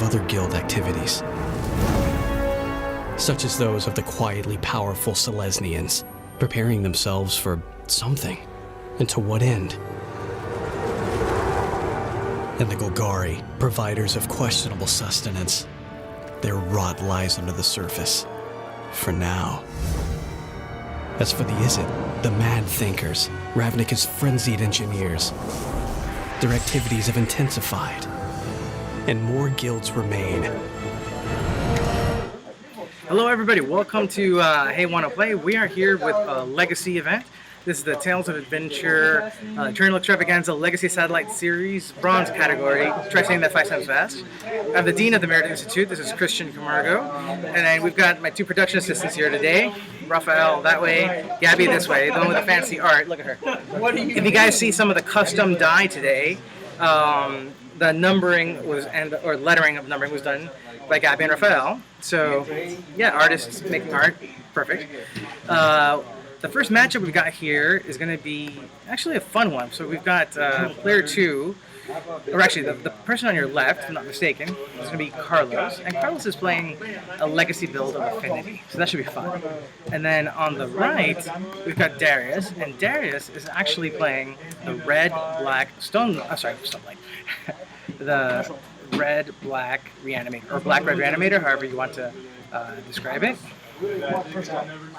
other guild activities, such as those of the quietly powerful Selesnians, preparing themselves for something. And to what end? And the Golgari, providers of questionable sustenance. Their rot lies under the surface, for now. As for the Izzet, the mad thinkers, Ravnica's frenzied engineers, their activities have intensified, and more guilds remain. Hello everybody, welcome to Hey Wanna Play. We are here with a Legacy event. This is the Tales of Adventure Eternal Extravaganza Legacy Satellite Series, Bronze category. Try saying that 5 times fast. I'm the Dean of the Merit Institute. This is Christian Camargo. And then we've got my 2 production assistants here today. Raphael that way, Gabby this way, the one with the fancy art. Look at her. If you guys see some of the custom dye today, the numbering was, or lettering of numbering was done by Gabby and Raphael. So, yeah, artists making art. Perfect. The first matchup we've got here is going to be actually a fun one. So we've got player 2, or actually the person on your left, if I'm not mistaken, is going to be Carlos. And Carlos is playing a legacy build of Affinity. So that should be fun. And then on the right, we've got Darius. And Darius is actually playing the red-black Stoneblade. The red-black Reanimator, or black-red Reanimator, however you want to describe it.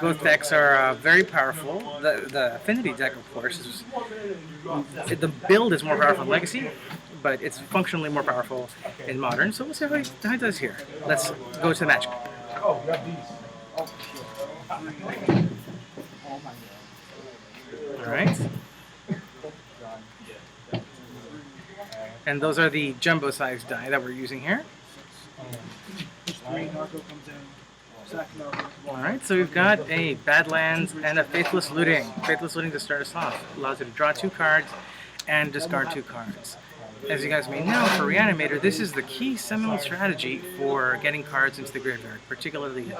Both decks are very powerful. The Affinity deck, of course, the build is more powerful in Legacy, but it's functionally more powerful in Modern. So we'll see how it does here. Let's go to the match. All right. And those are the jumbo-sized die that we're using here. Alright, so we've got a Badlands and a Faithless Looting. Faithless Looting to start us off. Allows you to draw 2 cards and discard 2 cards. As you guys may know, for Reanimator, this is the key seminal strategy for getting cards into the graveyard, particularly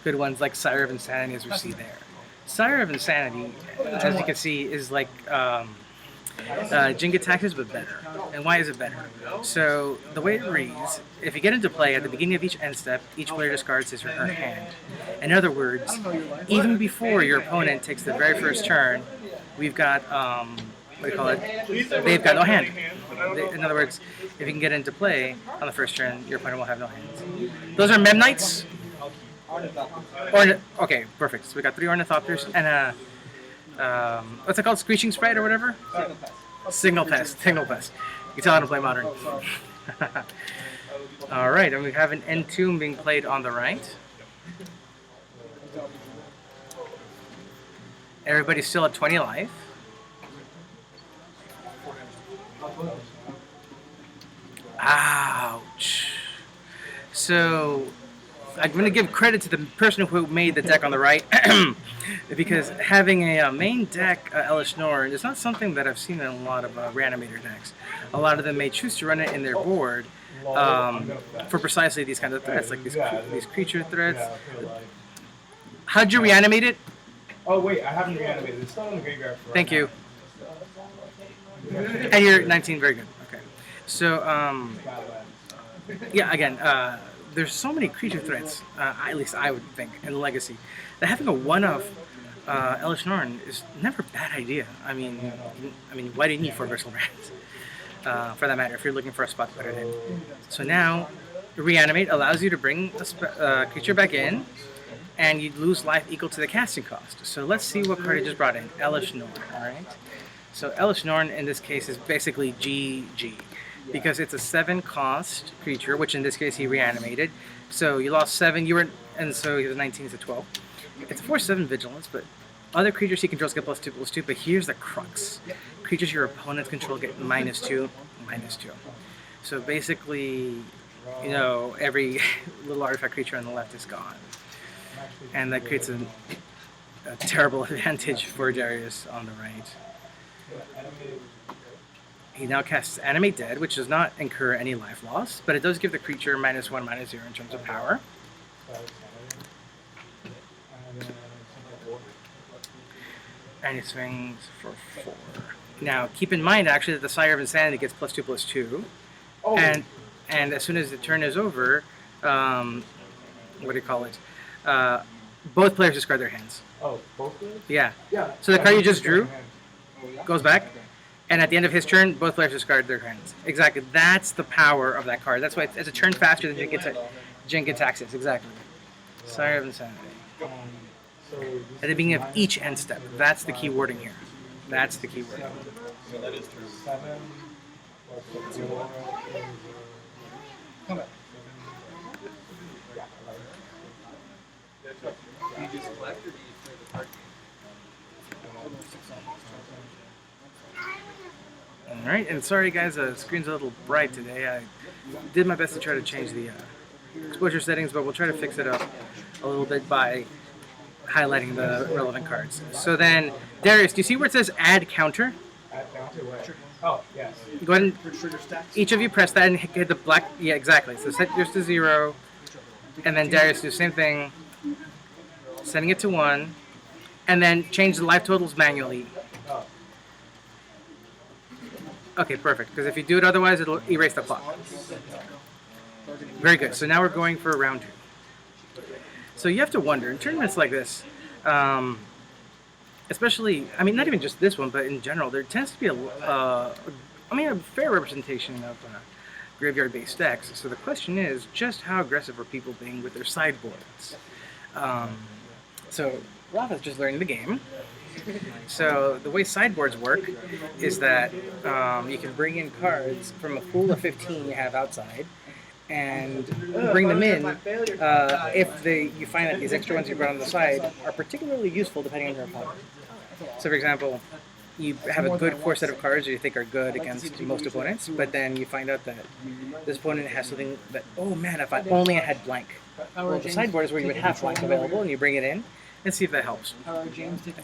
good ones like Sire of Insanity, as we see there. Sire of Insanity, as you can see, is like Jenga taxes, but better. And why is it better? So the way it reads, if you get into play at the beginning of each end step, each player discards his or her hand. In other words, even before your opponent takes the very first turn, we've got what do you call it? They've got no hand. In other words, if you can get into play on the first turn, your opponent will have no hands. Those are Memnites. Okay, perfect. So we got 3 Ornithopters and a what's it called? Screeching Sprite or whatever? Signal Pest. Signal Pest. You can tell how to play Modern. Alright, and we have an Entomb being played on the right. Everybody's still at 20 life. Ouch. So, I'm going to give credit to the person who made the deck on the right, because having a main deck Elish Norn is not something that I've seen in a lot of Reanimator decks. A lot of them may choose to run it in their board for precisely these kind of threats, like these creature threats. How'd you reanimate it? Oh wait, I haven't reanimated. It's still in the graveyard. Thank you. And you're 19, very good. Okay. So, yeah, again, there's so many creature threats, at least I would think, in Legacy, that having a one-of Elish Norn is never a bad idea. I mean, why do you need 4 Versal Brands? For that matter, if you're looking for a spot to put it in. So now, Reanimate allows you to bring a creature back in, and you lose life equal to the casting cost. So let's see what card I just brought in. Elish Norn, alright? So Elish Norn, in this case, is basically GG. Because it's a 7-cost creature, which in this case he reanimated. So you lost 7, and so he was 19 to 12. It's a 4/7 vigilance, but other creatures he controls get +2/+2. But here's the crux: creatures your opponents control get -2/-2. So basically, you know, every little artifact creature on the left is gone, and that creates a terrible advantage for Darius on the right. He now casts Animate Dead, which does not incur any life loss, but it does give the creature -1/-0 in terms of power. And he swings for 4. Now, keep in mind, actually, that the Sire of Insanity gets +2/+2. Oh, and and as soon as the turn is over, what do you call it? Both players discard their hands. Oh, both players? Yeah. Yeah. So the card you just drew Hand. goes back, and at the end of his turn, both players discard their hands. Exactly. That's the power of that card. That's why it's a turn faster than Jin gets access. Exactly. Sire of Insanity. So At the beginning of each end step. That's the key wording here. That's the key wording. 7 plus 0. Come back. Alright, and sorry guys, the screen's a little bright today. I did my best to try to change the exposure settings, but we'll try to fix it up a little bit by highlighting the relevant cards. So then, Darius, do you see where it says add counter? Add counter where? Oh, yes. Go ahead and each of you press that and hit the black. Yeah, exactly. So set yours to 0, and then Darius do the same thing, setting it to 1, and then change the life totals manually. Oh. Okay, perfect. Because if you do it otherwise, it'll erase the clock. Very good. So now we're going for round 2. So you have to wonder, in tournaments like this, especially, I mean, not even just this one, but in general, there tends to be a fair representation of graveyard-based decks. So the question is, just how aggressive are people being with their sideboards? So Rafa's just learning the game. So the way sideboards work is that you can bring in cards from a pool of 15 you have outside, and bring them in if you find that these extra ones you brought on the side are particularly useful depending on your opponent. So for example, you have a good core set of cards that you think are good against most opponents, but then you find out that this opponent has something that, oh man, if I only had blank. Well, the sideboard is where you would have blank available, and you bring it in and see if that helps.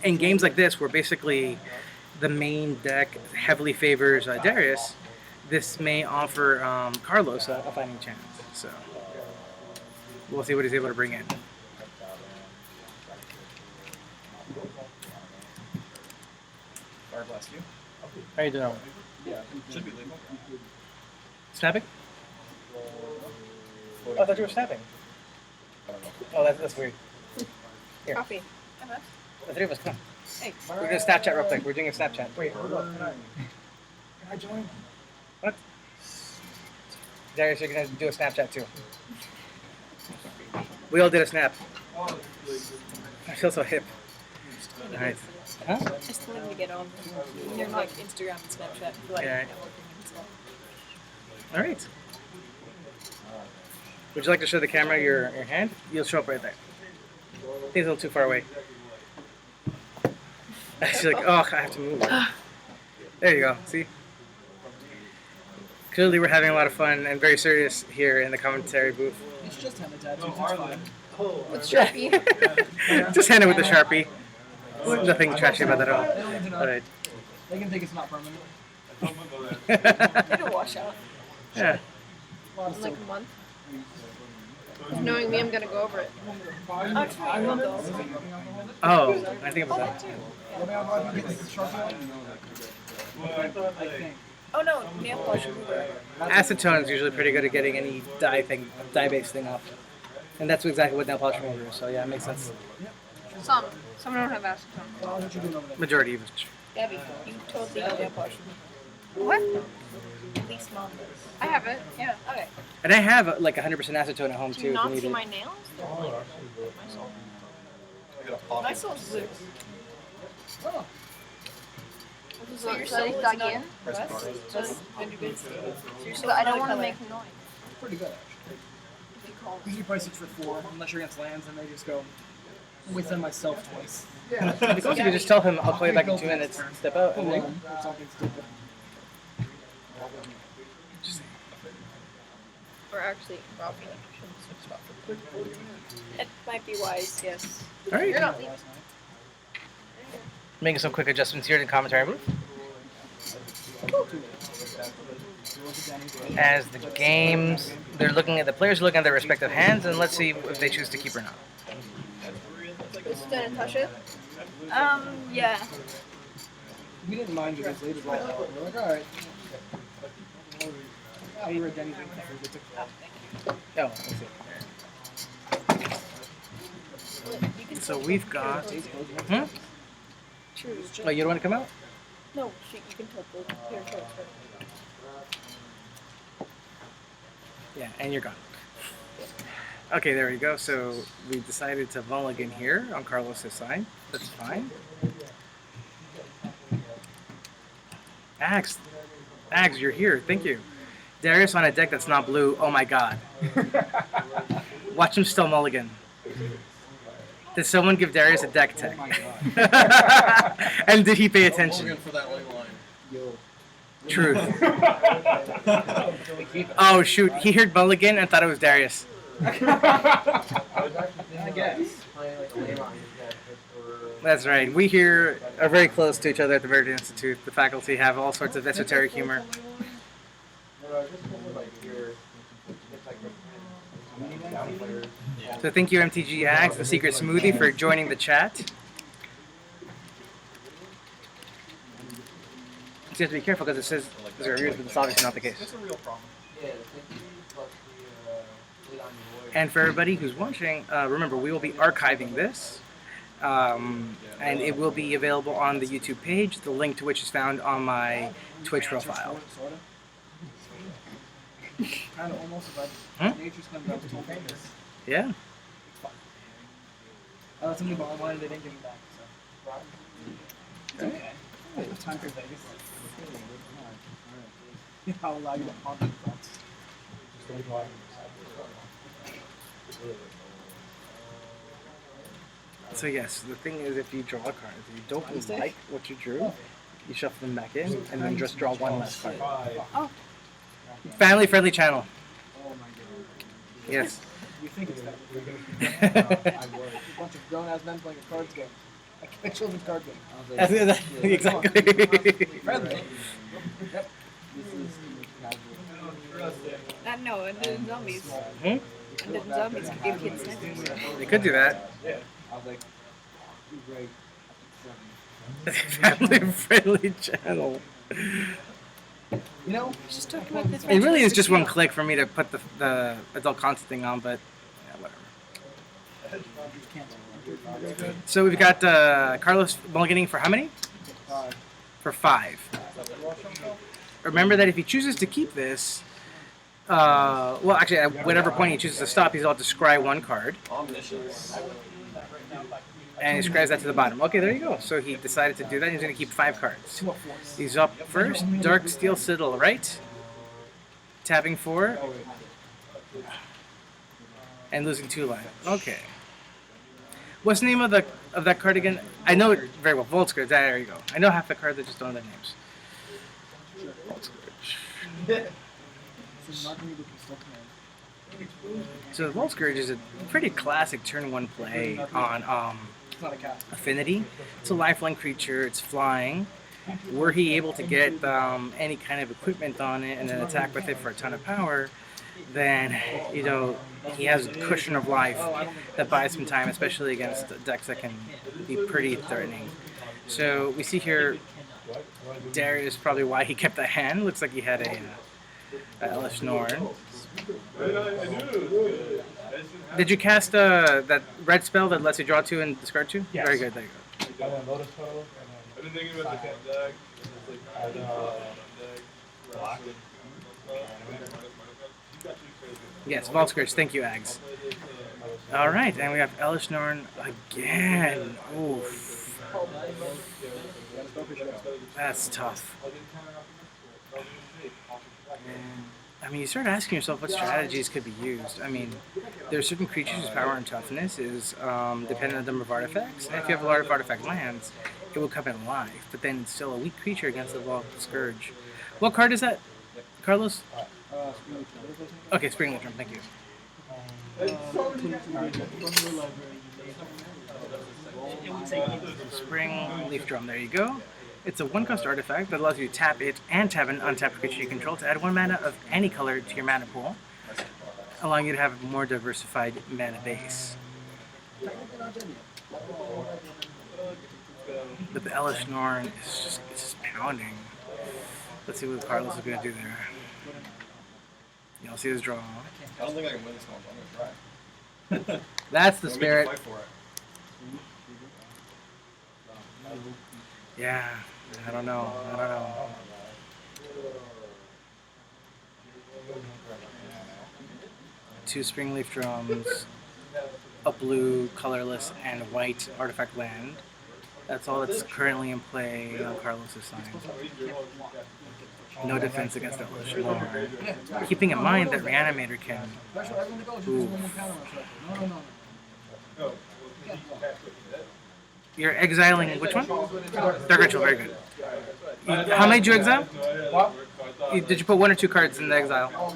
In games like this, where basically the main deck heavily favors Darius, this may offer Carlos a fighting chance. So we'll see what he's able to bring in. Fire blast you. How you doing? Yeah, should be legal. Snapping? Oh, I thought you were snapping. Oh, that's weird. Here, Coffee. the three of us, come. Thanks. We're doing a Snapchat real quick. We're doing a Snapchat. Wait, hold up. Can I join? What? Darius, you're gonna do a Snapchat too. We all did a snap. I feel so hip. Alright. Huh? I still need to get on. You're like Instagram and Snapchat. Like Yeah. networking and stuff. Alright. Would you like to show the camera your hand? You'll show up right there. I think it's a little too far away. She's like, oh, I have to move. There you go. See? Clearly, we're having a lot of fun and very serious here in the commentary booth. It's just hand the tattoos, it's fine. With Sharpie. Just hand it with the Sharpie. Nothing trashy about that at all. Alright. They can think it's not permanent. It'll wash out Yeah. in like a month. Knowing me, I'm gonna go over it. Oh, true. I will go over it. Oh, I think about that. Oh no, nail polish remover. Acetone is usually pretty good at getting any dye-based thing off. And that's exactly what nail polish remover is, so yeah, it makes sense. Some don't have acetone. Majority of it. Gabby, you totally have nail polish remover. What? At least mom does. I have it. Yeah. Okay. And I have like 100% acetone at home Do too you if not you need see it. my nails? My soul's blue. Oh. So your soul is dug in? But I don't want to make noise. Pretty good, actually. If you call Usually price it for 4, unless you're against lands, and they just go within myself twice. Because you can just tell him I'll play back in 2 minutes, step out, and then... Or something stupid. Or actually, Robbie shouldn't switch spot. It might be wise, yes. Alright. You're not leaving. Making some quick adjustments here in the commentary booth. As the games, the players are looking at their respective hands, and let's see if they choose to keep or not. Is it gonna touch it? Yeah. We didn't mind you guys late as well. We're like, alright. I read anything for the TikTok. Oh, let's see. So we've got. Hmm? True. Oh, you don't want to come out? No, shoot, you can tilt the here, tilt it. Yeah, and you're gone. Okay, there we go. So we decided to mulligan here on Carlos's side. That's fine. Axe, you're here. Thank you. Darius on a deck that's not blue. Oh my god. Watch him still mulligan. Did someone give Darius a deck tech? And did he pay attention? For that ley line. Truth. Oh shoot, he heard mulligan and thought it was Darius. I guess. That's right. We here are very close to each other at the Verde Institute. The faculty have all sorts of esoteric humor. So thank you, MTG Axe, the Secret Smoothie, for joining the chat. You have to be careful because it says there are reviews, but it's obviously not the case. It's a real problem. And for everybody who's watching, remember we will be archiving this, and it will be available on the YouTube page, the link to which is found on my Twitch profile. Kind of almost about nature's coming down to famous. Yeah. I let somebody borrow mine and they didn't give me back, so. It's okay. It's time for Vegas. I'll allow you to haunt the thoughts. So yes, the thing is, if you draw cards, if you don't like what you drew, you shuffle them back in, and then just draw one less card. Oh, Family-friendly channel. Oh my god. Yes. You think it's that? A bunch of grown-ass men playing a cards game. A children's card game. Exactly. Friendly. Yep. no, and then zombies. Hmm? And then zombies can give kids snipers. They could do that. I was like, great. Family-friendly channel. You know, Just talking about this. It really is just one click for me to put the adult content thing on, but yeah, whatever. So we've got Carlos mulliganing for how many? For 5. Remember that if he chooses to keep this, well, actually, at whatever point he chooses to stop, he's allowed to scry 1 card. And he scries that to the bottom. Okay, there you go. So he decided to do that. He's going to keep 5 cards. He's up first. Dark Steel Citadel, right? Tapping 4. And losing 2 life. Okay. What's the name of that card again? I know it very well. Voltscourge. There you go. I know half the cards. I just don't know their names. Voltscourge. So the Voltscourge is a pretty classic turn 1 play on Affinity. It's a lifeline creature. It's flying. Were he able to get any kind of equipment on it and then attack with it for a ton of power, then he has a cushion of life that buys some time, especially against decks that can be pretty threatening. So we see here Darius, probably why he kept that hand. Looks like he had a Ellis Norn. Did you cast that red spell that lets you draw 2 and discard 2? Yes. Very good, there you go. And then Lotus Toe, I've been thinking about the cat deck. Yes, Voltscourge, thank you, Ags. Alright, and we have Ellis Norn again. Oof. That's tough. I mean, you start asking yourself what strategies could be used. I mean, there are certain creatures whose power and toughness is dependent on the number of artifacts. And if you have a lot of artifact lands, it will come in alive. But then it's still a weak creature against the Voltscourge. What card is that, Carlos? Okay, Spring Leaf Drum, thank you. Spring Leaf Drum, there you go. It's a 1-cost artifact that allows you to tap it and tap an untapped creature you control to add 1 mana of any color to your mana pool, allowing you to have a more diversified mana base. But the Ellis Norn is just pounding. Let's see what Carlos is going to do there. You'll see his draw. I don't think I can win this one, but I'm gonna try. That's the I'll make you spirit. fight for it. Yeah, I don't know. I don't know. Two springleaf drums, a blue, colorless, and white artifact land. That's all that's currently in play on Carlos's side. No defense against that Lord. Keeping in mind that Reanimator can. Ooh. You're exiling which one? Dark Ritual, very good. How many did you exile? Did you put one or two cards in the exile?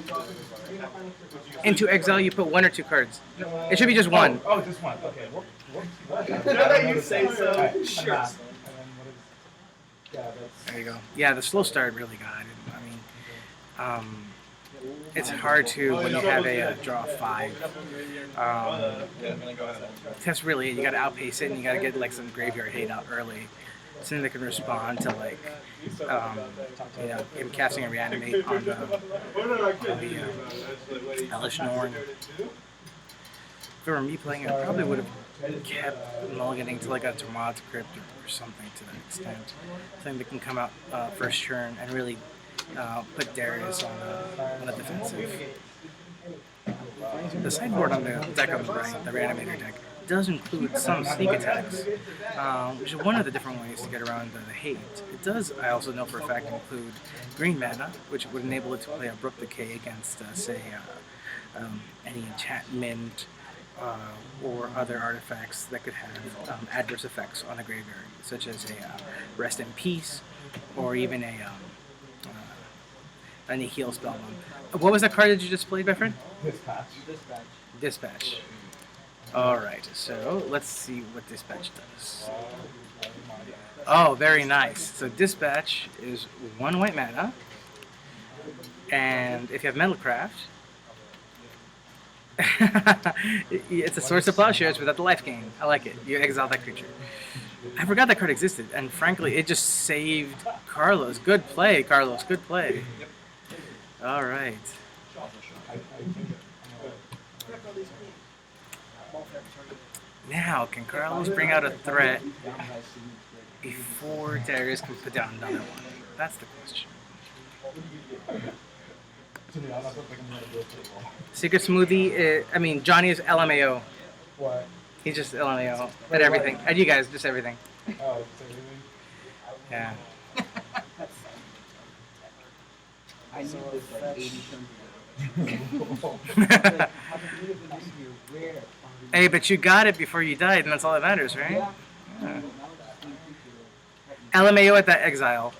Into exile, you put one or two cards. It should be just one. Oh, just one. Okay. Now that you say so, sure. There you go. Yeah, the slow start really got it. I mean, it's hard to when you have a draw 5. That's really it. You got to outpace it, and you got to get like some graveyard hate out early, something that can respond to like, you know, him casting a reanimate on the Hellish Norn. If it were me playing it, I probably would have kept mulliganing to like a Termad's Crypt or something to that extent. Something that can come out first turn and really put Darius on the defensive. The sideboard on the deck on the right, the Reanimator deck, does include some sneak attacks, which is one of the different ways to get around the hate. It does, I also know for a fact, include green mana, which would enable it to play a Brook Decay against, say, any enchantment or other artifacts that could have adverse effects on a graveyard, such as a Rest in Peace, or even a Nihil Spellbomb. What was that card that you just played, my friend? Dispatch. Dispatch. Alright, so let's see what Dispatch does. Oh, very nice. So Dispatch is 1 white mana, and if you have Metalcraft, it's a Source of Plowshares without the life gain. I like it. You exile that creature. I forgot that card existed, and frankly, it just saved Carlos. Good play, Carlos. Good play. Alright. Now, can Carlos bring out a threat before Darius can put down another one? That's the question. Secret Smoothie, I mean, Johnny is LMAO. What? He's just LMAO at everything. At you guys, just everything. Oh, it's everything. Yeah. I need this like 80 turns. Hey, but you got it before you died, and that's all that matters, right? Yeah. LMAO at that exile.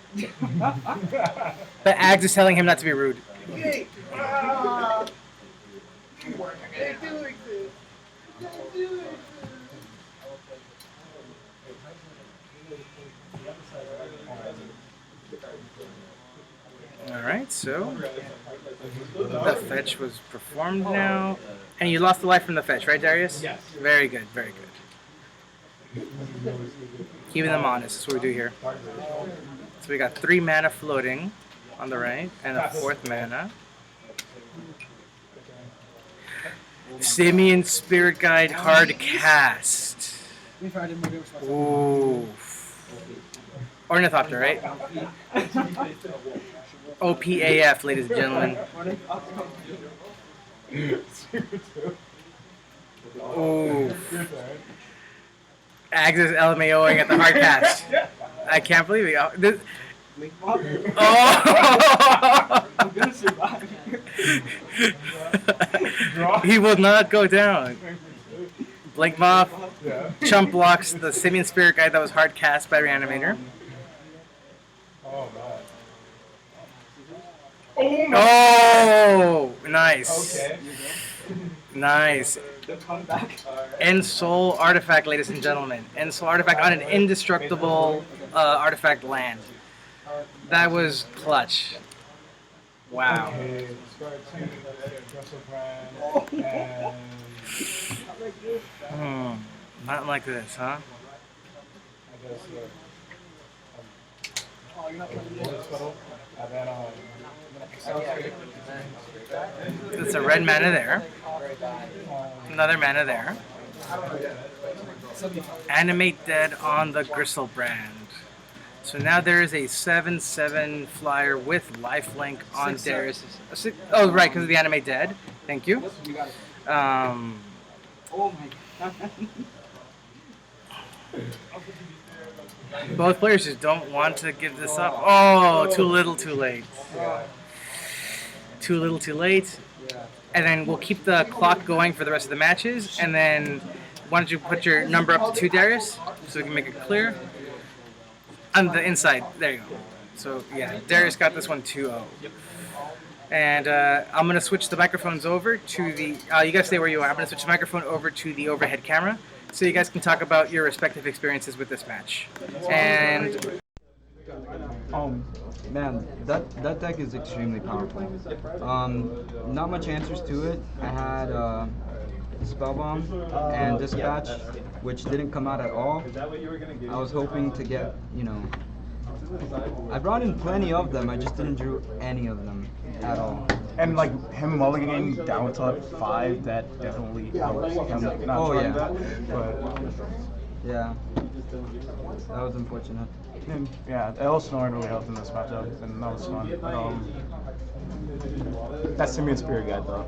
But Ags is telling him not to be rude. Alright, so the fetch was performed now. And you lost the life from the fetch, right, Darius? Yes. Very good, very good. Keeping them honest, that's what we do here. So we got 3 mana floating on the right, and a 4th mana. Simeon Spirit Guide hard cast. Ooh. Ornithopter, right? OPAF, ladies and gentlemen. Ooh. Ags is LMAOing at the hard cast. I can't believe it. Oh! He will not go down. Blink Moth. Chump blocks the Simeon Spirit Guide that was hard cast by Reanimator. Oh, Oh, nice. okay. Nice. End Soul Artifact, ladies and gentlemen. End Soul Artifact on an indestructible artifact land. That was clutch. Wow. Okay, start to Russell and Not like this, huh? I guess Spell, and then I'm gonna That's a red mana there. Another mana there. Animate Dead on the Gristlebrand. So now there is a 7/7 flyer with lifelink on Darius. Oh, right, because of the Animate Dead. Thank you. Oh my god. Both players just don't want to give this up. Oh, too little, too late. Too little, too late. And then we'll keep the clock going for the rest of the matches. And then why don't you put your number up to 2, Darius, so we can make it clear. On the inside. There you go. So, yeah, Darius got this one 2-0. And I'm going to switch the microphones over to the... you guys stay where you are. I'm going to switch the microphone over to the overhead camera so you guys can talk about your respective experiences with this match. And... Man, that deck is extremely powerful. Not much answers to it. I had Spellbomb and Dispatch, which didn't come out at all. I was hoping to get, you know... I brought in plenty of them, I just didn't drew any of them at all. And like him mulliganing down to like 5, that definitely helps him not trying that. But yeah, that was unfortunate. and, yeah, Elsinore really helped in this matchup, and that was fun. That Simian Spirit Guide though.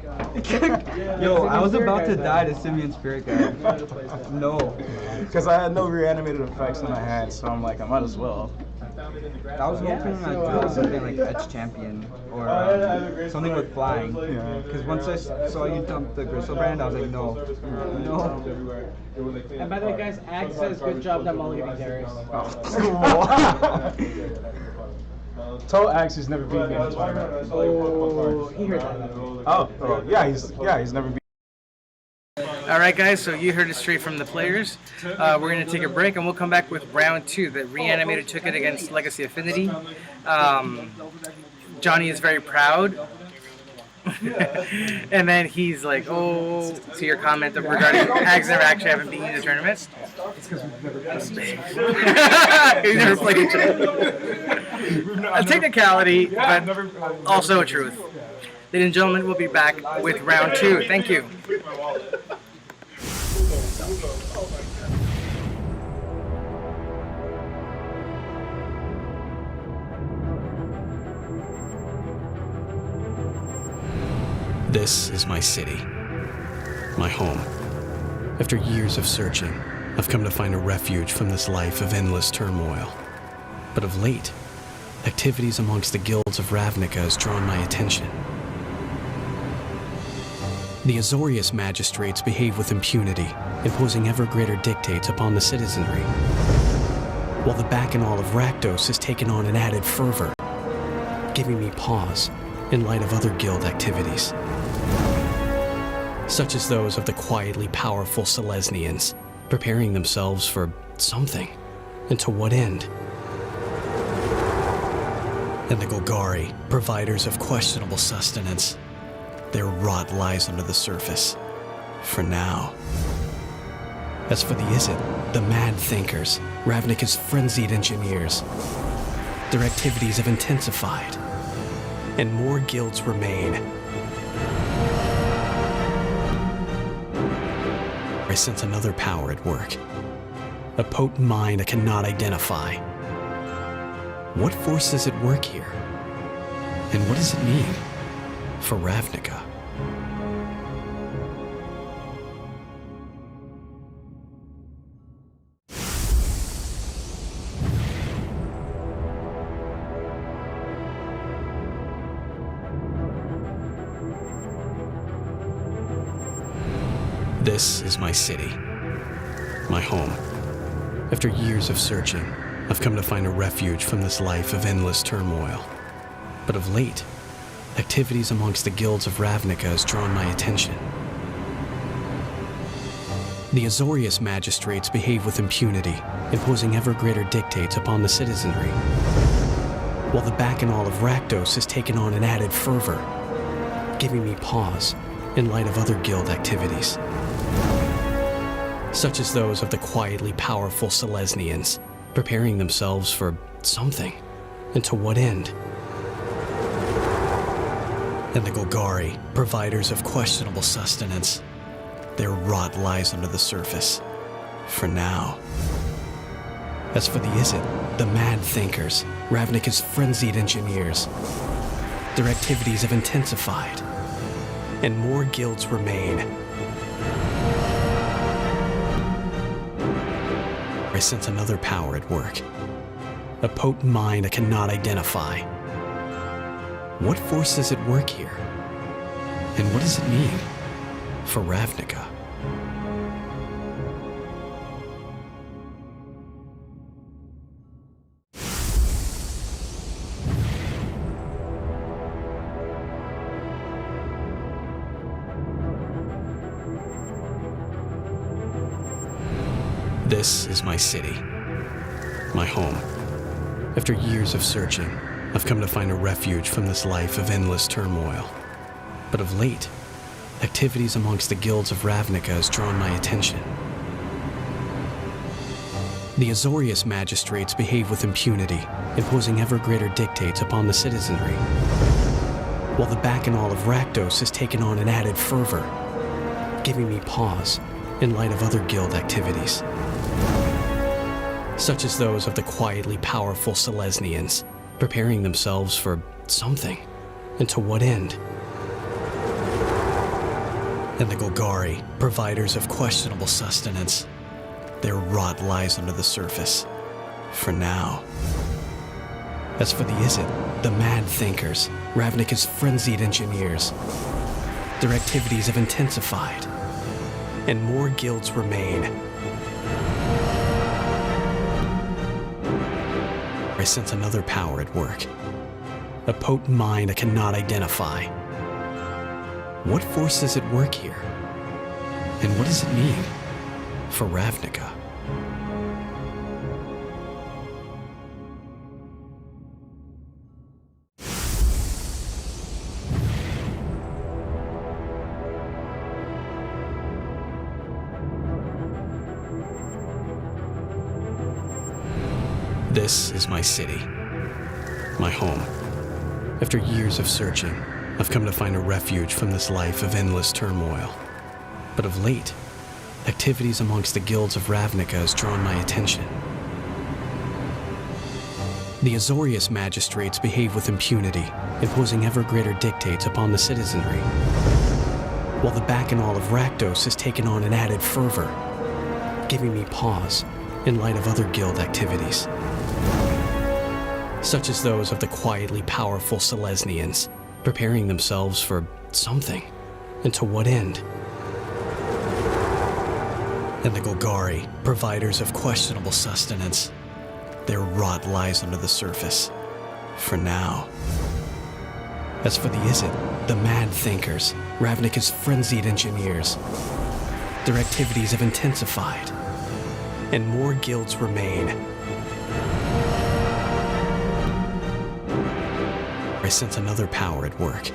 Yo, I was about to die to Simian Spirit Guide. No. Because I had no reanimated effects in my hand, so I'm like, I might as well. I was hoping I'd do something like Edge Champion or something with flying. Because once I saw you dump the Gristlebrand, I was like, no. No. And by the way, guys, Ag says good job that mulliganing Darius. Tell Axe he's never beat me in this tournament. Oh, he heard that. Oh, yeah, he's never beat. All right, guys, so you heard it straight from the players. We're going to take a break, and we'll come back with round 2. The Reanimator took it against Legacy Affinity. Johnny is very proud. And then he's like, oh, to your comment regarding Hags never actually haven't beaten the tournament. It's because we've never played each other. A technicality, but also a truth. Ladies and gentlemen, we'll be back with round 2. Thank you. This is my city, my home. After years of searching, I've come to find a refuge from this life of endless turmoil. But of late, activities amongst the guilds of Ravnica has drawn my attention. The Azorius magistrates behave with impunity, imposing ever greater dictates upon the citizenry, while the Bacchanal of Rakdos has taken on an added fervor, giving me pause in light of other guild activities, such as those of the quietly powerful Selesnians, preparing themselves for something, and to what end? And the Golgari, providers of questionable sustenance. Their rot lies under the surface, for now. As for the Izzet, the mad thinkers, Ravnica's frenzied engineers, their activities have intensified, and more guilds remain. I sense another power at work, a potent mind I cannot identify. What force is at work here? And what does it mean for Ravnica? This is my city, my home. After years of searching, I've come to find a refuge from this life of endless turmoil. But of late, activities amongst the guilds of Ravnica has drawn my attention. The Azorius magistrates behave with impunity, imposing ever greater dictates upon the citizenry, while the Bacchanal of Rakdos has taken on an added fervor, giving me pause in light of other guild activities, such as those of the quietly powerful Selesnians, preparing themselves for something, and to what end? and the Golgari, providers of questionable sustenance. Their rot lies under the surface. For now. As for the Izzet, the mad thinkers, Ravnica's frenzied engineers, their activities have intensified, and more guilds remain. I sense another power at work. A potent mind I cannot identify. What force is at work here? And what does it mean for Ravnica? This is my city, my home. After years of searching, I've come to find a refuge from this life of endless turmoil. But of late, activities amongst the guilds of Ravnica has drawn my attention. The Azorius magistrates behave with impunity, imposing ever greater dictates upon the citizenry, while the Bacchanal of Rakdos has taken on an added fervor, giving me pause in light of other guild activities, such as those of the quietly powerful Selesnians, preparing themselves for something, and to what end? And the Golgari, providers of questionable sustenance. Their rot lies under the surface. For now. As for the Izzet, the mad thinkers, Ravnica's frenzied engineers, their activities have intensified, and more guilds remain. I sense another power at work. A potent mind I cannot identify. What force is at work here? And what does it mean for Ravnica? This is my city, my home. After years of searching, I've come to find a refuge from this life of endless turmoil. But of late, activities amongst the guilds of Ravnica has drawn my attention. The Azorius magistrates behave with impunity, imposing ever greater dictates upon the citizenry, while the Bacchanal of Rakdos has taken on an added fervor, giving me pause in light of other guild activities, such as those of the quietly powerful Selesnians, preparing themselves for something, and to what end? And the Golgari, providers of questionable sustenance. Their rot lies under the surface. For now. As for the Izzet, the mad thinkers, Ravnica's frenzied engineers, their activities have intensified, and more guilds remain. I sense another power at work.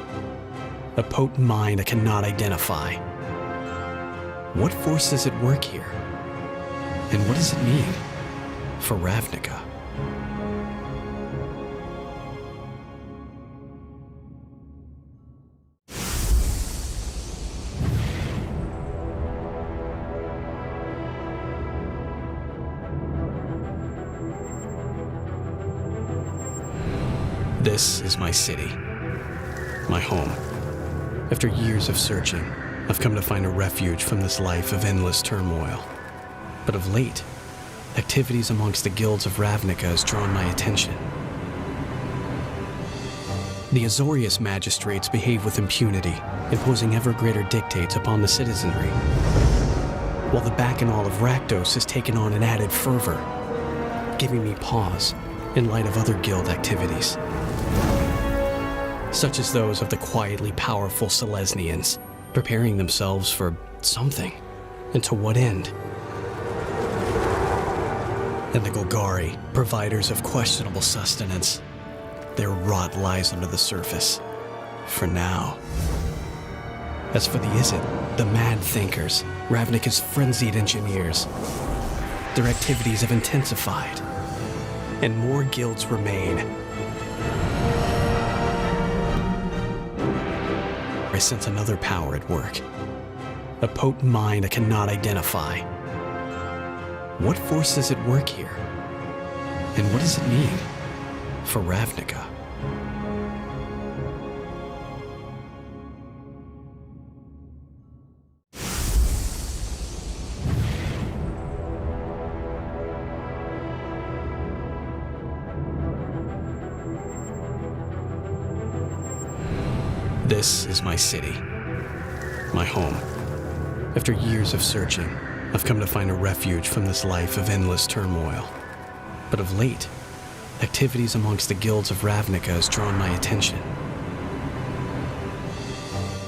A potent mind I cannot identify. What force is at work here? And what does it mean for Ravnica? This is my city, my home. After years of searching, I've come to find a refuge from this life of endless turmoil. But of late, activities amongst the guilds of Ravnica has drawn my attention. The Azorius magistrates behave with impunity, imposing ever greater dictates upon the citizenry, while the Bacchanal of Rakdos has taken on an added fervor, giving me pause in light of other guild activities, such as those of the quietly powerful Selesnians, preparing themselves for something, and to what end? And the Golgari, providers of questionable sustenance. Their rot lies under the surface. For now. As for the Izzet, the mad thinkers, Ravnica's frenzied engineers, their activities have intensified, and more guilds remain. sense another power at work. A potent mind I cannot identify. What force is at work here? And what does it mean for Ravnica? This is my city, my home. After years of searching, I've come to find a refuge from this life of endless turmoil. But of late, activities amongst the guilds of Ravnica has drawn my attention.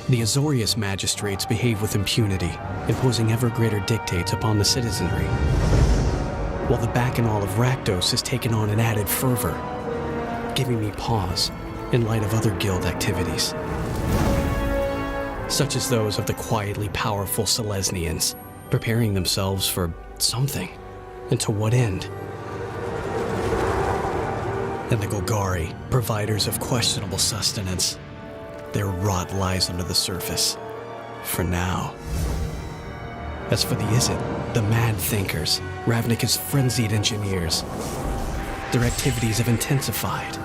The Azorius magistrates behave with impunity, imposing ever greater dictates upon the citizenry, while the Bacchanal of Rakdos has taken on an added fervor, giving me pause in light of other guild activities, such as those of the quietly powerful Selesnians, preparing themselves for something, and to what end? And the Golgari, providers of questionable sustenance. Their rot lies under the surface, for now. As for the Izzet, the mad thinkers, Ravnica's frenzied engineers, their activities have intensified,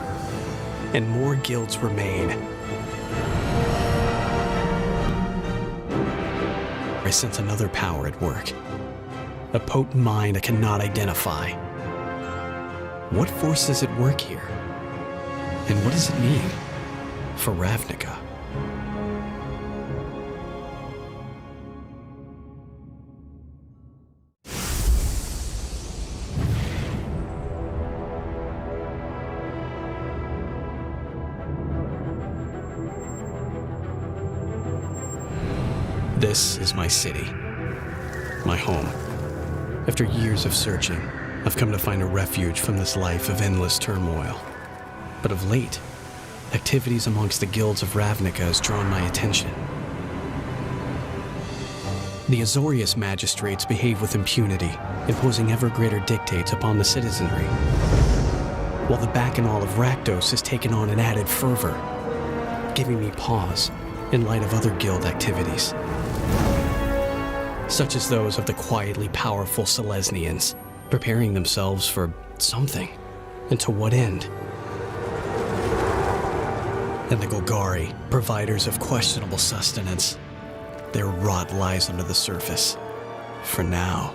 and more guilds remain. I sense another power at work. A potent mind I cannot identify. What force is at work here? And what does it mean for Ravnica? This is my city, my home. After years of searching, I've come to find a refuge from this life of endless turmoil. But of late, activities amongst the guilds of Ravnica has drawn my attention. The Azorius magistrates behave with impunity, imposing ever greater dictates upon the citizenry, while the Bacchanal of Rakdos has taken on an added fervor, giving me pause in light of other guild activities, such as those of the quietly powerful Selesnians, preparing themselves for something, and to what end? And the Golgari, providers of questionable sustenance. Their rot lies under the surface, for now.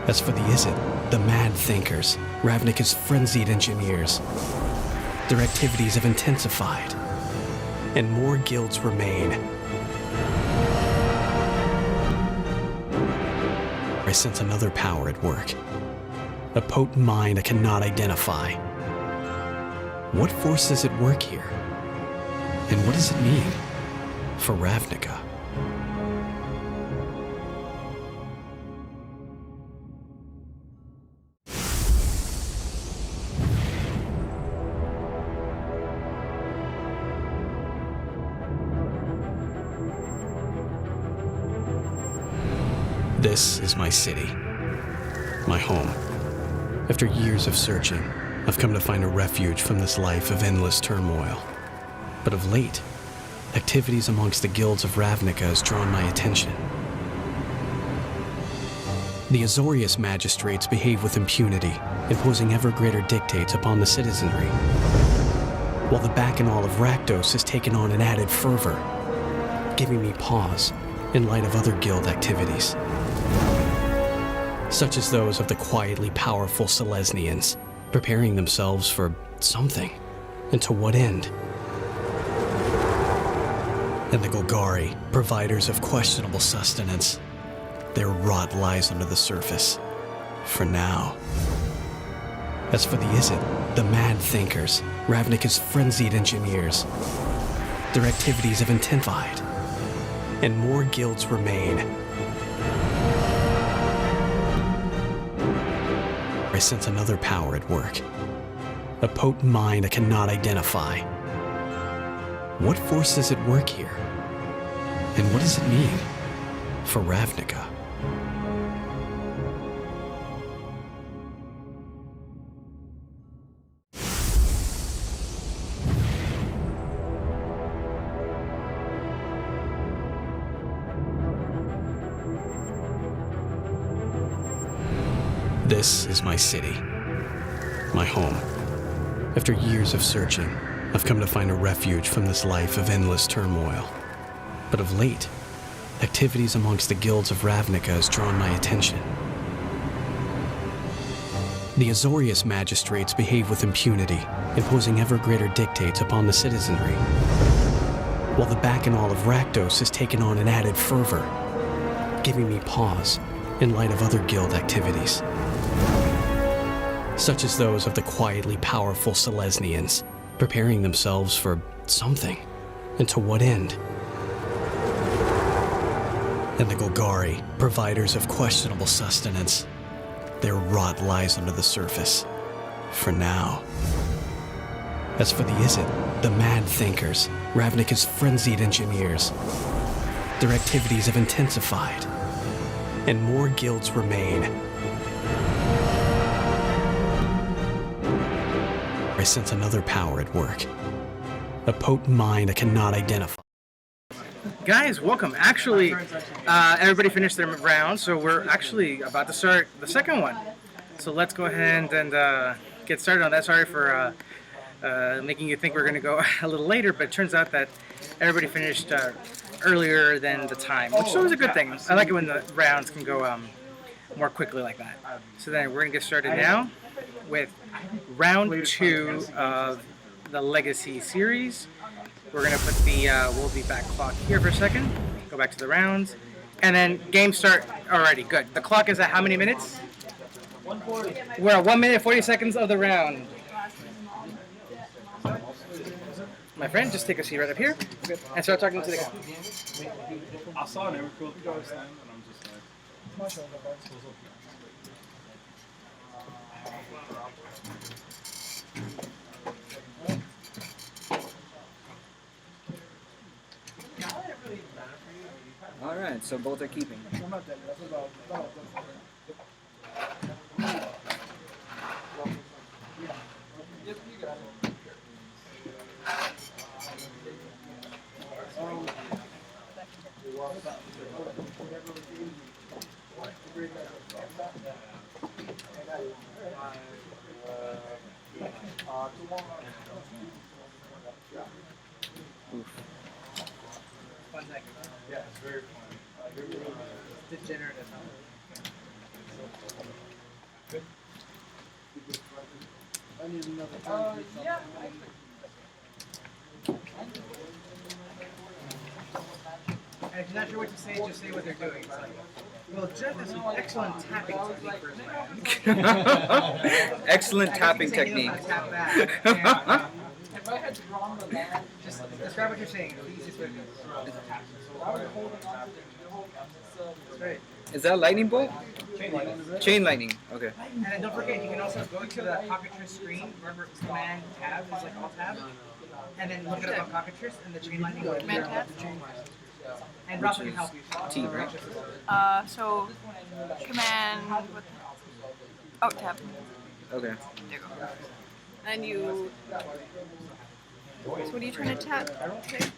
As for the Izzet, the mad thinkers, Ravnica's frenzied engineers, their activities have intensified, and more guilds remain. I sense another power at work. A potent mind I cannot identify. What force is at work here? And what does it mean for Ravnica? This is my city, my home. After years of searching, I've come to find a refuge from this life of endless turmoil. But of late, activities amongst the guilds of Ravnica has drawn my attention. The Azorius magistrates behave with impunity, imposing ever greater dictates upon the citizenry, while the Bacchanal of Rakdos has taken on an added fervor, giving me pause in light of other guild activities, such as those of the quietly powerful Selesnians, preparing themselves for something, and to what end? And the Golgari, providers of questionable sustenance. Their rot lies under the surface, for now. As for the Izzet, the mad thinkers, Ravnica's frenzied engineers, their activities have intensified, and more guilds remain. I sense another power at work. A potent mind I cannot identify. What force is at work here? And what does it mean for Ravnica? This is my city, my home. After years of searching, I've come to find a refuge from this life of endless turmoil. But of late, activities amongst the guilds of Ravnica has drawn my attention. The Azorius magistrates behave with impunity, imposing ever greater dictates upon the citizenry, while the Bacchanal of Rakdos has taken on an added fervor, giving me pause in light of other guild activities, such as those of the quietly powerful Selesnians, preparing themselves for something, and to what end? And the Golgari, providers of questionable sustenance. Their rot lies under the surface, for now. As for the Izzet, the mad thinkers, Ravnica's frenzied engineers, their activities have intensified, and more guilds remain. I sense another power at work, a potent mind I cannot identify. Guys, welcome. Actually, everybody finished their round, so we're actually about to start the second one. So let's go ahead and get started on that. Sorry for making you think we're going to go a little later, but it turns out that everybody finished earlier than the time, which is always a good thing. I like it when the rounds can go more quickly like that. So then we're going to get started now with round 2 of the Legacy series. We're going to put the we'll be back clock here for a second, go back to the rounds, and then game start already. Good. The clock is at how many minutes? 140. We're at 1 minute 40 seconds of the round. My friend, just take a seat right up here and start talking to the guy. I saw an cool card stand, and I'm just like, Alright, so both are keeping. Yeah, it's very fun. Degenerate. I need another turn. And if you're not sure what to say, just say what they're doing. It's like, well, Jeff has an excellent tapping technique for his man. Excellent I tapping guess you can say he technique. knows how to tap that. And if I had drawn the land, just describe what you're saying. The easiest way to do it. That's right. Is that lightning bolt? Chain lightning. Okay. And then don't forget, you can also go to the cockatrice screen. Remember, Command Tab is like Alt Tab. And then look it up on cockatrice and the chain lightning. Command Tab? And Ralph can help you. T, right? So command. Oh, tab. Okay. There you go. Then you. So what are you trying to tap? Okay.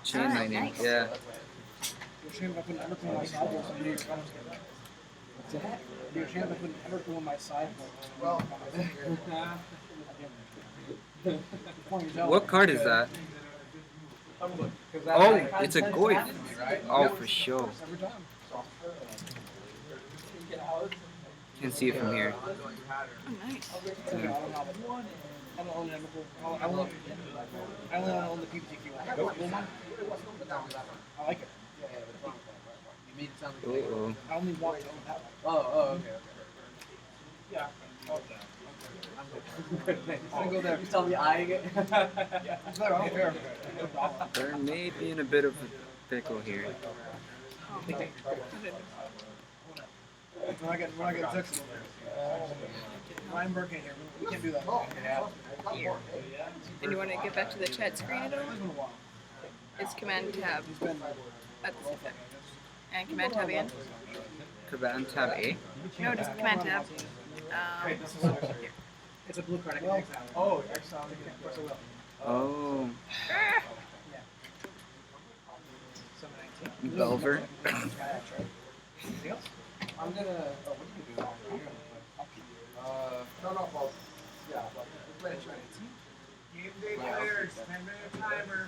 Chain lightning. Nice. Yeah. What card is that? Oh, it's a Goyf. Oh, for sure. Can see it from here. Oh, nice. Yeah. I don't own Emrakul. I only own the PPTQ one. I like it. You made it sound like Uh-oh. I only want to own that one. Okay. Yeah. Okay. I'm gonna go there. You tell me eyeing it. Yeah. It's better. Okay, fair. No problem. There may be in a bit of a pickle here. When I get texted. Ryan Burke in here. We can't do that. Here. And you want to get back to the chat screen at all? It's Command Tab at the same time. And Command Tab again? Command Tab A? No, just Command Tab. Here. It's a blue card. I can exile. Oh, exile. Of course I will. Oh, Summon 19. Belver. Anything else? I'm gonna. Oh, what do you do? No, no, well, yeah, but Dredge, right? Game day Yeah, players, okay. 10-minute timer.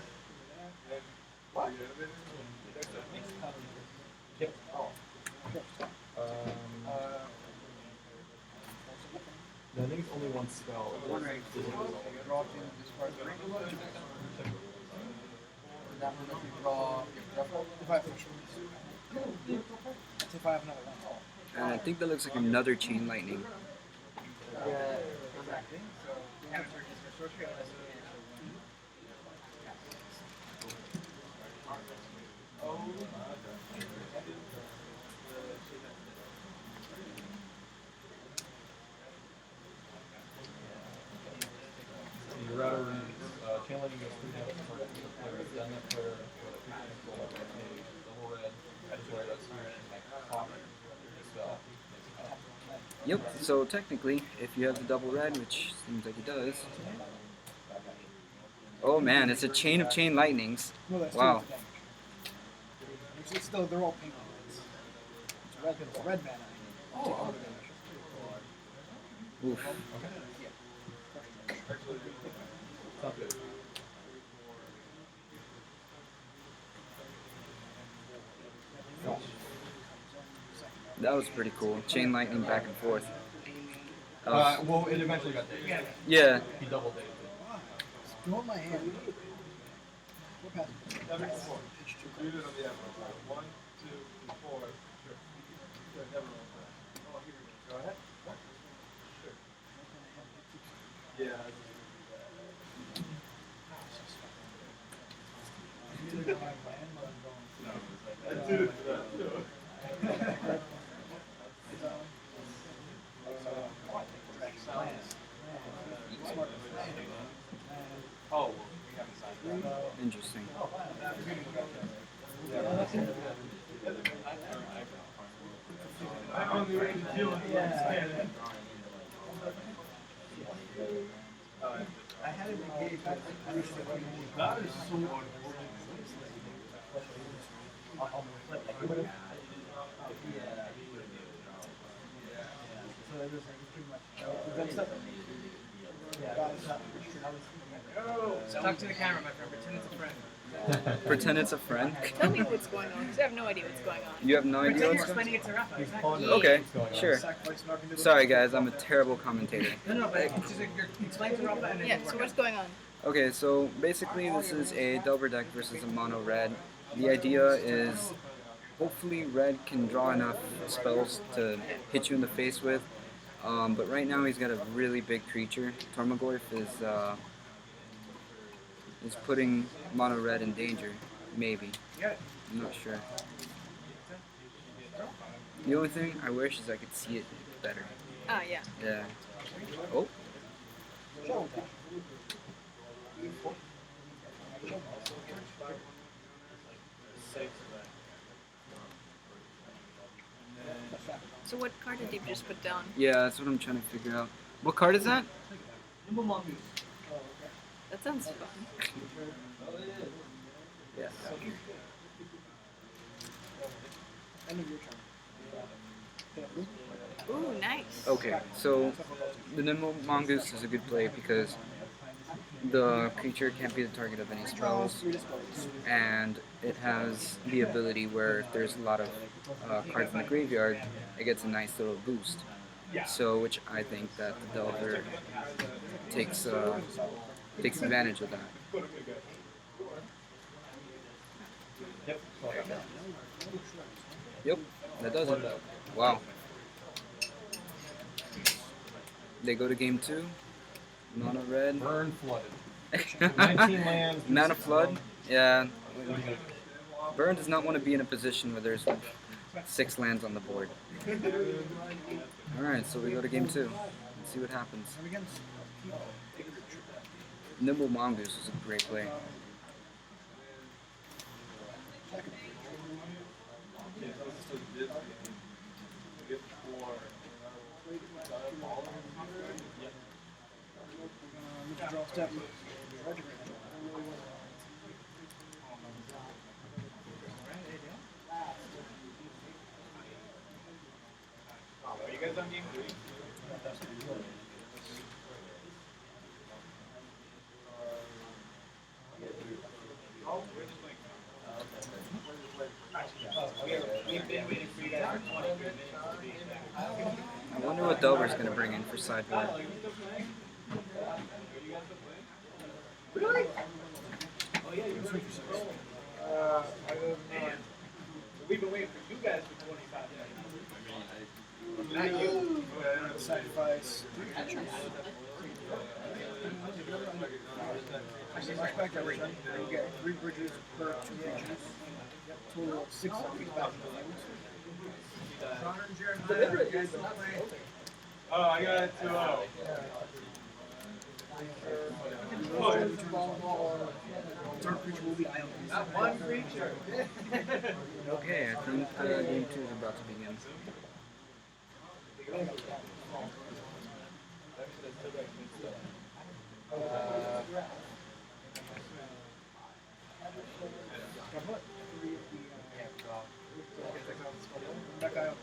What? Yep. Oh. I think it's only one spell. Right. Draw to discard three. That one, if you draw, you draw four. If I have push That's if I have another one. And I think that looks like another chain lightning. Yeah. Exactly. So, answer is for sorcery unless Your router reads, chain lightning goes 3 damage per target player. Then that player with a 3 damage roll up double red. I just worry about Intermission like pop the spell. Yep, so technically, if you have the double red, which seems like it does. Oh man, it's a chain of chain lightnings. no, that's Wow. It's still, they're all pink ones. It's red mana. Oh, Oof. Not good. That was pretty cool. Chain lightning back and forth. Well, it eventually got dated. Yeah. He double dated. You hold my hand. What pass? Oh, we haven't signed that. Interesting. I had it engaged, but I wish that I That is so unfortunate. So that was pretty much. That's stuff. Talk to the camera, my friend. Pretend it's a friend. Pretend it's a friend. Tell me what's going on, because I have no idea what's going on. You have no idea Pretend you're what's explaining it to Rafa. Exactly. Okay, sure. Sacrifice an arc into the- Sorry guys, I'm a terrible commentator. No, but just you're explaining to Rafa and then Yeah, you so work what's out. going on? Okay, so basically this is a Delver deck versus a mono red. The idea is hopefully red can draw enough spells to hit you in the face with. But right now he's got a really big creature. Tormagorth is putting mono red in danger. Maybe. I'm not sure. The only thing I wish is I could see it better. Ah, yeah. Yeah. Oh. So what card did you just put down? Yeah, that's what I'm trying to figure out. What card is that? That sounds fun. Yeah. Ooh, nice. Okay, so the Nimble Mongoose is a good play because the creature can't be the target of any spells, and it has the ability where if there's a lot of cards in the graveyard, it gets a nice little boost. So, which I think that the Delver takes advantage of that. Yep, that does it. Wow. They go to game 2. Mono red. Burn flooded. 19 lands. Mana flood. Yeah. Burn does not want to be in a position where there's 6 lands on the board. Alright, so we go to game 2. Let's see what happens. Nimble Mongoose is a great play. Draw step. Are you guys on game 3? We've been waiting for you guys for 23 minutes to be back. I wonder what Delver's gonna bring in for sideboard. We've been waiting for you guys for 25 minutes. Not you. Sacrifice 3 creatures. Flashback direction. You get 3 bridges per 2 creatures. Total of 6 feet back in the field. Oh, I got it 2-0. Turn creature will be islands. Not one creature. Okay, I think game 2 is about to begin. Back out.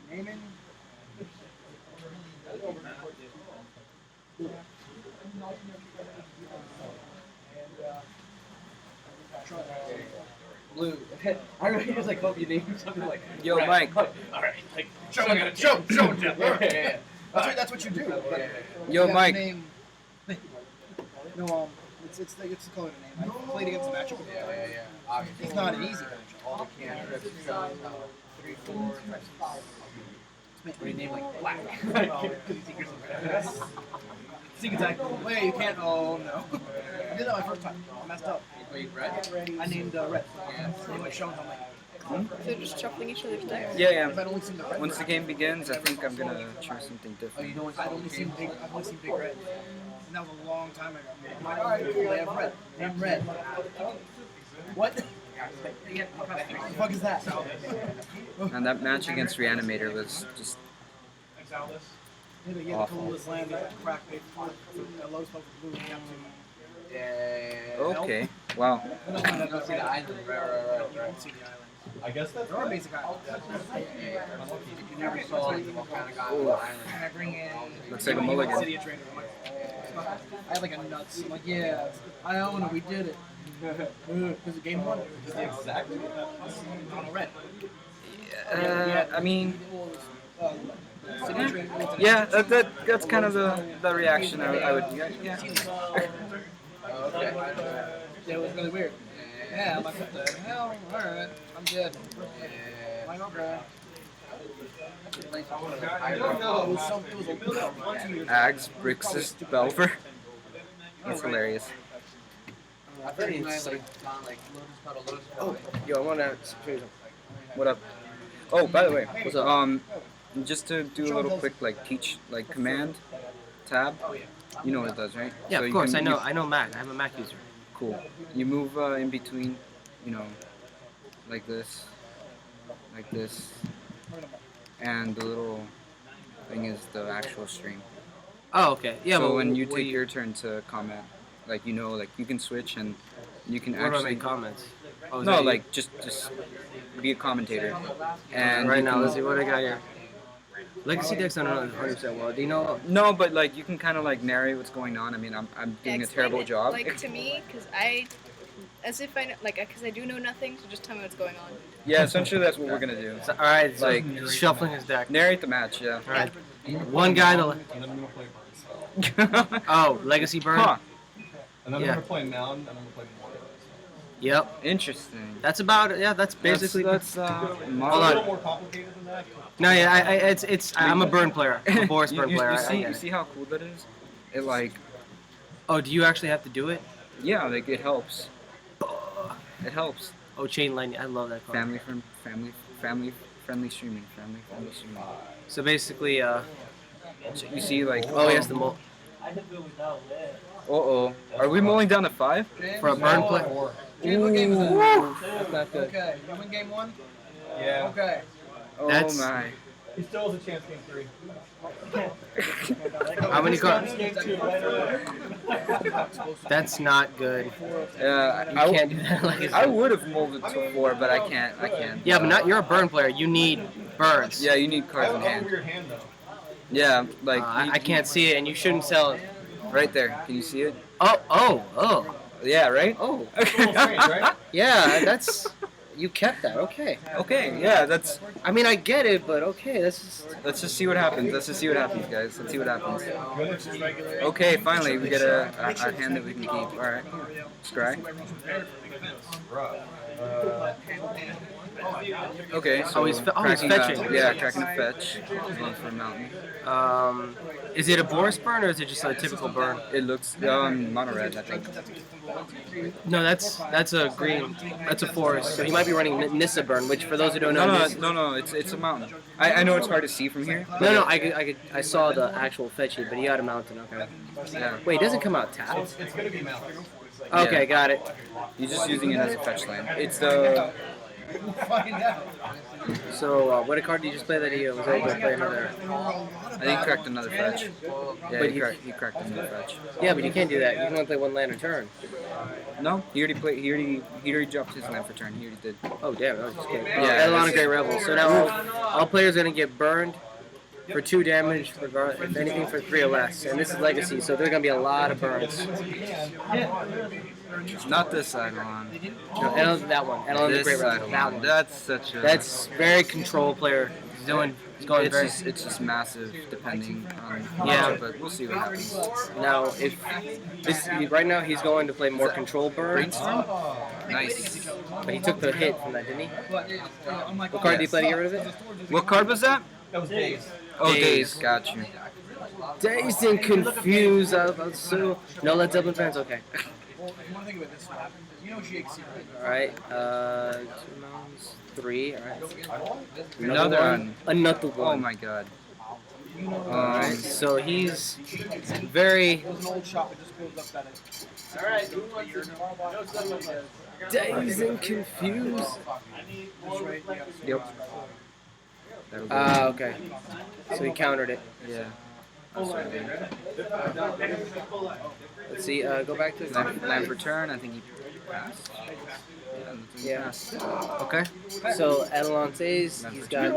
Naming. Blue. I really just like hope you name something like. Yo, Mike. Alright, like, show Jeff. Yeah. That's what you do. But Yo, you have to Mike. Name, no, it's the color to name. I played against the matchup. Yeah. It's not an easy matchup. All the cantrips show 3, 4, 5, 6. We name like black. Secret attack. Wait, you can't. Oh no. I did that my first time. I messed up. Wait, red? I named red. Yeah. Name was shown. I'm like, So they're just shuffling each other's decks? Yeah, I've only seen the red. Once the game begins, I think I'm gonna choose something Oh, different. you don't I've only seen big red. And that was a long time ago. I'm like, alright, cool, they have red. Name red. What? What the fuck is that? And that match against Reanimator was just Exile this. You have to this land, you have to crack big a low spell for blue, you have to. Yeah. okay. Wow. No, no, You don't see the island. Right. You don't see the island. I guess that's There are basic islands. You never saw what kind of guy on the island. Can I bring in? Looks like a mulligan. City of Trader. I had like a nuts. I'm like, yeah, I own it. We did it. Because game 1 is the exact on a red. I mean, City of Trader. yeah, that's kind of the reaction I would. Yeah. Okay. Yeah, it was really weird. Yeah, I'm like, what the hell? Alright, I'm dead. I'm like, okay. I don't know. It was a 2 years ago. Ags, Brixus, Belver. That's hilarious. I think it's like lotus petal, lotus petal. Yo, I want to say What up? Oh, by the way, just to do a little quick teach command tab. You know what it does, right? Yeah, So of you course. can- I know Mac. I'm a Mac user. Cool. You move in between, like this, and the little thing is the actual stream. Oh, okay. Yeah. So well, when you what take do your turn to comment, you can switch and you can What do I actually make comments? Oh, is no, that you? just be a commentator. And right you now, can- let's see what I got here. Legacy decks, I don't know 100% well. Do you know? No, but you can kind of narrate what's going on. I mean, I'm doing a Explain terrible it, job. Like to me, because as if I know, because I do know nothing, so just tell me what's going on. Yeah, essentially that's what we're gonna do. So, all right. So Like- he's shuffling his deck. Narrate the match, yeah. All right. One guy. And then I'm gonna play Burns. Oh, Legacy Burn. Huh. And then Yeah. I'm gonna play Mound, and I'm gonna play Morning. Yep. Interesting. That's about it. Yeah. That's basically. that's A Hold little on. more complicated than that. No, yeah. I'm a Burn player. I'm a Boris Burn player. You I see, get you it. see how cool that is? It Oh, do you actually have to do it? yeah, it helps. It helps. Oh, Chain Lightning. I love that card. Family friendly streaming. So basically, You see, oh, yes, the mul Are we mulling down to 5? for a Burn play. Jane, what game is that? That's not good. Okay, you win game 1? Yeah. Okay. Oh That's- my. He still has a chance game 3. How many cards? Game 2, right away. That's not good. Yeah, You can't do that. Like I would have molded to 4, but I can't. Yeah, but not. You're a burn player. You need burns. Yeah, you need cards in hand. Yeah, like I can't see it, and you shouldn't sell it. right there. Can you see it? Oh. Yeah, right. Oh. Yeah, that's. You kept that. Okay. Okay, yeah, that's. I mean, I get it, but okay. That's just. Let's just see what happens. Let's just see what happens, guys. Let's see what happens. Okay, finally we get a hand that we can keep. All right, scry. Okay, so he's cracking fetching. Yeah, cracking a fetch. Going for a mountain. Is it a Boris burn or is it just a typical burn? It looks mono red, I think. No, that's a green. That's a forest. So he might be running Nissa burn, which for those who don't know. No, it's a mountain. I know it's hard to see from here. No, I saw the actual fetch it, but he had a mountain. Okay. Yeah. Wait, it doesn't come out tapped. It's gonna be mountain. Okay, Yeah. got it. You're just using it as a fetch land. It's the. We'll find out. So, what card did you just play that he was able to play another? I think he cracked another fetch. Yeah, But he cracked another fetch. Yeah, but you can't do that. You can only play one land a turn. No, he already dropped his land for turn. He already did. Oh, damn, that was just kidding. Yeah, Edelon that's- Grey Rebel. So now all players are going to get burned for 2 damage, if anything for 3 or less. And this is Legacy, so there's going to be a lot of burns. Not this side one. No, Edelon, that one. Edelon the This Grey side Rebel. That one. one. That's such a. That's very control player. He's going very. It's just massive depending on. Yeah. But we'll see what happens. Now, if this right now he's going to play more control burn, Brainstorm. Nice. but he took the hit from that, didn't he? What card did he play to get rid of it? What card was that? That was days. Oh, Days. Days. Got you. Dazed and confused. So no, let's Dublin fans. Okay. Well, if you want to think about it this way, you know GXC, right? All right. 2 mounds, 3. All right. Another one. Another one. Oh my god. Alright, so he's very It was an old shop. It just closed up that. All right. dazed and confused. Yep. That'll go. Okay. So he countered it. Yeah. Let's see. Go back to Land for turn. I think he passed. Yeah. Okay. So Edelon says he's got.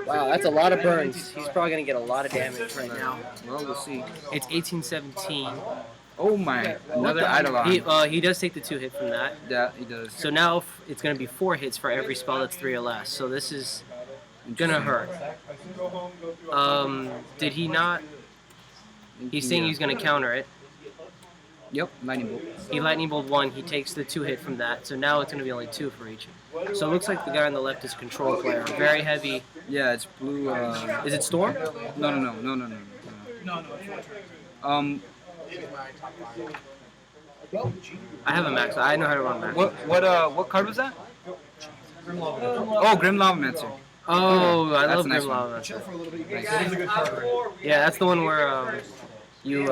Wow, that's a lot of burns. He's probably gonna get a lot of damage right now. Well, we'll see. It's 1817. Oh my! Another Eidolon. He does take the 2 hit from that. Yeah, he does. So now it's gonna be 4 hits for every spell that's 3 or less. So this is gonna hurt. Did he not? He's saying he's gonna counter it. Yep, lightning bolt. He lightning bolt 1. He takes the 2 hit from that. So now it's gonna be only 2 for each. So it looks like the guy on the left is control player. Very heavy. Yeah, it's blue. Is it Storm? No. No, it's your turn. I have a max. I know how to run max. What card was that? Oh, Grim Lavamancer. Oh, I That's love a nice Grim one. Lava. Chill for a little bit. Yeah, that's the one where you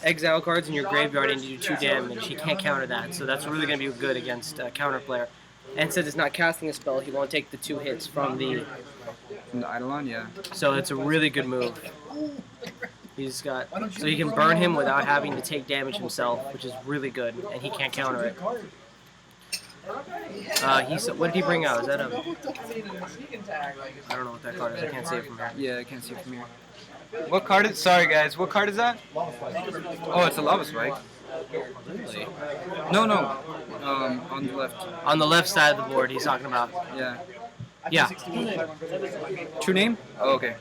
exile cards in your graveyard and you do 2 damage. He can't counter that, so that's really going to be good against a counter player. And since it's not casting a spell, he won't take the 2 hits from the. From the Eidolon, yeah. So it's a really good move. He's got so he can burn him without having to take damage himself, which is really good, and he can't counter it. What did he bring out? Is that a? I don't know what that card is. I can't see it from here. Yeah, I can't see it from here. What card is? Sorry, guys. What card is that? Oh, it's a Lava Spike. No. On the left. On the left side of the board, he's talking about. Yeah. Yeah. True name? Oh, okay.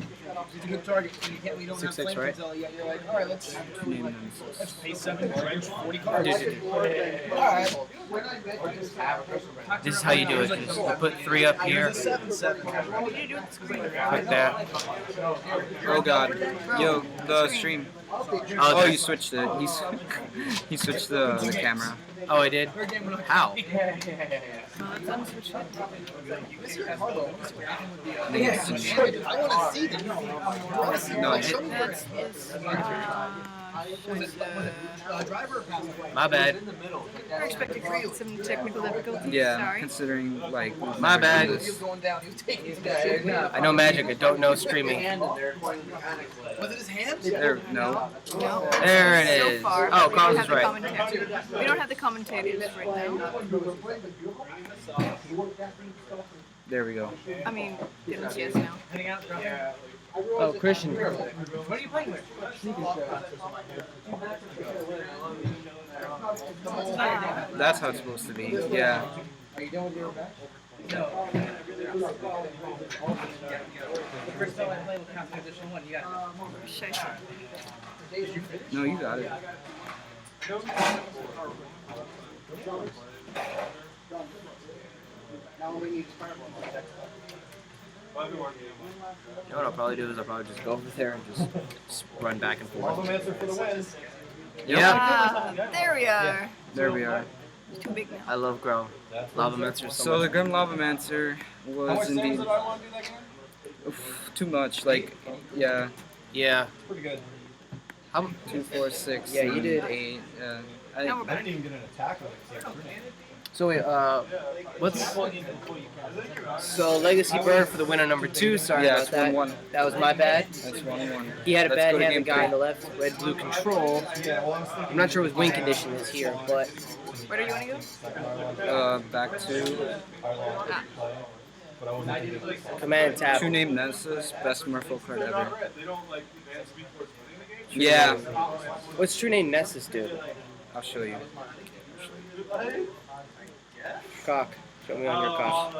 It's a good target. We don't 6/6, have right? until, you're like, all right, let's True name and pay 7, dredge 40 cards. All right. This is how you do it. Just you put 3 up here. 7/7. Like that. Oh god. Yo, the stream. Oh, you switched it. He switched the camera. Oh, I did? How? I want to see them. I want to see No, them. Show me where it is. Driver or passenger? My bad. We're expecting some technical difficulties. Yeah, Sorry. considering like we've My never bad. done He was this. going down. He was taking his guy. I know magic. I don't know streaming. Was it his hand? There, no. No. There it So is. far, Oh, we Carlos don't is have the right. commentary. We don't have the commentators right now. There we go. I mean, they don't see us now. Heading out, dropping. Oh, Christian. What are you playing with? That's how it's supposed to be. Yeah. No. The first time I played with Castle Edition 1, you got it. Scheiße. No, you got it. You know what I'll probably do is I'll probably just go over there and just run back and forth. Answer for the win. Yeah, Ah, there we are. There we are. It's too big now. I love Grow. Lava Mancer so So much. the Grim Lavamancer was indeed too much. Like, yeah, Yeah. Pretty good. How, 2, 4, 6. Yeah, you did. 8. Now we're I back. didn't even get an attack with it. so wait, what's so Legacy Bird for the winner number 2? Sorry Yeah, about it's that. 1-1. That was my bad. That's 1-1. He had a Let's bad go to hand. The game guy on 3. the left, red blue control. Yeah, well, I was thinking. I'm not sure what his wing condition is here, but Where do you want to go? Back to Ah, But I wasn't thinking. command tab. True Name Nemesis, best Merfolk card ever. They don't like advance speed towards winning the game. Yeah, What's true name Nessus do? I'll show you. Cock. Show me on your cock.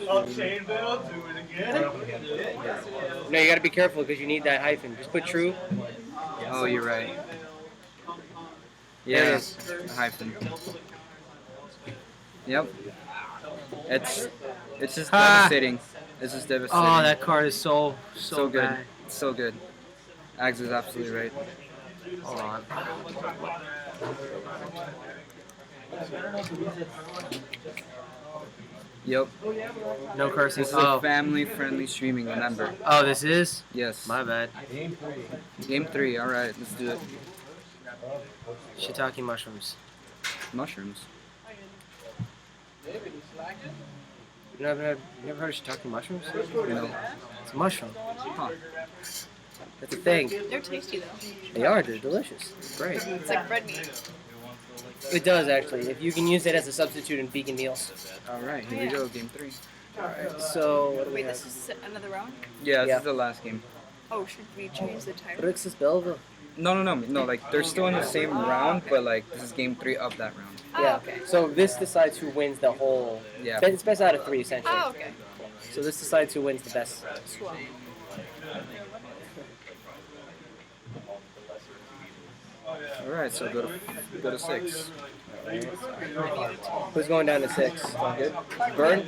I'll chain it, I'll do it again. No, you gotta be careful because you need that hyphen. Just put true. Oh, you're right. There it Yeah, is. hyphen. Yep. It's just Ah. devastating. It's just devastating. Oh, that card is so so good. bad. It's so good. Ags is absolutely right. Hold on. Yep. No cursing. This is Oh. a family-friendly streaming. Remember? Oh, this is? Yes. My bad. Game 3. All right, let's do it. Shiitake mushrooms. Mushrooms. You never heard of shiitake mushrooms? No. It's a mushroom. Huh. That's a thing. they're tasty though. They are. They're delicious. Great. It's like red meat. It does actually. If you can use it as a substitute in vegan meals. All right, here we go. Game 3. Alright. So what do we Wait, have? this is another round? Yeah, this Yeah. is the last game. Oh, should we change the title? Brixis Belva. No. Like they're still in the same round, but like this is game 3 of that round. Oh, Yeah. okay. So this decides who wins the whole. Yeah. It's best out of 3 essentially. Oh, okay. So this decides who wins the best. Cool. All right, so go to 6. Who's going down to 6? Burn?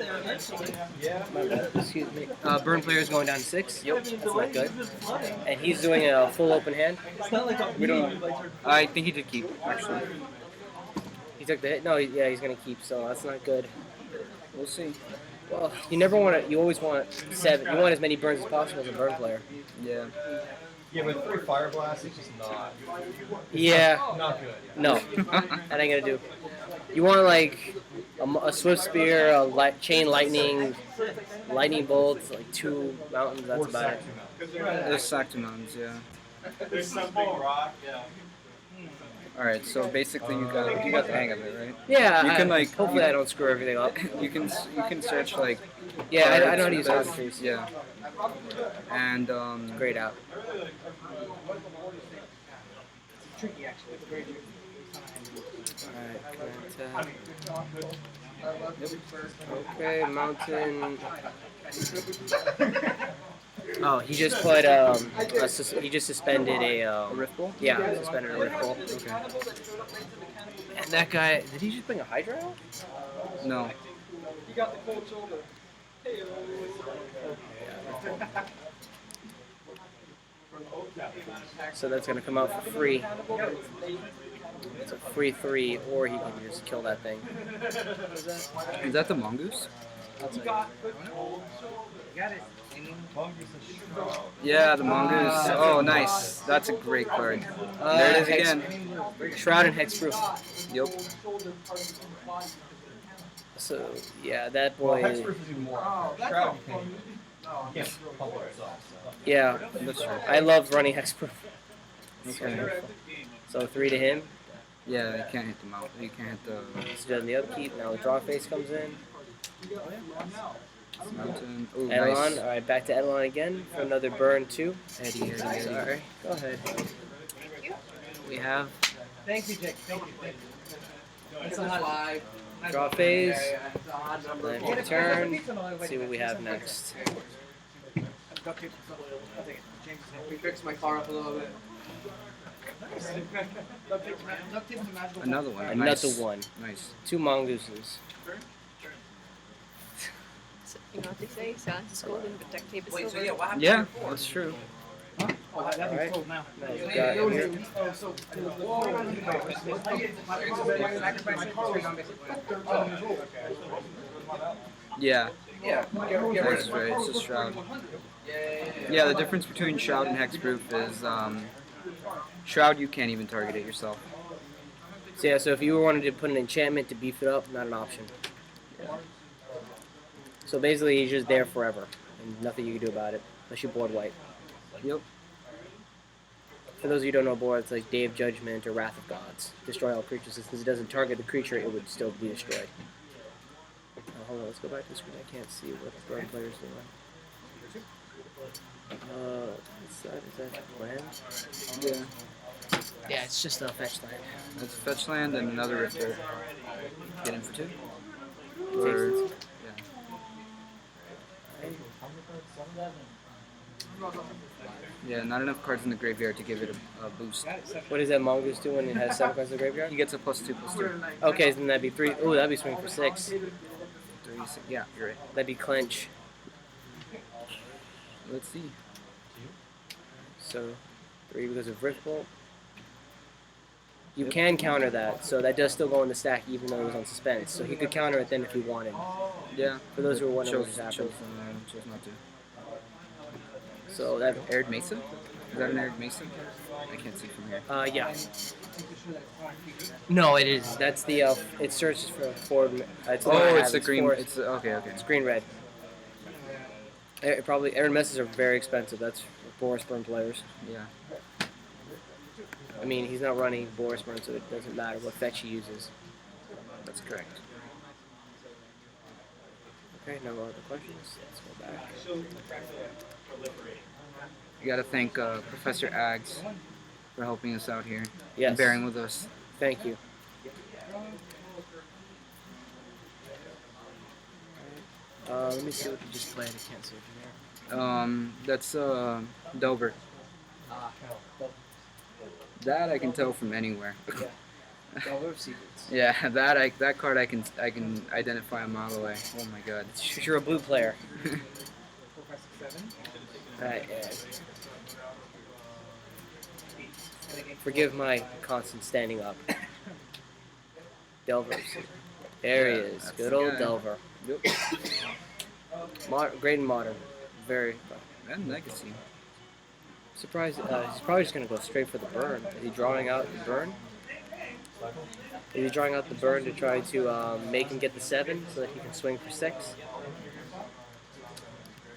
My bad. Excuse me. Burn player is going down to 6. Yep. That's not good. And he's doing a full open hand. We don't. I think he did keep actually. He took the hit. No, yeah, he's gonna keep. So that's not good. We'll see. Well, you never want to. You always want 7. You want as many burns as possible as a burn player. Yeah. Yeah, but 3 fire blasts is just not Yeah. not good. No. That ain't gonna do. You want like a swift spear, a chain lightning bolts, like 2 mountains. That's about it. There's Sactimons, yeah. There's some big rock, yeah. All right, so basically you got the hang of it, right? Yeah. You can, like- Hopefully, I don't screw everything up. You can search like. Yeah, I know how to use cards, Arbitraries. Yeah. And Great out. Tricky, actually. It's very tricky. Alright, okay, mountain. Oh, he just put he just suspended a Rift Ball? Yeah, suspended a rift ball. Okay. And that guy, did he just bring a Hydra out? No. So that's gonna come out for free. It's a free 3, or he can just kill that thing. Is that the mongoose? Got it. Yeah, the mongoose. Oh, nice. That's a great card. There it is again. Shroud and hexproof. Yep. So yeah, that Well, boy. Hexproof is even more. Shroud you can't pump it yourself. So. Yeah, That's true. I love running hexproof. Okay. So 3 to him. Yeah, you can't hit the mount. You can't hit the So doing the upkeep. Now the draw face comes in. mountain. Ooh, Edelon. nice. All right, back to Edelon again for another burn 2. Eddie. Sorry. Go ahead. We have Thank you, Jake. Thank you. It's a 5. draw phase. It's a odd number. Then return. Let's see what we have next. We fixed my car up a little bit. Another one. Another Nice. one. Nice. 2 mongooses. You know what they say? Silence is golden, but duct tape is Wait, so silver. yeah, what happened? Yeah, that's true. Oh, that Alright. thing's cold now. Now you've got here. Yeah. Yeah. That's right. It's a shroud. Yeah, the difference between shroud and hexproof is shroud you can't even target it yourself. So yeah, so if you wanted to put an enchantment to beef it up, not an option. So basically he's just there forever, and nothing you can do about it, unless you board white. Yep. For those of you who don't know board, it's like Day of Judgment or Wrath of Gods. Destroy all creatures. Since it doesn't target the creature, it would still be destroyed. Hold on, let's go back to the screen. I can't see what the burn player's doing. What's that? Is that land? Yeah. Yeah, it's just a fetch land. That's a fetch land and another ripple. Get him for 2. Or yeah. Yeah, not enough cards in the graveyard to give it a boost. What does that mongoose do when it has 7 cards in the graveyard? He gets a +2/+2. Okay, then that'd be 3. Oh, that'd be swing for 6. 3, 6. Yeah, you're right. That'd be clench. Let's see. So 3 because of Riftbolt. You can counter that, so that does still go in the stack even though it was on suspense. So he could counter it then if he wanted. Yeah. For those who are wondering what Chose, just chose, happened. chose not to. So that Aired Mesa? Is that an Aired Mesa? I can't see from here. yeah. No, it is. That's the it searches for forward. It's the one I Oh, have. it's the green. forest. It's okay. It's green red. Probably Aaron messes are very expensive. That's for Boris Burn players. Yeah. I mean, he's not running Boris Burn, so it doesn't matter what fetch he uses. That's correct. Okay, no other questions. Let's go back. You gotta thank Professor Aggs for helping us out here. Yes. And bearing with us. Thank you. Let me see what you just played. I can't see it from here. That's Delver. That I can tell from anywhere. Delver of Secrets. Yeah, that card I can identify a mile away. Oh my god. You're a blue player. Alright, yeah. Forgive my constant standing up. Delver. There he is. That's Good the old guy. Delver. Yep. Great and modern. Very. And Legacy. Surprised. He's probably just going to go straight for the burn. Is he drawing out the burn? Is he drawing out the burn to try to make him get the 7 so that he can swing for 6?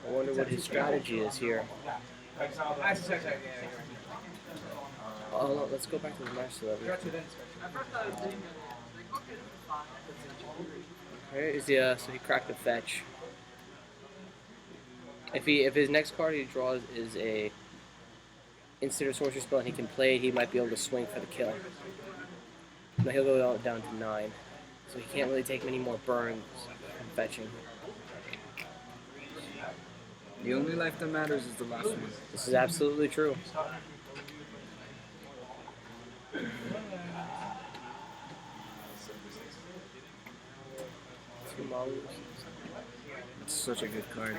I wonder what his strategy is here. Oh, no, let's go back to the master level. Okay, is he, so he cracked a fetch. If his next card he draws is a instant or sorcery spell and he can play it, he might be able to swing for the kill. No, he'll go down to 9. So he can't really take many more burns from fetching. The only life that matters is the last one. This is absolutely true. Two mongoose. It's such a good card.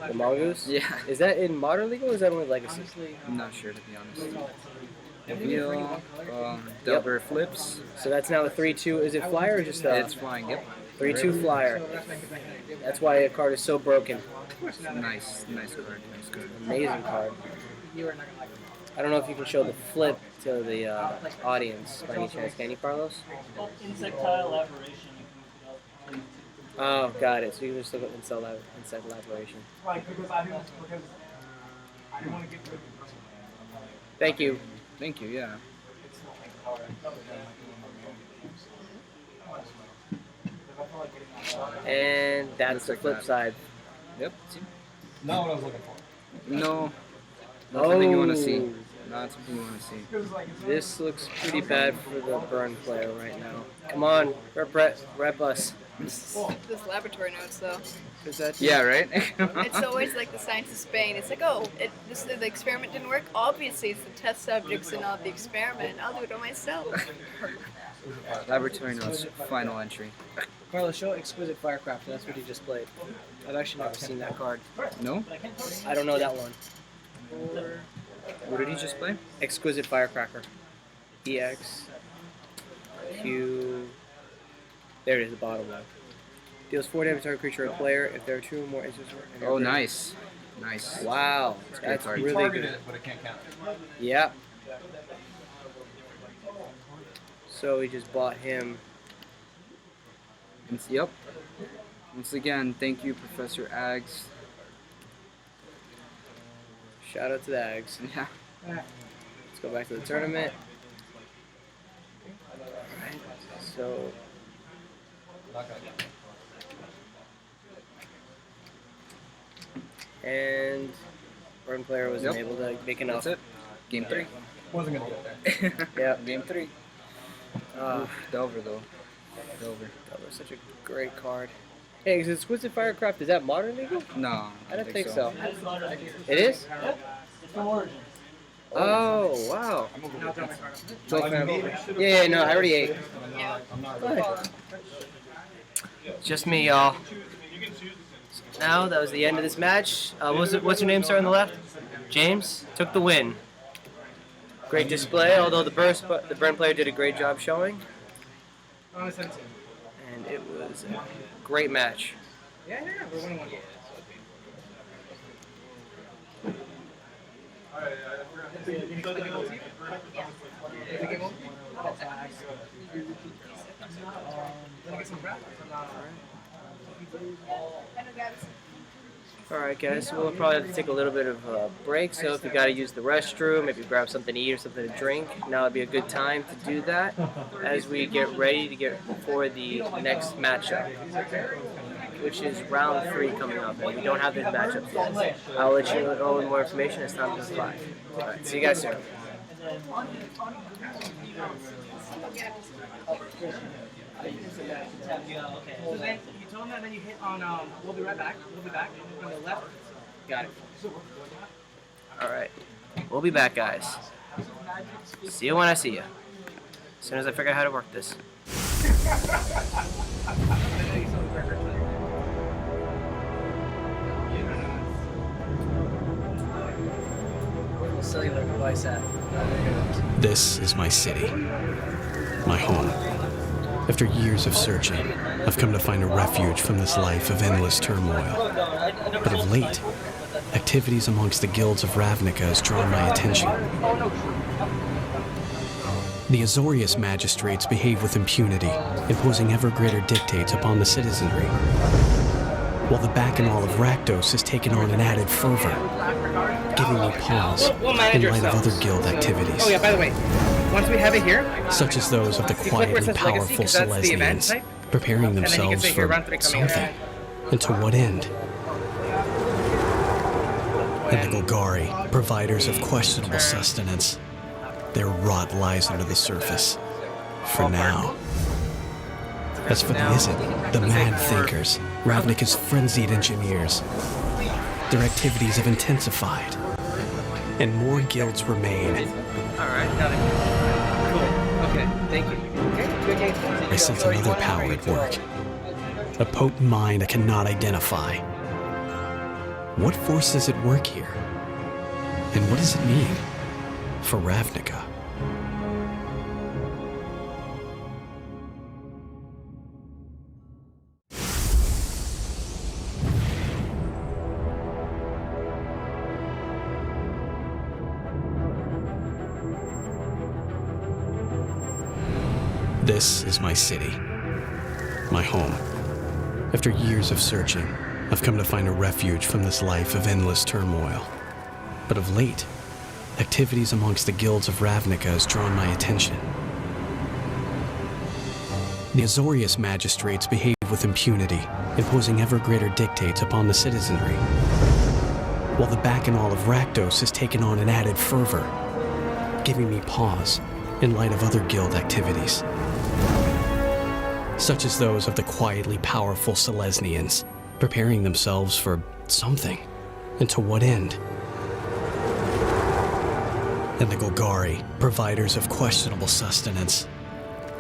The mongoose? Yeah. Is that in Modern League or is that only Legacy? I'm not sure to be honest. Reveal, Delver flips. So that's now a 3/2. Is it flyer or just a It's flying, yep. 3/2 flyer? That's why a card is so broken. Nice card, nice card. Amazing card. I don't know if you can show the flip to the audience by any chance. Can you, Carlos? Insectile aberration. Oh, got it. So you can just look at insect elaboration. Right, because I didn't want to get rid of it. Thank you. Thank you, yeah. And that's the like flip that. side. Yep. See? Not what I was looking for. No. Not something you want to see. Oh. Not something you want to see. This looks pretty bad for the burn player right now. Come on, rep us. Those laboratory notes, though. Is that Yeah, right? It's always like the science of Spain. It's like, oh, the experiment didn't work. Obviously, it's the test subjects and not the experiment. I'll do it on myself. Laboratory notes, final entry. Carlos, show Exquisite Firecraft. That's what he just played. I've actually never seen that card. No? I don't know that one. What did he just play? Exquisite Firecracker. EX. Q. There it is, the bottom one. Deals 4 damage to target creature or player if there are 2 or more instances. Oh, nice. Nice. Wow. That's a That's great card. really Target good. it, but it can't count it. Yeah. So we just bought him. Yep. Once again, thank you, Professor Aggs. Shout out to the Ags. Yeah. Let's go back to the tournament. Alright. So Not gonna count. and burn player wasn't Yep. able to make enough. That's it. Game 3. Wasn't gonna get there. Yeah. Game 3. Delver, though. Delver. That was such a great card. Hey, is Exquisite Firecraft, is that modern legal? No. I don't think so. It is? Oh, wow. So yeah, no, I already ate. Yeah. Go ahead. Just me, y'all. So now, that was the end of this match. What's your name, sir, on the left? James took the win. Great display, although the burn player did a great job showing. And it was a great match. Yeah, we're winning one. Alright guys, so we'll probably have to take a little bit of a break, so if you gotta use the restroom, maybe grab something to eat or something to drink, now would be a good time to do that as we get ready to get for the next matchup, which is round 3 coming up, and we don't have these matchups yet. I'll let you know more information as time goes by. Alright, see you guys soon. So then you told them, and then you hit on. We'll be right back. We'll be back on the left. Got it. Alright, we'll be back guys. See you when I see you. As soon as I figure out how to work this. Cellular device at. This is my city, my home. After years of searching, I've come to find a refuge from this life of endless turmoil. But of late, activities amongst the guilds of Ravnica has drawn my attention. The Azorius magistrates behave with impunity, imposing ever greater dictates upon the citizenry, while the Bacchanal of Rakdos has taken on an added fervor, giving me pause We'll manage in light of ourselves. other guild activities, Oh yeah, by the way, once we have it here, such as those of the you click where it quietly says Legacy, powerful 'cause that's the event Silesians, type. preparing And then you can themselves say here, for round 3 coming something. up. And to what end? And the Golgari, providers of questionable sustenance. Their rot lies under the surface. For now. As for the Izzet, the mad thinkers, Ravnica's frenzied engineers, their activities have intensified, and more guilds remain. Alright, cool. Okay, thank you. Okay, good game. I sense another power at work. A potent mind I cannot identify. What force is at work here? And what does it mean for Ravnica? This is my city, my home. After years of searching, I've come to find a refuge from this life of endless turmoil. But of late, activities amongst the guilds of Ravnica has drawn my attention. The Azorius magistrates behave with impunity, imposing ever greater dictates upon the citizenry, while the Bacchanal of Rakdos has taken on an added fervor, giving me pause in light of other guild activities, such as those of the quietly powerful Selesnians, preparing themselves for something, and to what end? And the Golgari, providers of questionable sustenance.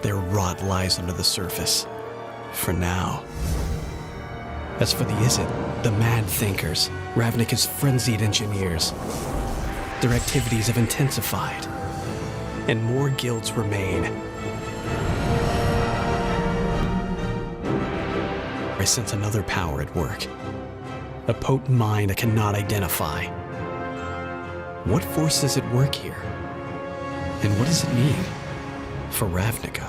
Their rot lies under the surface, for now. As for the Izzet, the mad thinkers, Ravnica's frenzied engineers, their activities have intensified, and more guilds remain. I sense another power at work, a potent mind I cannot identify. What force is at work here? And what does it mean for Ravnica?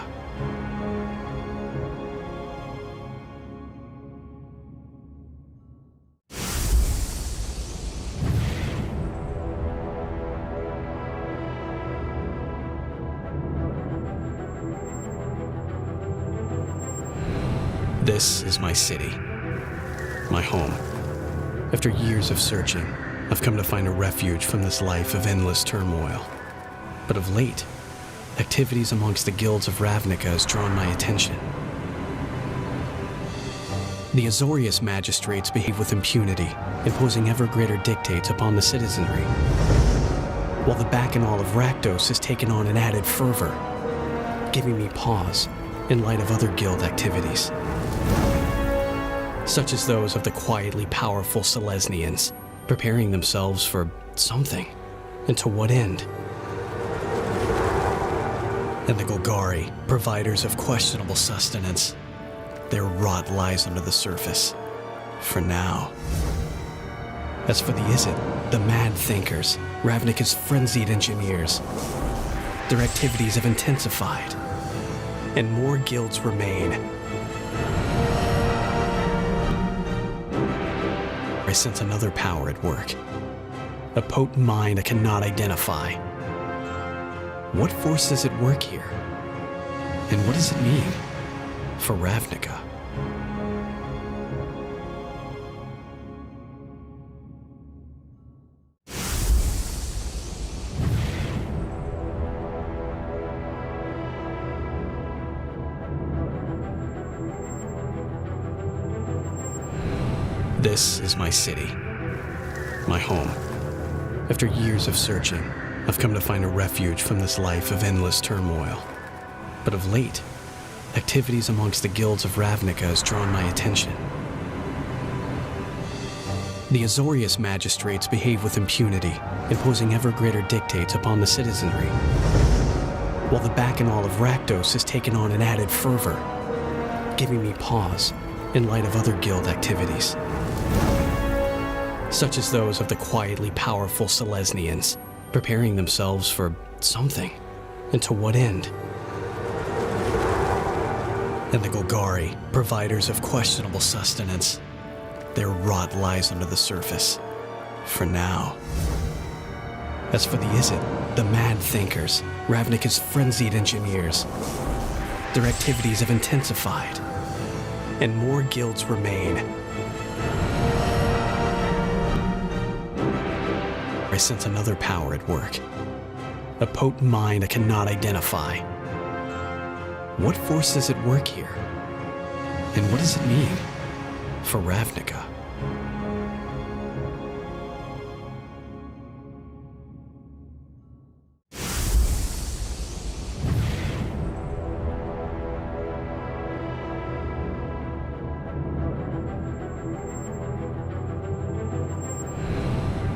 This is my city, my home. After years of searching, I've come to find a refuge from this life of endless turmoil. But of late, activities amongst the guilds of Ravnica has drawn my attention. The Azorius magistrates behave with impunity, imposing ever greater dictates upon the citizenry, while the Bacchanal of Rakdos has taken on an added fervor, giving me pause in light of other guild activities, such as those of the quietly powerful Selesnians, preparing themselves for something, and to what end? And the Golgari, providers of questionable sustenance. Their rot lies under the surface, for now. As for the Izzet, the mad thinkers, Ravnica's frenzied engineers, their activities have intensified, and more guilds remain. I sense another power at work, a potent mind I cannot identify. What force is at work here? And what does it mean for Ravnica? This is my city, my home. After years of searching, I've come to find a refuge from this life of endless turmoil. But of late, activities amongst the guilds of Ravnica has drawn my attention. The Azorius magistrates behave with impunity, imposing ever greater dictates upon the citizenry, while the Bacchanal of Rakdos has taken on an added fervor, giving me pause in light of other guild activities, such as those of the quietly powerful Selesnians, preparing themselves for something, and to what end? And the Golgari, providers of questionable sustenance. Their rot lies under the surface, for now. As for the Izzet, the mad thinkers, Ravnica's frenzied engineers, their activities have intensified, and more guilds remain. I sense another power at work, a potent mind I cannot identify. What force is at work here? And what does it mean for Ravnica?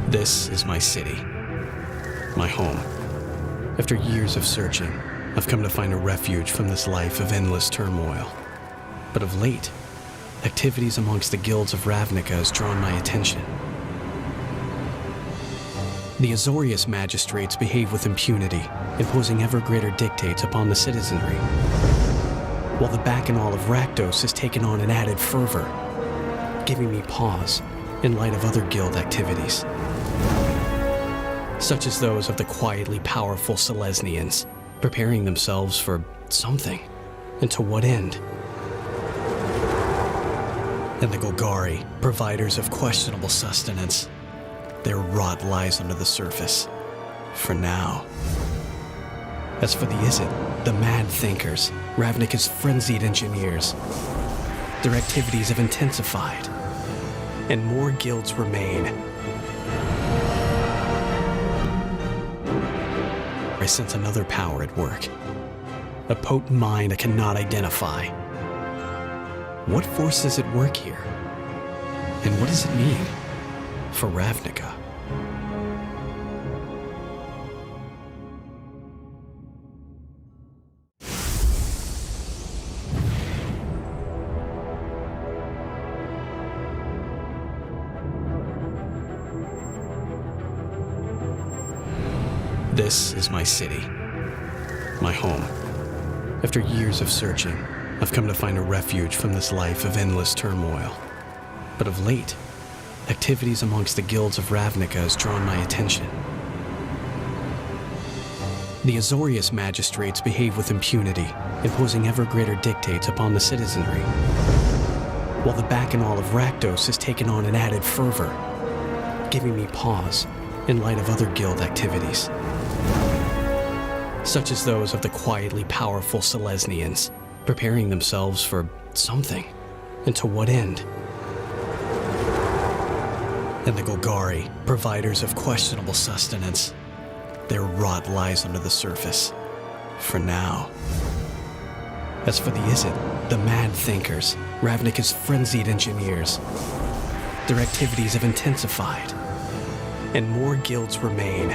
This is my city, my home. After years of searching, I've come to find a refuge from this life of endless turmoil. But of late, activities amongst the guilds of Ravnica has drawn my attention. The Azorius magistrates behave with impunity, imposing ever greater dictates upon the citizenry, while the Bacchanal of Rakdos has taken on an added fervor, giving me pause in light of other guild activities, such as those of the quietly powerful Selesnians, preparing themselves for something. And to what end? And the Golgari, providers of questionable sustenance. Their rot lies under the surface. For now. As for the Izzet, the mad thinkers, Ravnica's frenzied engineers, their activities have intensified, and more guilds remain. I sense another power at work. A potent mind I cannot identify. What force is at work here? And what does it mean for Ravnica? This is my city, my home. After years of searching, I've come to find a refuge from this life of endless turmoil. But of late, activities amongst the guilds of Ravnica has drawn my attention. The Azorius magistrates behave with impunity, imposing ever greater dictates upon the citizenry, while the Bacchanal of Rakdos has taken on an added fervor, giving me pause in light of other guild activities, such as those of the quietly powerful Selesnians, preparing themselves for something. And to what end? And the Golgari, providers of questionable sustenance. Their rot lies under the surface. For now. As for the Izzet, the mad thinkers, Ravnica's frenzied engineers, their activities have intensified, and more guilds remain.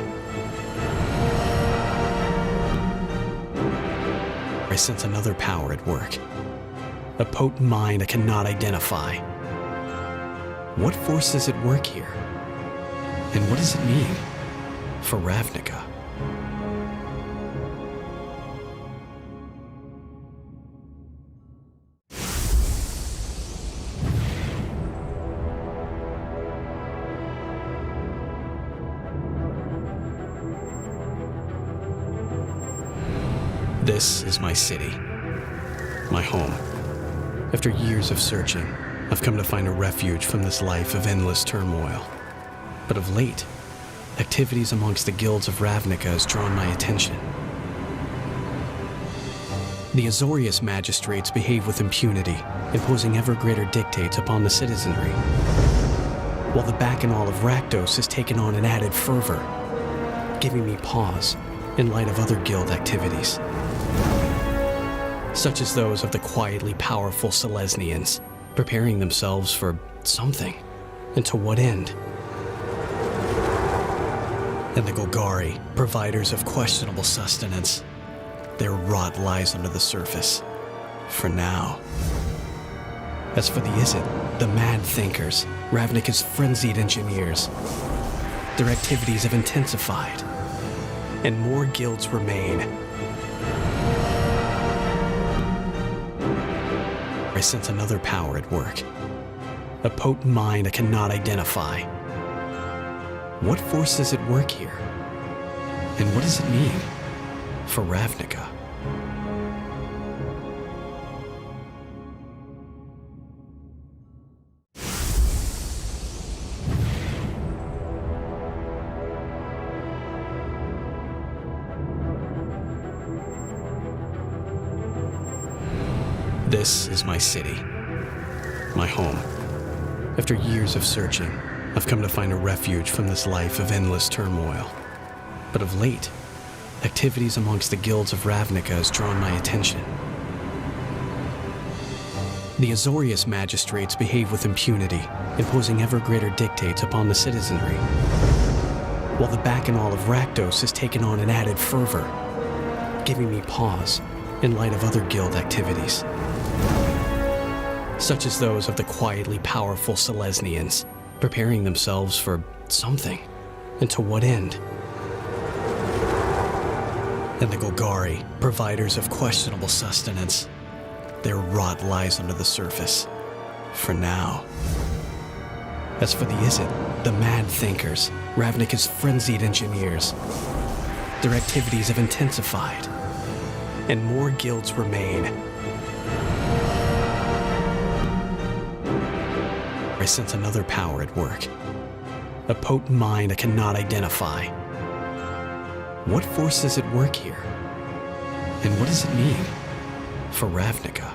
I sense another power at work. A potent mind I cannot identify. What force is at work here? And what does it mean for Ravnica? This is my city, my home. After years of searching, I've come to find a refuge from this life of endless turmoil. But of late, activities amongst the guilds of Ravnica has drawn my attention. The Azorius magistrates behave with impunity, imposing ever greater dictates upon the citizenry, while the Bacchanal of Rakdos has taken on an added fervor, giving me pause in light of other guild activities, such as those of the quietly powerful Selesnians, preparing themselves for something. And to what end? And the Golgari, providers of questionable sustenance. Their rot lies under the surface. For now. As for the Izzet, the mad thinkers, Ravnica's frenzied engineers, their activities have intensified, and more guilds remain. I sense another power at work. A potent mind I cannot identify. What force is at work here? And what does it mean for Ravnica? This is my city, my home. After years of searching, I've come to find a refuge from this life of endless turmoil. But of late, activities amongst the guilds of Ravnica has drawn my attention. The Azorius magistrates behave with impunity, imposing ever greater dictates upon the citizenry, while the Bacchanal of Rakdos has taken on an added fervor, giving me pause in light of other guild activities, such as those of the quietly powerful Selesnians, preparing themselves for something. And to what end? And the Golgari, providers of questionable sustenance. Their rot lies under the surface. For now. As for the Izzet, the mad thinkers, Ravnica's frenzied engineers. Their activities have intensified, and more guilds remain. I sense another power at work, a potent mind I cannot identify. What force is at work here? And what does it mean for Ravnica?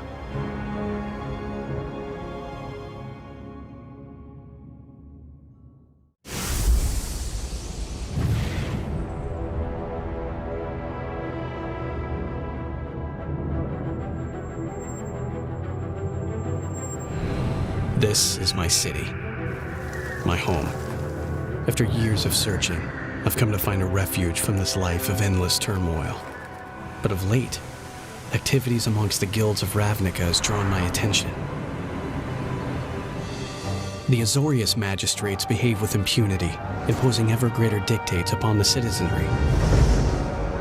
This is my city, my home. After years of searching, I've come to find a refuge from this life of endless turmoil. But of late, activities amongst the guilds of Ravnica has drawn my attention. The Azorius magistrates behave with impunity, imposing ever greater dictates upon the citizenry,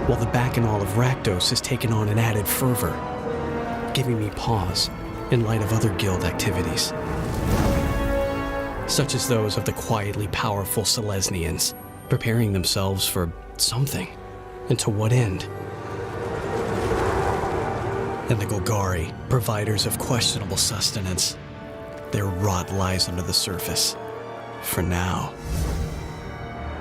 while the Bacchanal of Rakdos has taken on an added fervor, giving me pause in light of other guild activities, such as those of the quietly powerful Selesnians, preparing themselves for something, and to what end? And the Golgari, providers of questionable sustenance. Their rot lies under the surface, for now.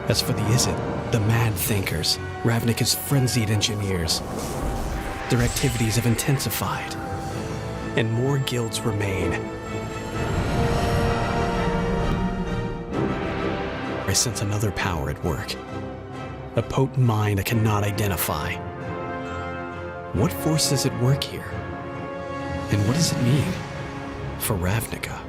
As for the Izzet, the mad thinkers, Ravnica's frenzied engineers, their activities have intensified, and more guilds remain. I sense another power at work, a potent mind I cannot identify. What force is at work here? And what does it mean for Ravnica?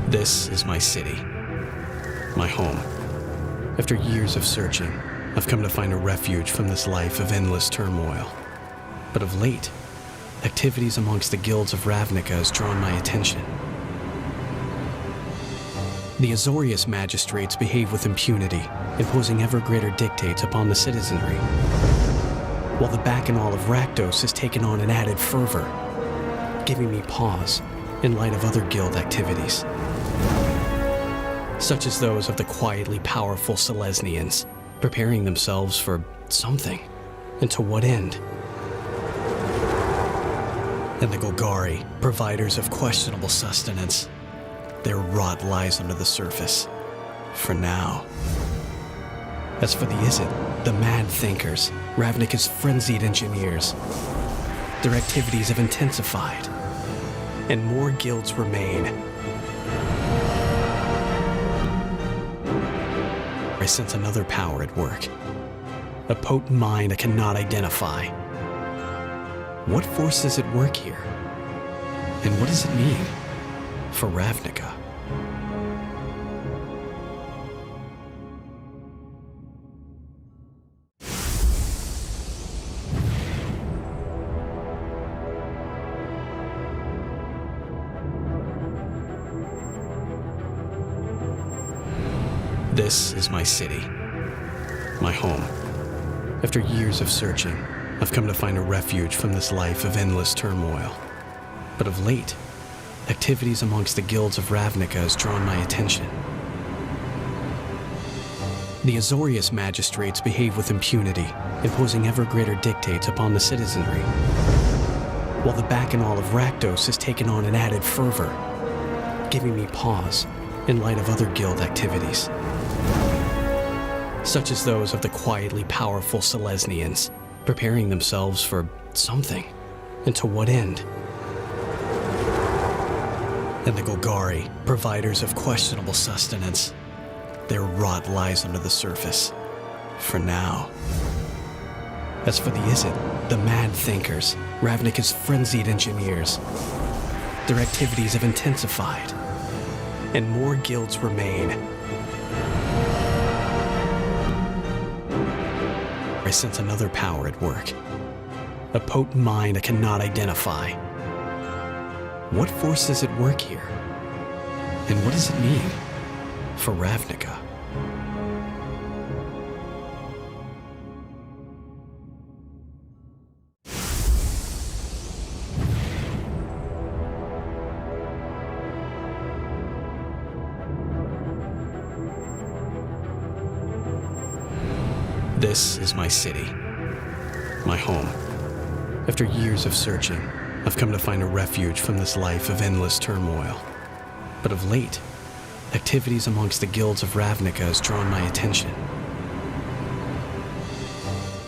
This is my city, my home. After years of searching, I've come to find a refuge from this life of endless turmoil. But of late, activities amongst the guilds of Ravnica has drawn my attention. The Azorius magistrates behave with impunity, imposing ever greater dictates upon the citizenry, while the Bacchanal of Rakdos has taken on an added fervor, giving me pause in light of other guild activities, such as those of the quietly powerful Selesnians, preparing themselves for something, and to what end? And the Golgari, providers of questionable sustenance. Their rot lies under the surface, for now. As for the Izzet, the mad thinkers, Ravnica's frenzied engineers, their activities have intensified, and more guilds remain. I sense another power at work, a potent mind I cannot identify. What force is at work here? And what does it mean for Ravnica? This is my city, my home. After years of searching, I've come to find a refuge from this life of endless turmoil. But of late, activities amongst the guilds of Ravnica has drawn my attention. The Azorius magistrates behave with impunity, imposing ever greater dictates upon the citizenry, while the Bacchanal of Rakdos has taken on an added fervor, giving me pause in light of other guild activities, such as those of the quietly powerful Selesnians, preparing themselves for something, and to what end? And the Golgari, providers of questionable sustenance. Their rot lies under the surface, for now. As for the Izzet, the mad thinkers, Ravnica's frenzied engineers, their activities have intensified, and more guilds remain. I sense another power at work, a potent mind I cannot identify. What force is at work here? And what does it mean for Ravnica? This is my city, my home. After years of searching, I've come to find a refuge from this life of endless turmoil. But of late, activities amongst the guilds of Ravnica has drawn my attention.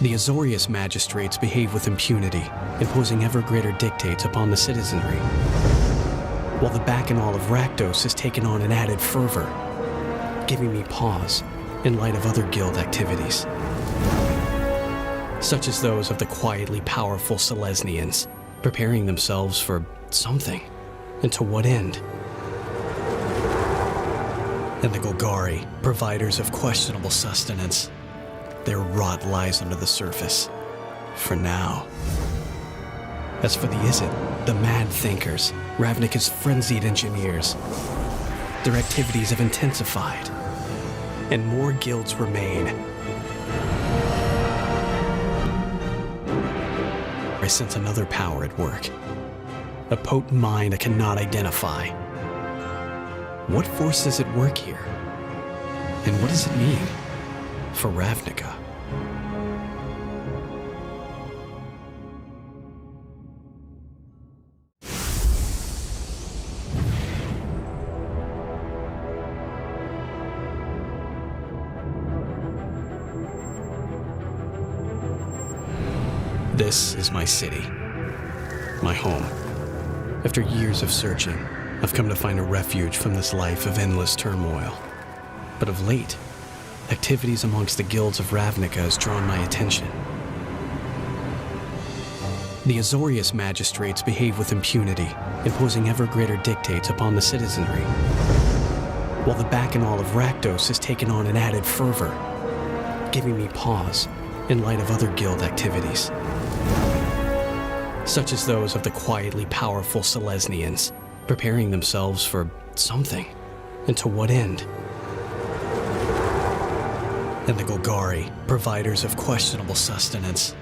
The Azorius magistrates behave with impunity, imposing ever greater dictates upon the citizenry, while the Bacchanal of Rakdos has taken on an added fervor, giving me pause in light of other guild activities, such as those of the quietly powerful Selesnians, preparing themselves for something, and to what end? And the Golgari, providers of questionable sustenance. Their rot lies under the surface, for now. As for the Izzet, the mad thinkers, Ravnica's frenzied engineers, their activities have intensified, and more guilds remain. I sense another power at work, a potent mind I cannot identify. What force is at work here? And what does it mean for Ravnica? This is my city, my home. After years of searching, I've come to find a refuge from this life of endless turmoil. But of late, activities amongst the guilds of Ravnica has drawn my attention. The Azorius magistrates behave with impunity, imposing ever greater dictates upon the citizenry, while the Bacchanal of Rakdos has taken on an added fervor, giving me pause in light of other guild activities, such as those of the quietly powerful Selesnians, preparing themselves for something, and to what end? And the Golgari, providers of questionable sustenance.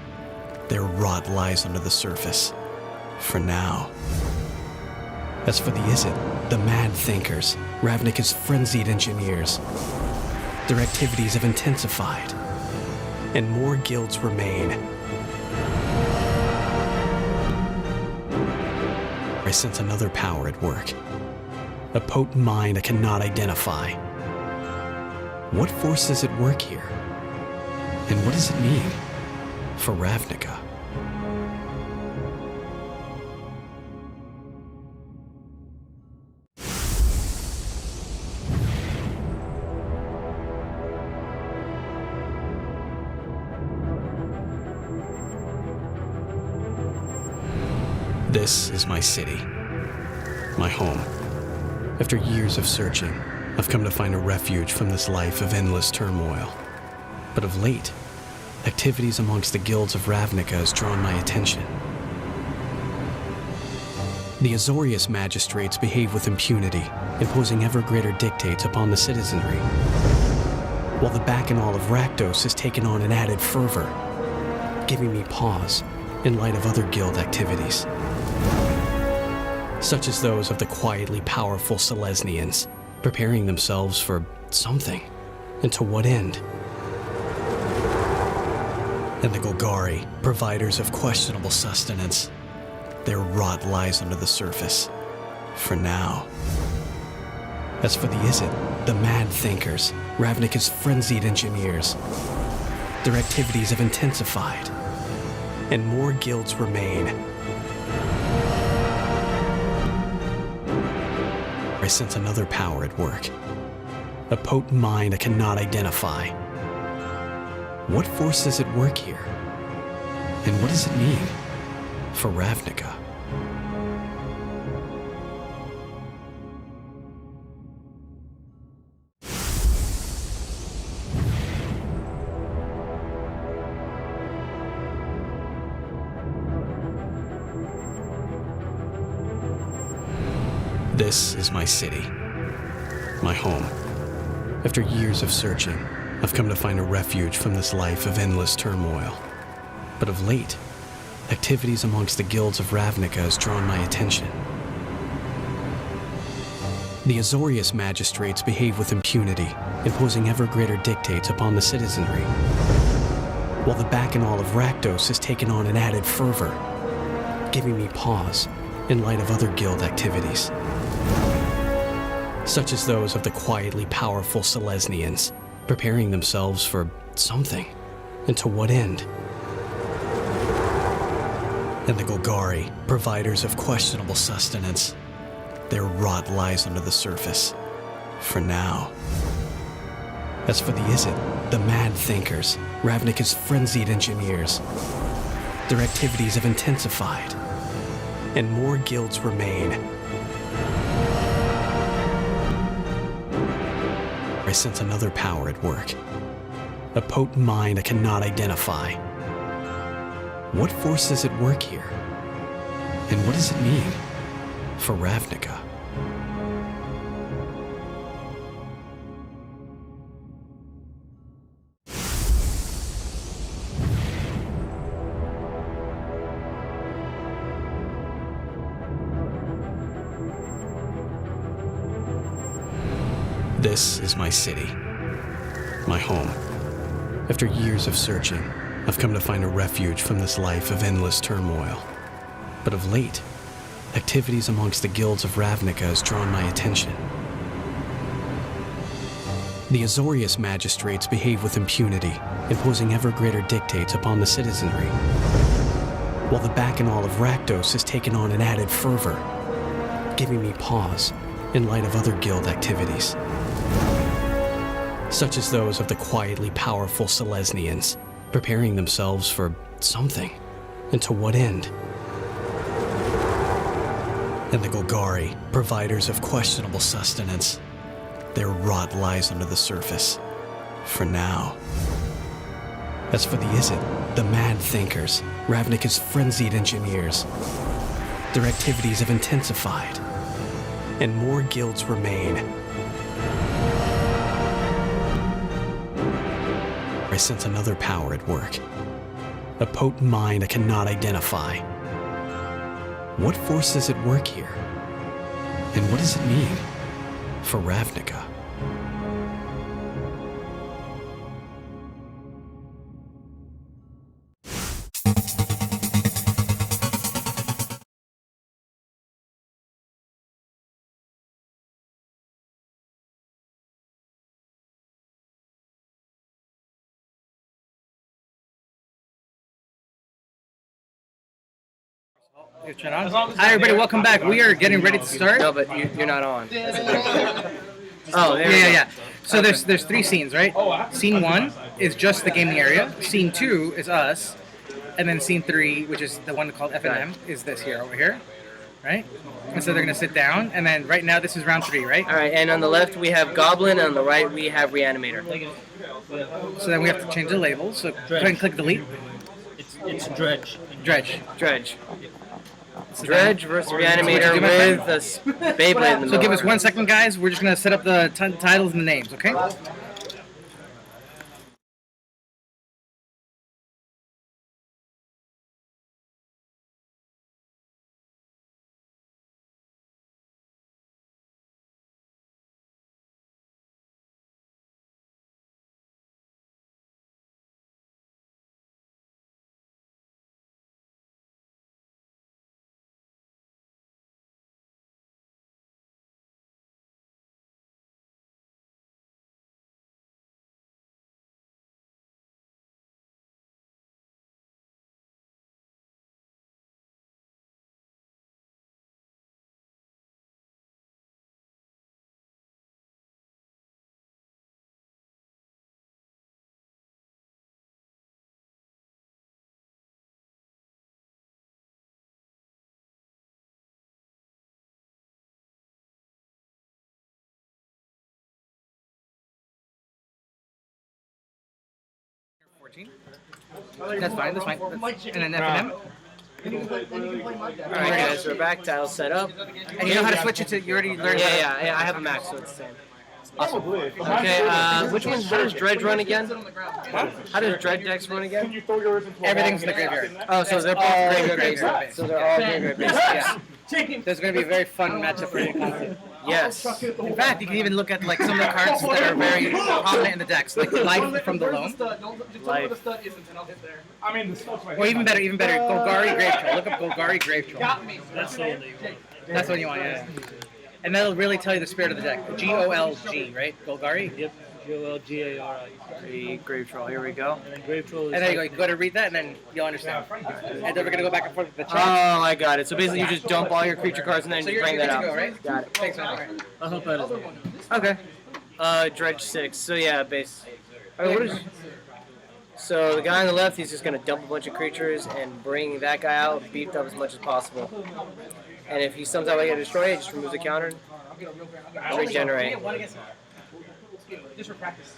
Their rot lies under the surface, for now. As for the Izzet, the mad thinkers, Ravnica's frenzied engineers, their activities have intensified, and more guilds remain. I sense another power at work, a potent mind I cannot identify. What force is at work here? And what does it mean for Ravnica? This is my city, my home. After years of searching, I've come to find a refuge from this life of endless turmoil. But of late, activities amongst the guilds of Ravnica has drawn my attention. The Azorius magistrates behave with impunity, imposing ever greater dictates upon the citizenry, while the Bacchanal of Rakdos has taken on an added fervor, giving me pause in light of other guild activities, such as those of the quietly powerful Selesnians, preparing themselves for something, and to what end? And the Golgari, providers of questionable sustenance. Their rot lies under the surface, for now. As for the Izzet, the mad thinkers, Ravnica's frenzied engineers, their activities have intensified, and more guilds remain. I sense another power at work, a potent mind I cannot identify. What force is at work here? And what does it mean for Ravnica? This is my city, my home. After years of searching, I've come to find a refuge from this life of endless turmoil. But of late, activities amongst the guilds of Ravnica has drawn my attention. The Azorius magistrates behave with impunity, imposing ever greater dictates upon the citizenry, while the Bacchanal of Rakdos has taken on an added fervor, giving me pause in light of other guild activities, such as those of the quietly powerful Selesnians, preparing themselves for something, and to what end? And the Golgari, providers of questionable sustenance. Their rot lies under the surface, for now. As for the Izzet, the mad thinkers, Ravnica's frenzied engineers, their activities have intensified, and more guilds remain. I sense another power at work, a potent mind I cannot identify. What force is at work here? And what does it mean for Ravnica? This is my city, my home. After years of searching, I've come to find a refuge from this life of endless turmoil. But of late, activities amongst the guilds of Ravnica has drawn my attention. The Azorius magistrates behave with impunity, imposing ever greater dictates upon the citizenry, while the Bacchanal of Rakdos has taken on an added fervor, giving me pause in light of other guild activities, such as those of the quietly powerful Selesnians, preparing themselves for something, and to what end? And the Golgari, providers of questionable sustenance. Their rot lies under the surface, for now. As for the Izzet, the mad thinkers, Ravnica's frenzied engineers, their activities have intensified, and more guilds remain. I sense another power at work, a potent mind I cannot identify. What force is at work here? And what does it mean for Ravnica? Turn on. Hi, everybody. Welcome back. We are getting ready to start. No, but you're not on. Oh, yeah. So there's three scenes, right? Scene 1 is just the gaming area. Scene 2 is us, and then scene 3, which is the one called F&M, is this here over here, right? And so they're gonna sit down, and then right now this is round 3, right? All right, and on the left we have Goblin, and on the right we have Reanimator. So then we have to change the labels. So go ahead and click delete. It's Dredge. Dredge. Dredge versus Reanimator with a Beyblade in the middle. So give us 1 second, guys. We're just gonna set up the titles and the names, okay? That's fine. And then F&M. Alright guys, we're back, tile set up. And you know how to switch it to, you already learned Yeah, I have a Mac, so it's the same. Awesome. Okay, which one? How does Dredge run again? Huh? How does Dredge decks run again? Everything's in the graveyard. Oh, so they're both graveyard based. based. So they're all graveyard based. Yeah. There's going to be a very fun matchup for you. Yes. In fact, you can even look at like some of the cards that are very prominent in the decks, like Life from the Loam. Life. I mean, the stuff's my Or even better, Golgari Grave Troll. Look up Golgari Grave Troll. That's the That's what you want, yeah. And that'll really tell you the spirit of the deck. Golg, right? Golgari? Yep. Golgari. Grave Troll. Here we go. And Grave Troll is. And then you go to read that, and then you'll understand. And then we're gonna go back and forth with the Oh, chat. I got it. So basically, you just dump all your creature cards and then So you you're bring good that to out. go, right? Got it. Thanks, man. I'll help out as well. Okay. Dredge 6. So yeah, base. What is? So the guy on the left, he's just gonna dump a bunch of creatures and bring that guy out, beefed up as much as possible. And if he somehow get destroyed, he just removes the counter. Regenerate. Just for practice.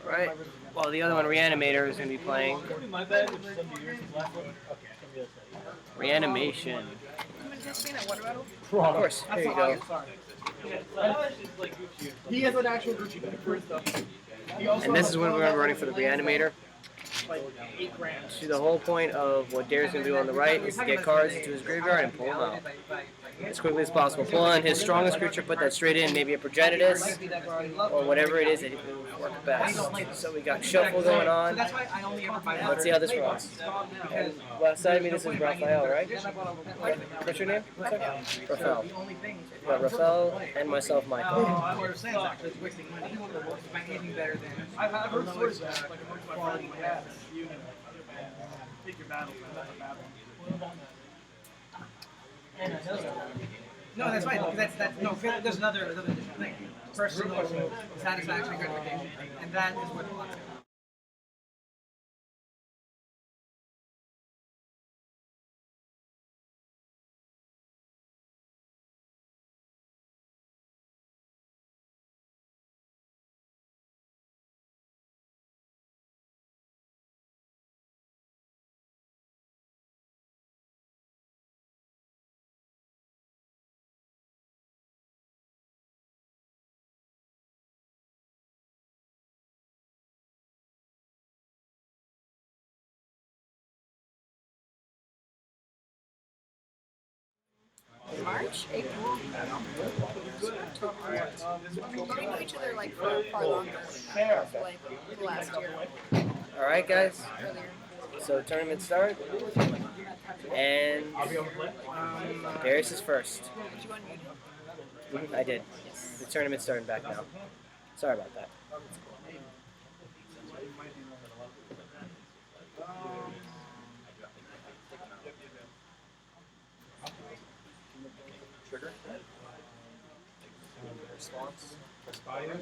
Right. Well, the other one, Reanimator, is gonna be playing Reanimation. Of course. There you go. He has an actual Gucci bag for his stuff. And this is when we're running for the Reanimator. See, the whole point of what Dare's going to do on the right is to get cards into his graveyard and pull them out as quickly as possible. Pull on his strongest creature, put that straight in, maybe a Progenitus, or whatever it is that he will work best. So we got Shuffle going on. Let's see how this runs. And left side of me, this is Raphael, right? What's your name? Raphael. We got Raphael and myself, Michael. I've heard stories of like a much quality pick your battle. No, that's fine. That's no. There's another additional thing. Personal satisfaction and gratification, and that is what. March, April. We knew each other like for far longer, like last year, Alright, guys. earlier. So tournament start. And Darius is first. Did you want me I did. The tournament's starting back now. Sorry about that. Trigger. Response. Respire.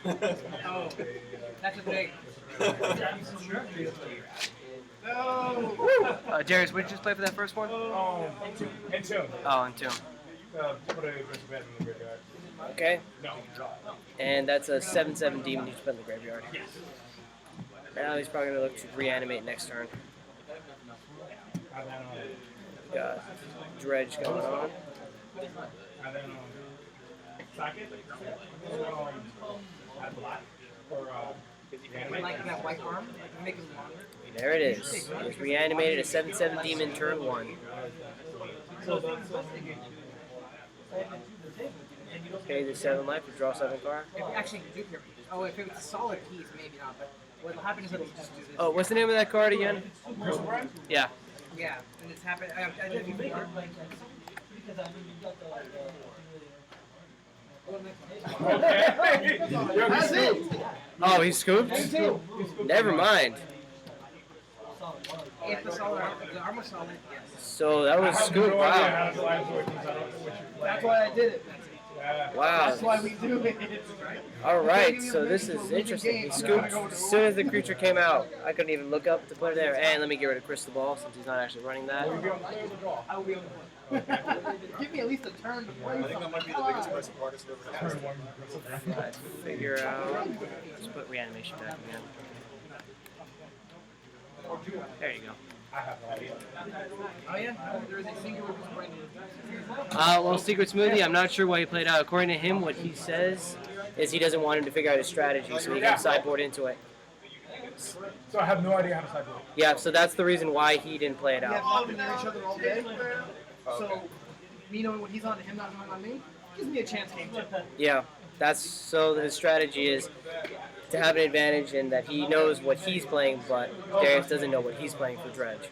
Oh, that's a big. Darius, what did you just play for that first one? And two. Oh, and 2. Put a aggressive bat in the graveyard. Okay. No. And that's a 7/7 demon you just put in the graveyard. Yes. Now he's probably going to look to reanimate next turn. And then, Got Dredge going on. and then, socket. Add black. Or, Like that white arm, make him longer. There it is. He's reanimated a 7/7 demon turn 1. Pay the 7 life to draw 7 card. If you actually do hear me. Oh, if it was a solid piece, maybe not. But what'll happen is it'll just do this. Oh, what's the name of that card again? Yeah. Yeah, and it's happened. I did it before. Oh, he scooped? Never mind. If the armor's solid, yes. So that was scoop. Wow. That's why I did it. Wow. That's why we do it. Alright, so this is interesting. He scooped as soon as the creature came out. I couldn't even look up to put it there. And let me get rid of Crystal Ball since he's not actually running that. I will be on the Give me at least a turn to play. I think that might be the biggest price of progress we've ever had. I'd figure out. Just put reanimation back again. There you go. I have no idea. Oh yeah, there is a singular brand. Well, Secret Smoothie, I'm not sure why he played out. According to him, what he says is he doesn't want him to figure out his strategy, so he can sideboard into it. So I have no idea how to sideboard. Yeah, so that's the reason why he didn't play it We have out. not been near each other all day, so me knowing what he's on and him not knowing on me gives me a chance game two. Yeah, that's so his strategy is to have an advantage in that he knows what he's playing, but Darius doesn't know what he's playing for Dredge.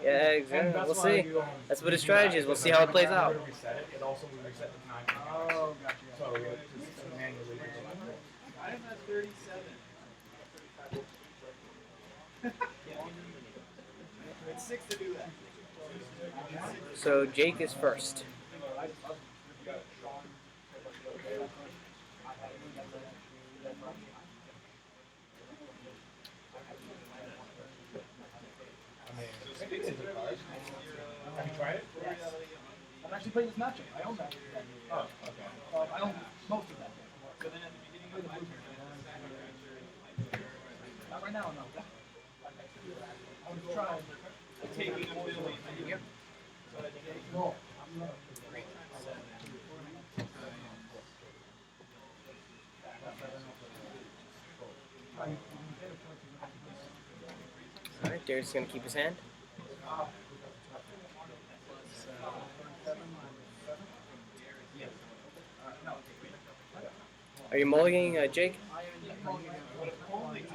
Yeah, exactly. We'll see. That's what his strategy is. We'll see how it plays out. It also will reset the time. Oh, gotcha. So just manually. I am at 37. It's 6 to do that. So Jake is first. Have you tried it? Yes. I'm actually playing this matchup. I own that. Oh, okay. I own most of that. Not right now, no. I was trying. Yep. No. Alright, Darius is going to keep his hand. Are you mulliganing Jake?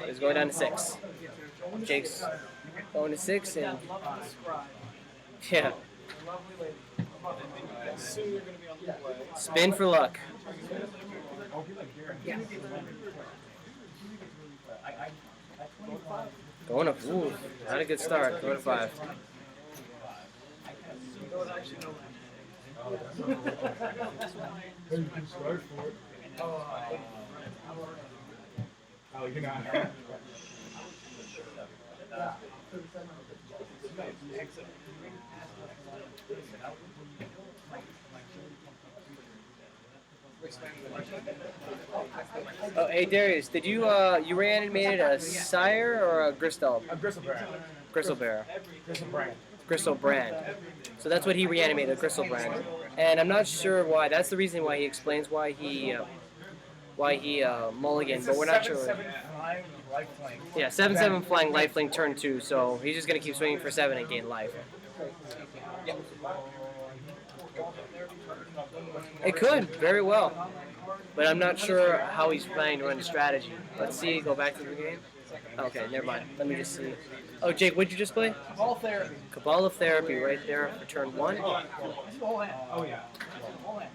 He's going down to 6. Jake's going to 6 and yeah. Spin for luck. Going to ooh, not a good start. Going to 5. You can start for it. Oh, you're not. Oh, hey Darius, did you you reanimated a sire or a Gristle? A Gristlebrand. Gristlebear. Gristlebrand. Gristlebrand. So that's what he reanimated, a Gristlebrand. And I'm not sure why. That's the reason why he explains why he mulliganed, but we're not sure. 7/7 flying lifelink. Yeah, 7/7 flying lifelink turn 2, so he's just gonna keep swinging for 7 and gain life. It could, very well. But I'm not sure how he's planning to run the strategy. Let's see, go back to the game. Okay, never mind. Let me just see. Oh, Jake, what'd you just play? All therapy. Cabal of Therapy right there for turn 1. This is all hand. Oh, yeah. All hand.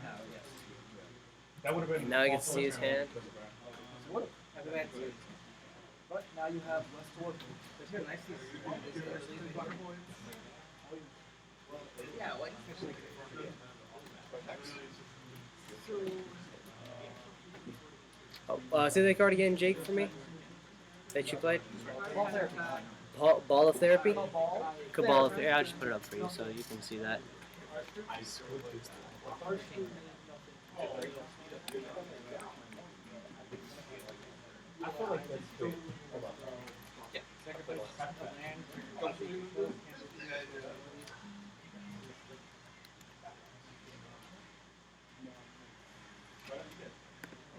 That would have been. Now you can see his hand. But now you have less to work with. Here, nice yeah, like Oh, say that card again, Jake, for me? That you played? ball therapy. Ball of Therapy? Ball. Cabal of Therapy. I'll just put it up for you so you can see that. I feel like that's good. Yeah. Second place.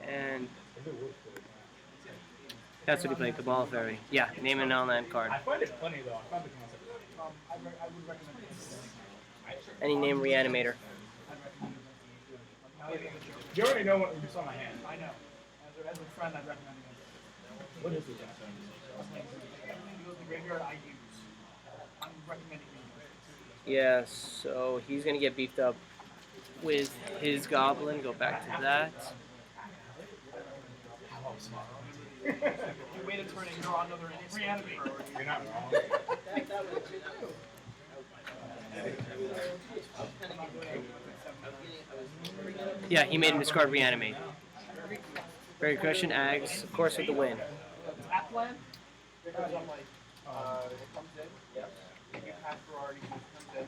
And that's what he played, Cabal of Therapy. Yeah, name an online card. I find it funny though. I find the concept. I would recommend this. Any name Reanimator. You already know what you saw my hand. I know. As a friend, I'd recommend it. What is it? The graveyard I use. I'm recommending it. Yeah, so he's gonna get beefed up with his goblin. Go back to that. You wait a turn and draw another Reanimator. You're not wrong. Yeah, he made him discard Reanimate. Very good question, Ags, of course, with the win. Tap land? Because I'm like, It comes in. Yep. If you pass priority, it comes in.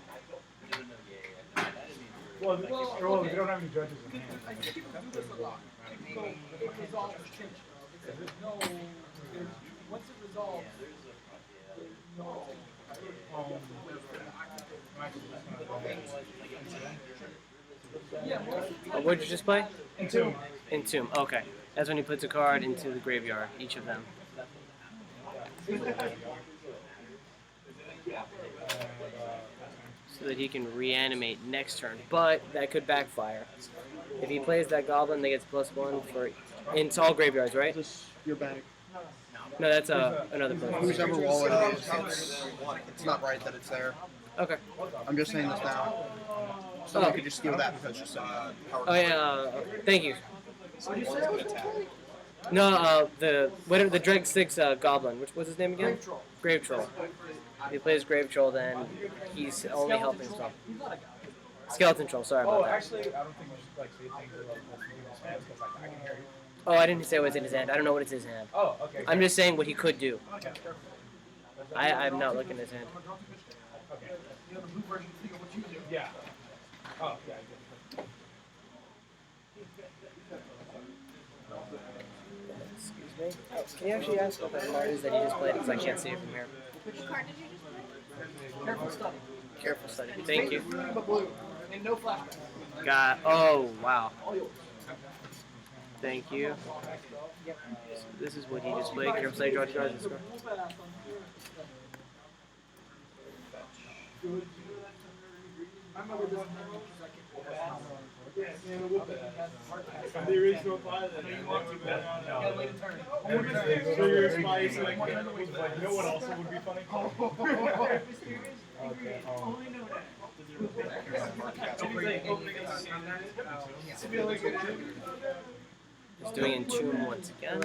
Well, they don't have any judges in hand. I think people do this a lot. it resolves there's no, once it resolves, there's no. What did you just play? Entomb. Entomb. Okay. That's when he puts a card into the graveyard, each of them. So that he can reanimate next turn. But that could backfire. If he plays that goblin, they gets +1 for into all graveyards, right? Your bag. No, that's another person. Whoever wallet it is, it's not right that it's there. Okay. I'm just saying this now. Someone could just steal that because it's power. Oh yeah. Thank you. No, the Dredge 6 goblin. Which was his name again? Grave Troll. If he plays Grave Troll, then he's only helping himself. Skeleton Troll. Sorry about that. Actually, I don't think we should like say things about what's in his hands because like I can hear you. Oh, I didn't say what's in his hand. I don't know what it's in his hand. Oh, okay. I'm just saying what he could do. I'm not looking at his hand. Okay. Yeah. Oh, yeah. Excuse me. Oh, can you actually ask what that card is that he just played? Because I can't see it from here. Which card did you just play? Careful study. Careful study. Thank you. But blue. And no flashback. Oh, wow. Thank you. So this is what he just played. Careful study, draw 2 cards and score. The original file that you want to no one else would be funny. He's doing Entomb once again.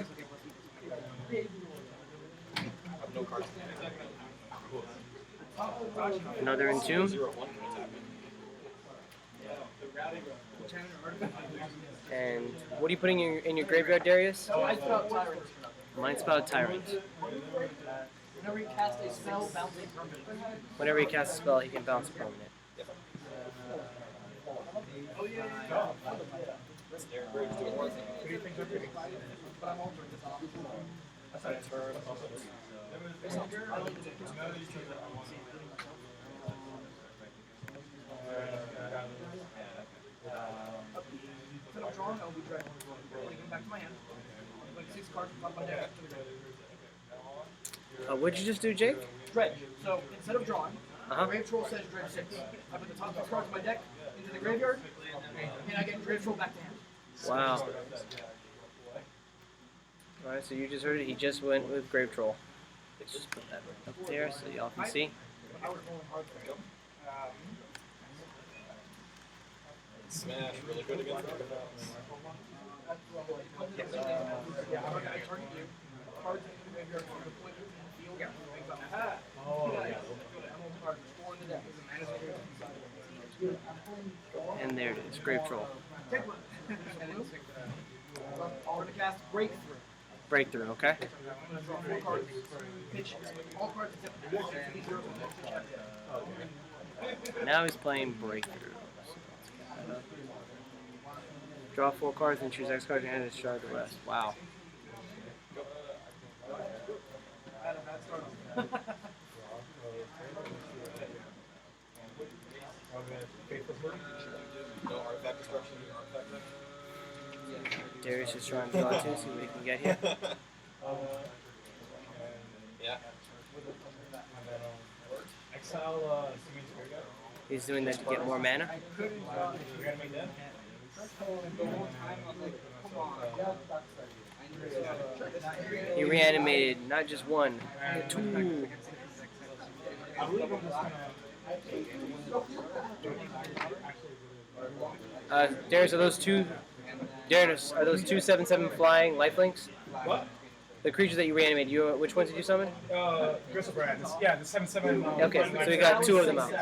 Another Entomb. And what are you putting in your graveyard, Darius? Mindspout Tyrant. Whenever you cast a spell, bounce a permanent. Whenever he casts a spell, he can bounce a permanent. Instead of drawing, I'll be dredging. Bring them back to my hand. Like 6 cards from my deck to the graveyard. What'd you just do, Jake? Dredge. So instead of drawing, Uh-huh. Grave Troll says Dredge 6. I put the top 6 cards of my deck into the graveyard, and I get Grave Troll back to hand. Wow. Alright, so you just heard it. He just went with Grave Troll. Let's just put that up there so y'all can see. I was rolling hard for it. Smash really good against I target you. Cards in the graveyard from the point in the field. Oh, yeah. And there it is, Grave Troll. Take one. I'm going to cast Breakthrough. Breakthrough, okay? I'm going to draw 4 cards. Pitch all cards except for these zeros and pitch. Now he's playing Breakthrough. Draw 4 cards and choose X card in your hand and discard the rest. Wow. No artifact destruction, artifact. Darius is trying to draw 2, see what he can get here. Yeah. Exile Semifinal graveyard. He's doing that to get more mana. Reanimate that. He reanimated not just 1, 2. I believe I'm just gonna. Darius, are those two? Darius, are those 2 7/7 flying lifelinks? What? The creatures that you reanimated, which ones did you summon? Gristlebrand. Yeah, the 7/7. Okay, so we got 2 of them out.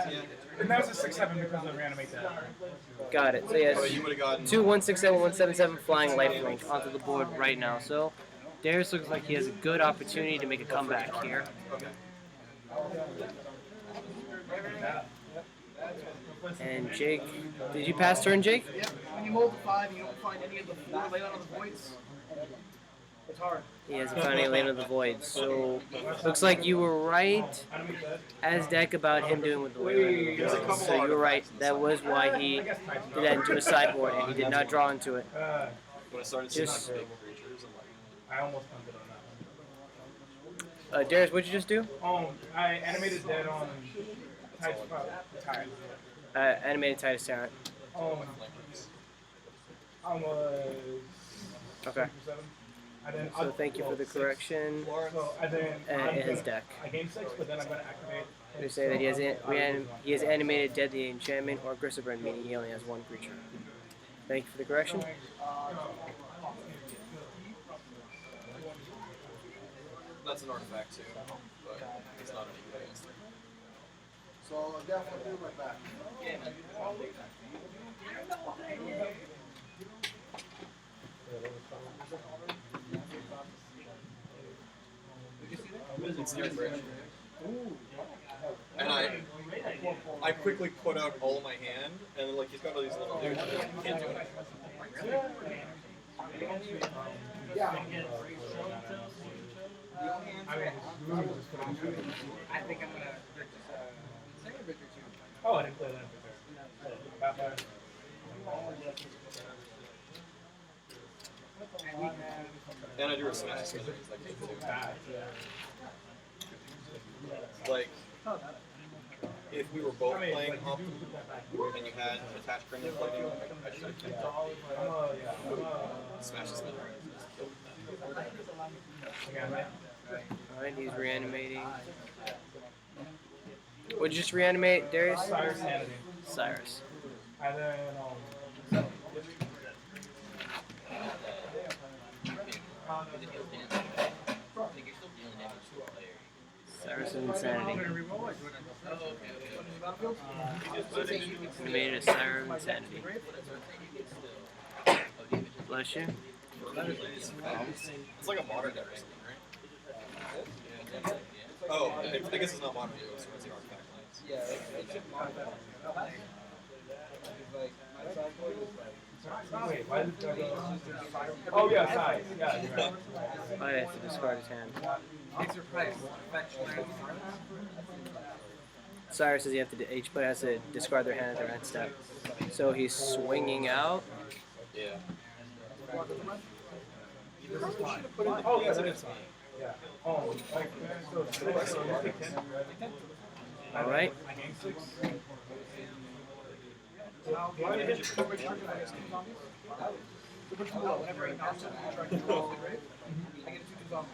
And that was a 6/7 because of Reanimate that. Got it. So he has Oh, you would've gotten 2 1/6/7, 1/7/7 flying lifelink onto the board right now. So Darius looks like he has a good opportunity to make a comeback here. And Jake, did you pass turn, Jake? Yep. When you mold to 5 and you don't find any of the 4 laid out on the voids, it's hard. He hasn't found any Land of the Void. So, looks like you were right as deck about him doing with the Land of the Void. So you were right. That was why he did that into a sideboard, and he did not draw into it. When I started seeing Just- big creatures, I'm like, I almost punted on that one. Darius, what'd you just do? I animated dead on Tides. Animated Titus Tyrant. I was Okay. 7. And then So thank you for the correction. So and then In his deck. I gained 6, but then I'm gonna activate. We say that he has animated Deadly Enchantment or Grissaburn, meaning he only has 1 creature. Thank you for the correction. that's an artifact too, but it's not any good against them. So I'll definitely do my back. It's different. And I quickly put out all of my hand, and then like he's got all these little dudes, and I can't do anything. I think I'm gonna second Victor too. Oh, I didn't play that. And I do a smash spell, like too. Like, if we were both playing Optimal and you had an attached criminal fighting, I should have kept smash the spell. Alright, he's reanimating. What'd you just reanimate, Darius? Cyrus Sanity. Cyrus. And then Cyrus of Insanity. Animated a Cyrus of Insanity. Bless you. It's like a modern deck or something, right? Oh, I guess it's not modern, so it's the artifact lands. wait, why did I go? Oh yeah, size. Yeah, you're right. Oh, I have to discard his hand. It's your price. Cyrus says you have to. Each player has to discard their hand at their end step. So he's swinging out. Yeah. Oh yes, it is. Yeah. Oh, like so you take 10. All right. I gained 6. Whenever I knock something, I try to roll the grave. I get a 2/2 zombie.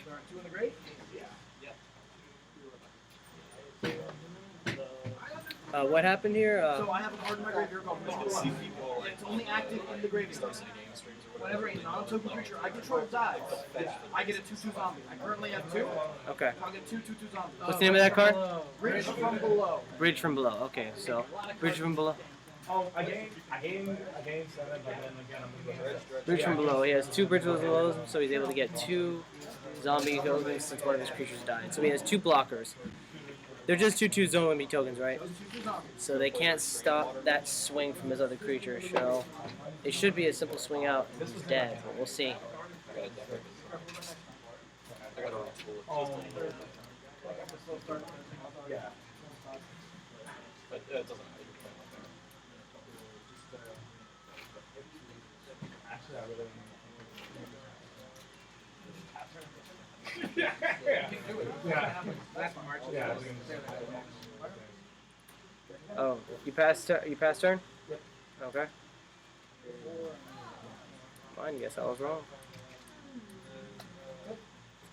There are 2 in the grave? What happened here? So I have a card in my graveyard called Mystical See Life. people like It's only active in the graveyard. Star City Game Streams or Whenever a non-token creature I control dies, I get a 2/2 zombie. I currently have 2. Okay. I'll get 2 2/2 zombies. What's the name of that card? Bridge from below. Bridge from Below. Okay, so Bridge from Below. Oh, I gained 7, but then again I'm gonna go red. Bridge from Below. He has 2 Bridge from Below, so he's able to get 2 zombie tokens since one of his creatures died. So he has 2 blockers. They're just 2/2 zombie tokens, right? So they can't stop that swing from his other creature. So it should be a simple swing out and he's dead, but we'll see. I got a roll. Yeah. But it doesn't matter. Actually, I really yeah. Yeah. Oh, you passed turn? Yep. Okay. Fine, guess I was wrong.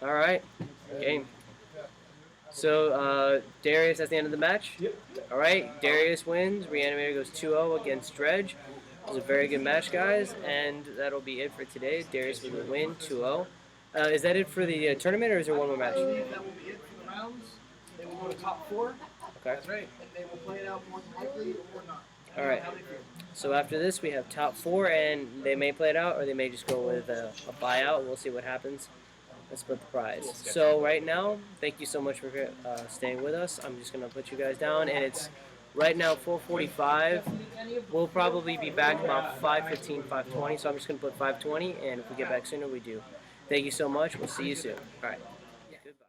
Alright. Game. So, Darius at the end of the match? Yep. Alright, Darius wins. Reanimator goes 2-0 against Dredge. It was a very good match, guys, and that'll be it for today. Darius with a win, 2-0. Is that it for the tournament, or is there one more I match? believe that will be it for the rounds. They will go to top 4. Okay. That's right. And they will play it out more than likely or not. Alright. How they feel. So after this, we have top 4, and they may play it out, or they may just go with a buyout. We'll see what happens. Let's split the prize. So right now, thank you so much for staying with us. I'm just going to put you guys down, and it's Right now, 4:45. We'll probably be back about 5:15, 5:20. So I'm just gonna put 5:20, and if we get back sooner, we do. Thank you so much. We'll see you soon. All right. Goodbye.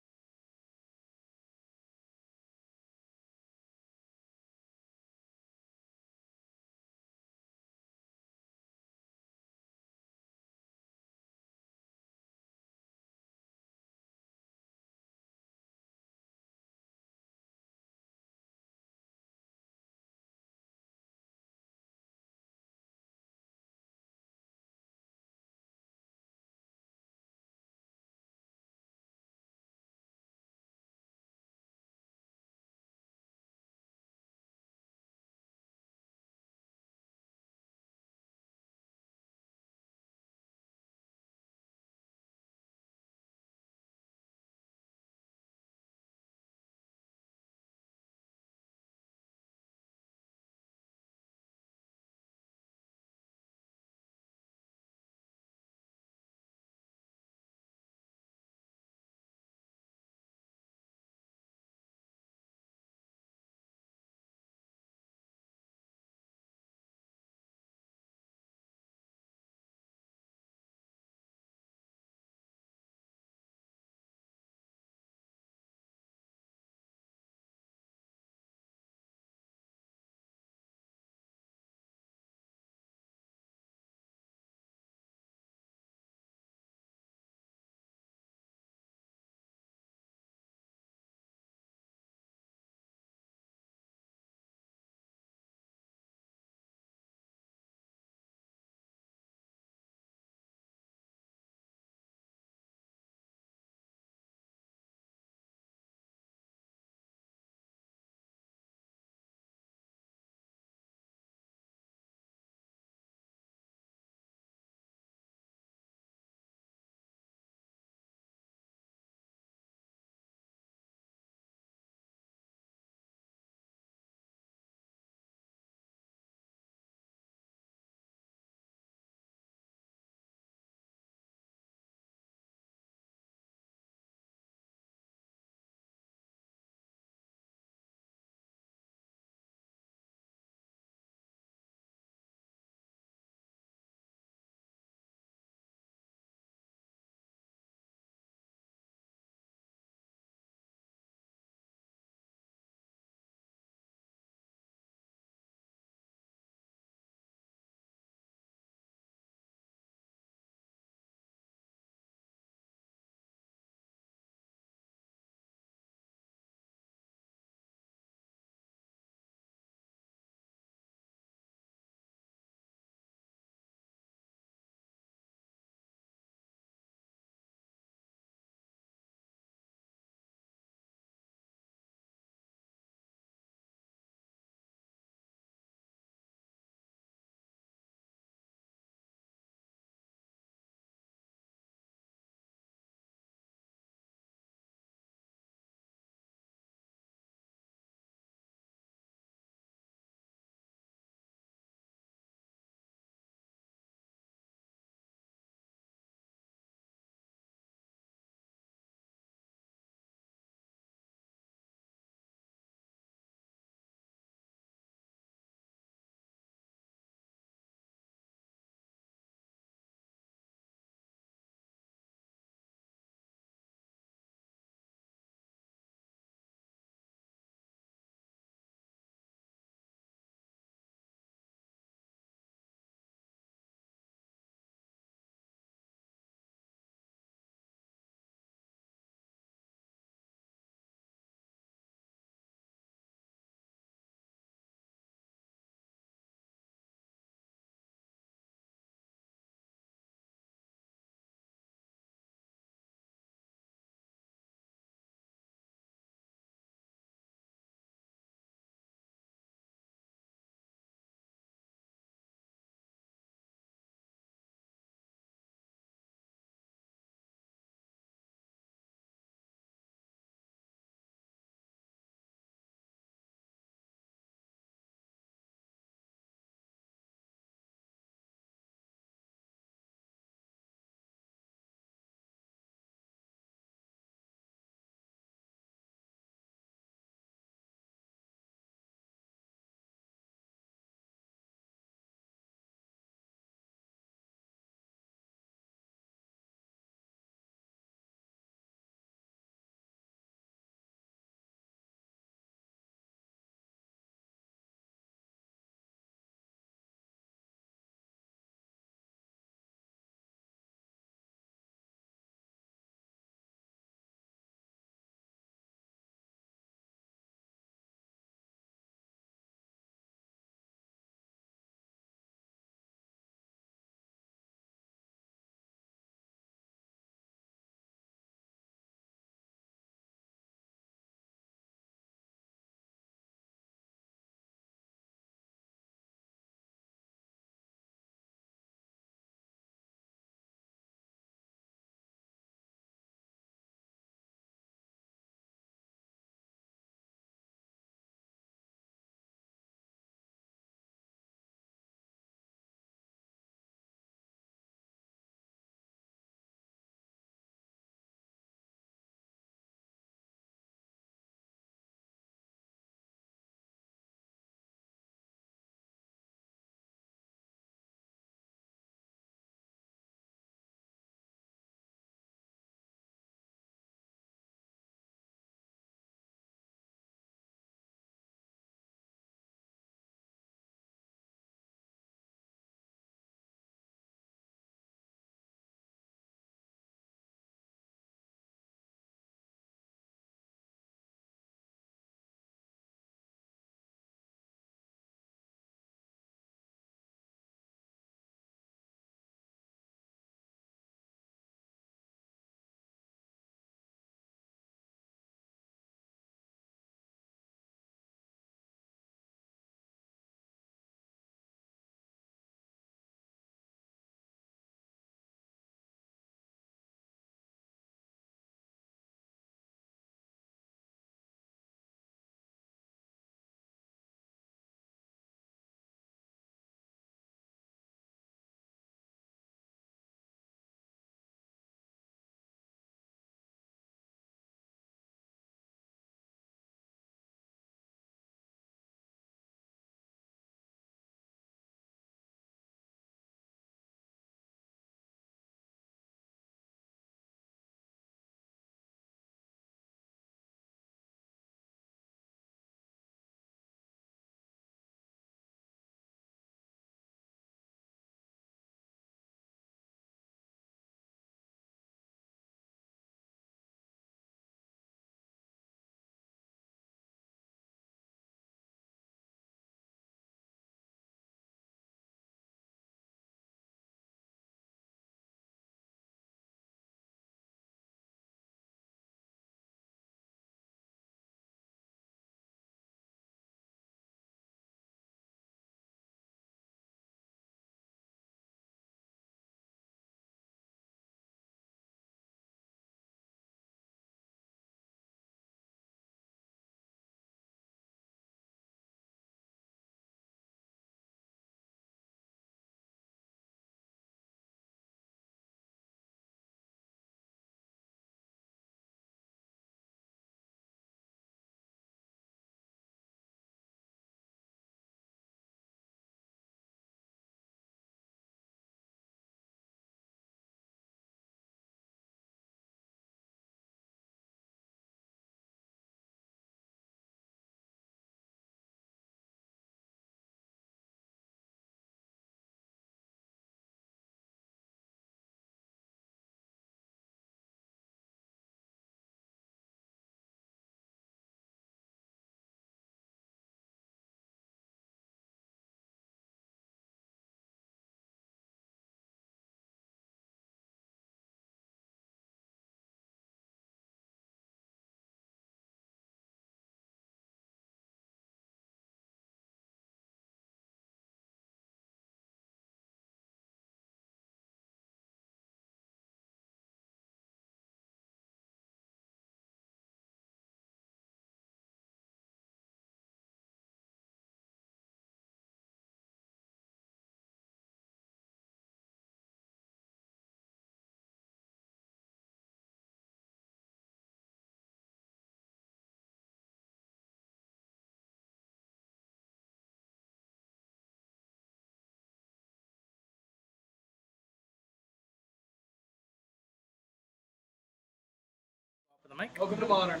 mic. Welcome to Modern.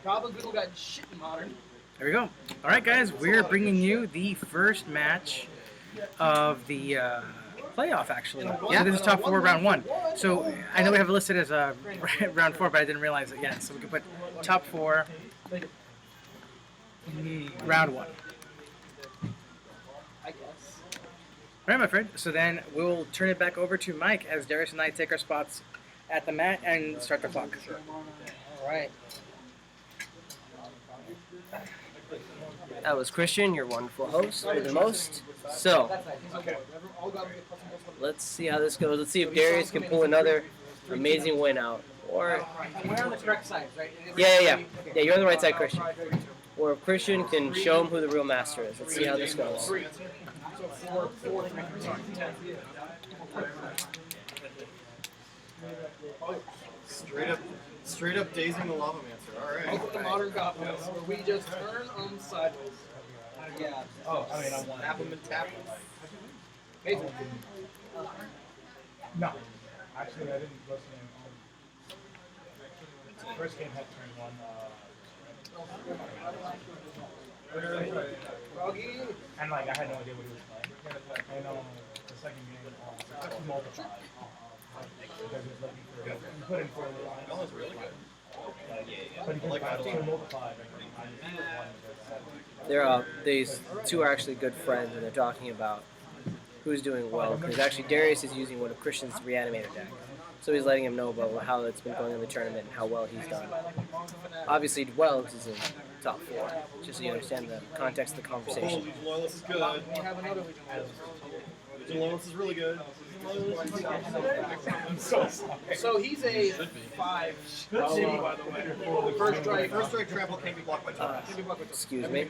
Goblins people got shit in Modern. There we go. All right, guys, we're bringing you the first match of the playoff, actually. Yeah, so this is top 4, round 1. So I know we have it listed as round 4, but I didn't realize it yet. So we can put top 4, round 1. I guess. All right, my friend. So then we'll turn it back over to Mike as Darius and I take our spots at the mat and start the clock. All right. That was Christian, your wonderful host with the most. So, let's see how this goes. Let's see if Darius can pull another amazing win out. Or, We're on the correct side, right? yeah, you're on the right side, Christian. Or if Christian can show him who the real master is. Let's see how this goes. Straight up dazing the lava mancer. All right. Welcome to Modern Goblins, where we just turn them sideways. Yeah. Oh, I mean, I want. Tap 'em and tap 'em. Nathan. No. Actually, I didn't listen in. The first game had turn 1. And like, I had no idea what he was playing. I know the second game, it's multiplied. Because he's looking for, he put in 4 little lines. That was really good. But he couldn't find 2 multiplied. These two are actually good friends, and they're talking about who's doing well. Because actually, Darius is using one of Christian's Reanimator deck. So he's letting him know about how it's been going in the tournament and how well he's done. Obviously, he did well because he's in top 4. Just so you understand the context of the conversation. Legion Loyalist is good. We have another Legion Loyalist. Legion Loyalist is really good. So he's a 5. By the way. First strike trample can't be blocked by target. Excuse me.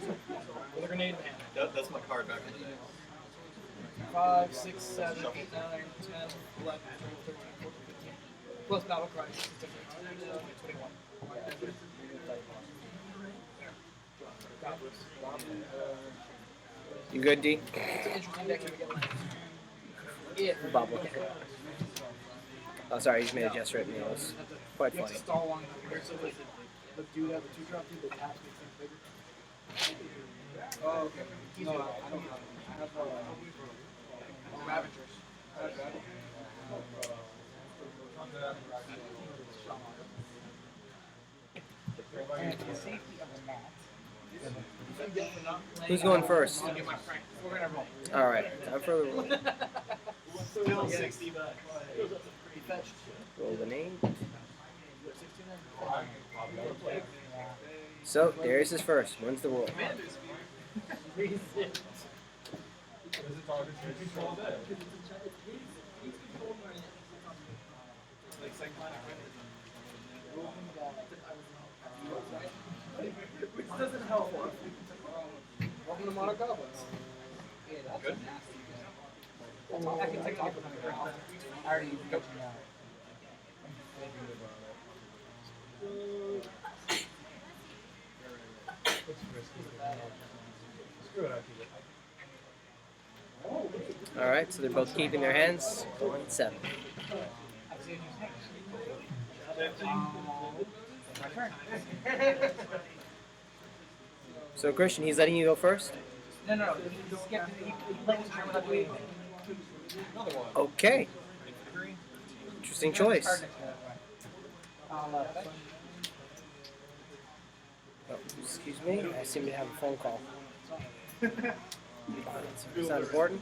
With a grenade in hand. That's my card back in the day. 5, 6, 7, 8, 9, 10, 11, 12, 13, 14, 15. Plus battle cry. 21. You good, D? It's an interesting deck to get. Bubble. Oh, sorry, you just made a gesture at me. It was quite You have funny. to stall on the so the dude have a 2-drop dude, the attack makes things bigger. Oh, okay. No, I don't have them. I have Ravagers. Who's going first? We're gonna roll. All right, time for the roll. Still 60 bucks. He fetched. Roll the name. 69. So, Darius is first. When's the roll? Which doesn't help. Welcome to Modern Goblins. Good. I can take off with my I already got you now. All right, so they're both keeping their hands. 1-7. So Christian, he's letting you go first? No. He played his turn without doing anything. Okay. Interesting choice. Oh, Excuse me, I seem to have a phone call. Is that important?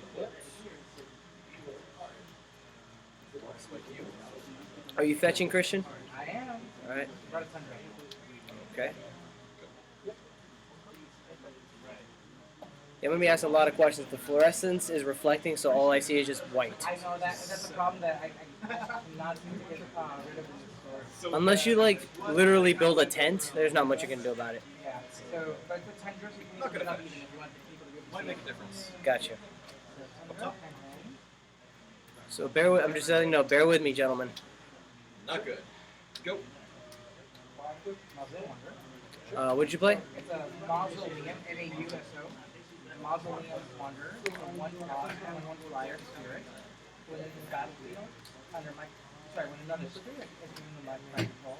Are you fetching, Christian? I am. All right. Brought a Tundra. Okay. Yeah, I'm gonna be asking a lot of questions. The fluorescence is reflecting, so all I see is just white. I know that's a problem that I'm not seem to get rid of in this store. Unless you like literally build a tent, there's not much you can do about it. Yeah. So, but the Tundras, you can Not gonna not fetch. even if you want the people to give Might make a difference. Gotcha. So bear with. I'm just letting you know. Bear with me, gentlemen. Not good. Go. What'd you play? It's a mausoleum, M-A-U-S-O. Mausoleum Wanderer, with a 1 cost and 1 flyer spirit. When in the battlefield, when another spirit is given the my control,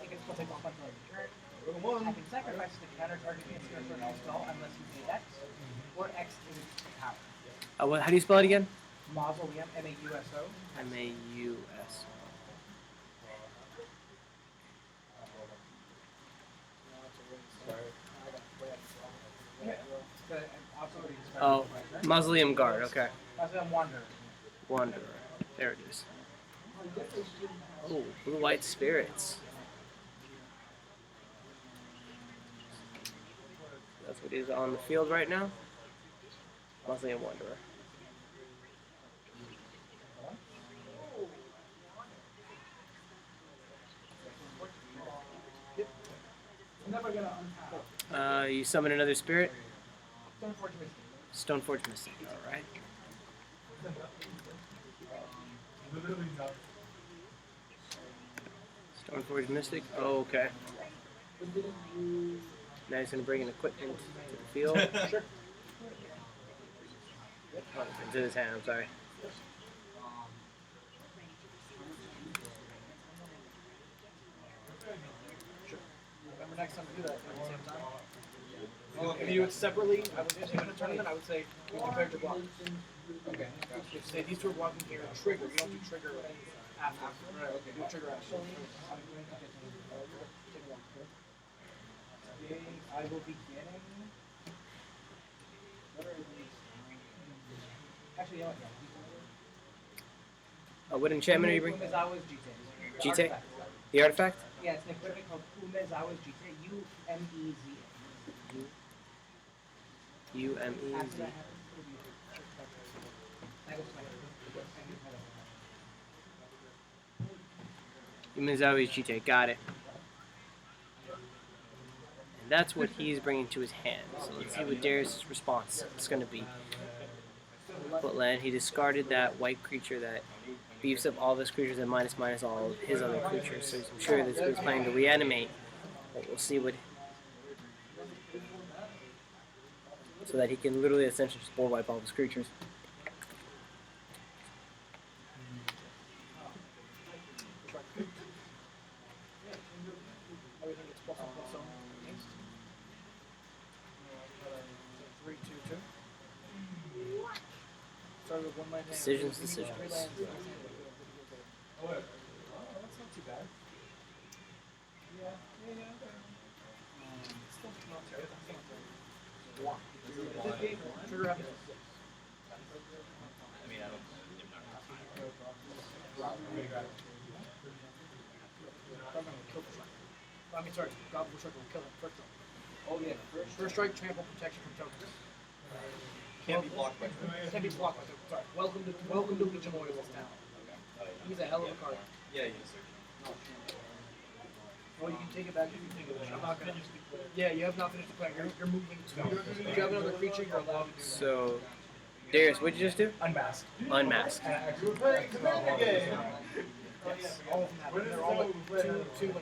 it gets plus 8 off until end of turn. I can sacrifice the counter target against your turn spell unless you pay X, or X is power. How do you spell it again? Mausoleum, M-A-U-S-O. M-A-U-S. Oh, Mausoleum Guard, okay. Mausoleum Wanderer. Wanderer. There it is. Oh, blue-white spirits. That's what is on the field right now. Mausoleum Wanderer. You summon another spirit? Stoneforge Mystic. Alright. Stoneforge Mystic? Oh, okay. Now he's going to bring in equipment to the field. Oh, into his hand, I'm sorry. Remember next time we do that at the same time? If you do it separately, I would say in a tournament, I would say you declare your block. Okay. If you say these two are blocking here, trigger. You don't do trigger after. Right, okay. Do trigger after. I will be getting. Actually, you know what? What enchantment are you bringing? Umezawa's Jite. Jite? The artifact? Yeah, it's an equipment called Umezawa's Jite. U-M-E-Z. U-M-E-Z. Umezawa's Jite, got it. And that's what he's bringing to his hand. So let's see what Darius' response is going to be. Put land. He discarded that white creature that beefs up all of his creatures and minus all of his other creatures. So I'm sure that he's planning to reanimate. But we'll see what. So that he can literally essentially just board wipe all of his creatures. Decisions. Oh, that's not too bad. Still not terrible. Trigger up. I mean, sorry, Goblin Strike will kill him first strike. Oh yeah, first strike, trample, protection from tokens. Can't be blocked by Can't be blocked by tokens. Sorry. Welcome to Legion Loyalist town. He's a hell of a card. Yeah, yes, sir. Well, you can take it back if you think of it. I'm not gonna. Yeah, you have not finished the play. You're moving to. If you have another creature, you're allowed to do that. So, Darius, what did you just do? Unmasked. Unmasked. Yes, all of them have it. They're all like 2, 2, and 3 right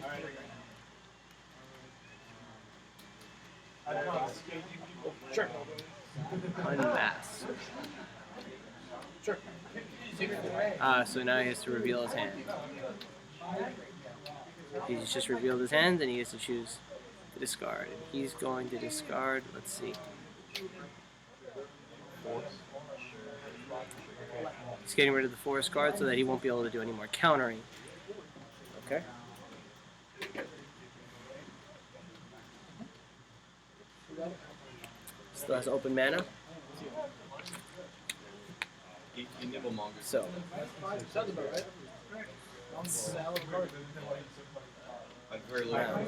now. Sure. Unmasked. Sure. So now he has to reveal his hand. He's just revealed his hand, and he has to choose to discard. And he's going to discard, let's see. He's getting rid of the forest card so that he won't be able to do any more countering. Okay. Still has open mana. You nibble mongoose. So. Sounds about right. Like very little.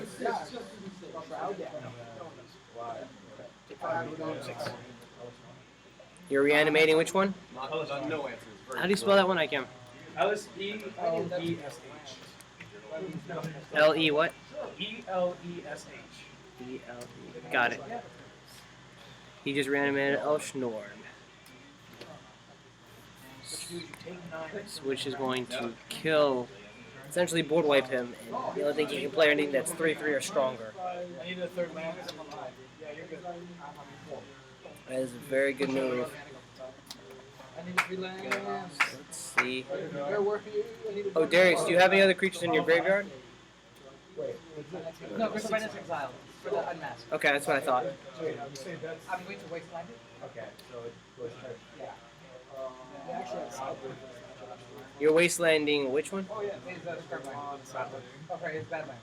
You're reanimating which one? No answers. How do you spell that one? I can't. L-E-L-E-S-H. L-E what? E-L-E-S-H. E-L-E. Got it. He just reanimated Elshnorn. Which is going to kill, essentially board wipe him. And the only thing he can play anything that's 3/3 or stronger. I need a third land. Yeah, you're good. That is a very good move. I need 3 lands. Let's see. Where were you? Oh, Darius, do you have any other creatures in your graveyard? No, Crystal Brand is exiled for the unmasked. Okay, that's what I thought. Wait, you say that's I'm going to wasteland it. okay. So it goes to Yeah. They actually have sideboard. You're wastelanding which one? Oh yeah, it's Scrubland. Okay, it's Badland.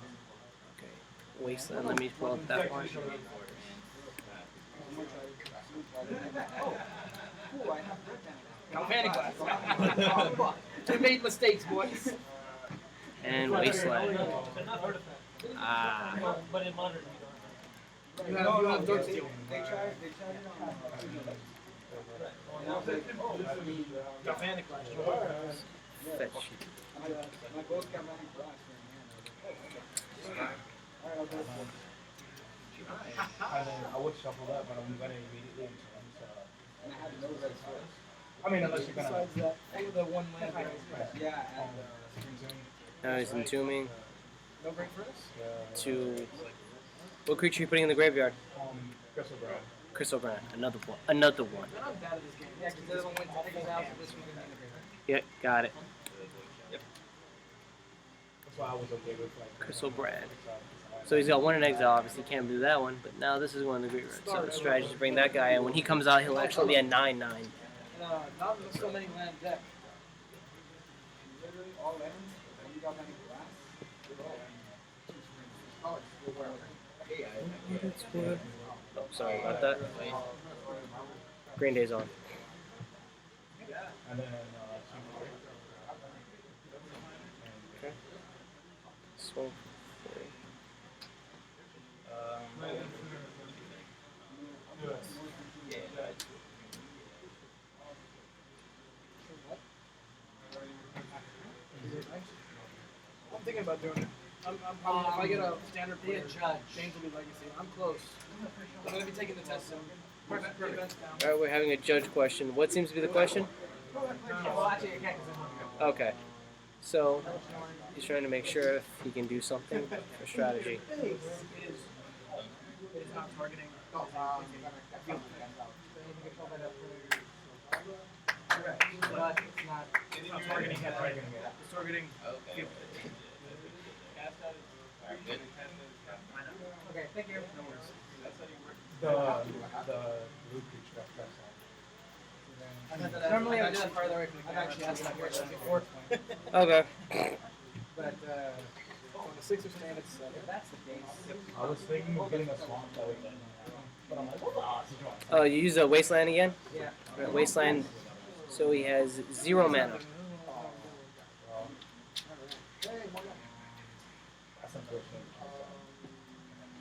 Okay, wasteland. Let me pull up that one. No panic glass. You made mistakes, boys. And wasteland. Ah. But in modern, You have Dark Steel. Galvanic Flash. Fetch. I would shuffle that, but I'm gonna immediately I mean, unless you're gonna. Besides that, the one land. Now he's entombing No break for us? to. What creature are you putting in the graveyard? Crystal Brand. Crystal Brand. Another one. Another one. They're not bad at this game. Yeah, because the other one went to exile, so this one's going to be in the graveyard. Yeah, got it. That's why I was okay with like. Crystal Brand. So he's got one in exile. Obviously, can't do that one. But now this is going in the graveyard. So the strategy is to bring that guy in. When he comes out, he'll actually be a 9/9. Not so many land deck. Literally all lands. You got many glass. Oh, sorry about that. Green Day's on. And then Okay. Swing. I'm thinking about doing it. I'm if I get a standard Be a player, judge. James will be legacy. I'm close. I'm going to be taking the test soon. Perfect. All right, we're having a judge question. What seems to be the question? Well, actually, I can't because I'm Okay. So he's trying to make sure if he can do something for strategy. It is not targeting. But it's not. It's not targeting head. It's targeting. Okay, thank you. the blue creature got pressed on. Normally I do that farther away from the camera. I've actually asked that question before. Okay. But On the 6 or stand, it's if that's the case, I was thinking of getting a swamp that way, but I'm like, Oh, you use a wasteland again? yeah. Right, wasteland. So he has 0 mana. that's unfortunate.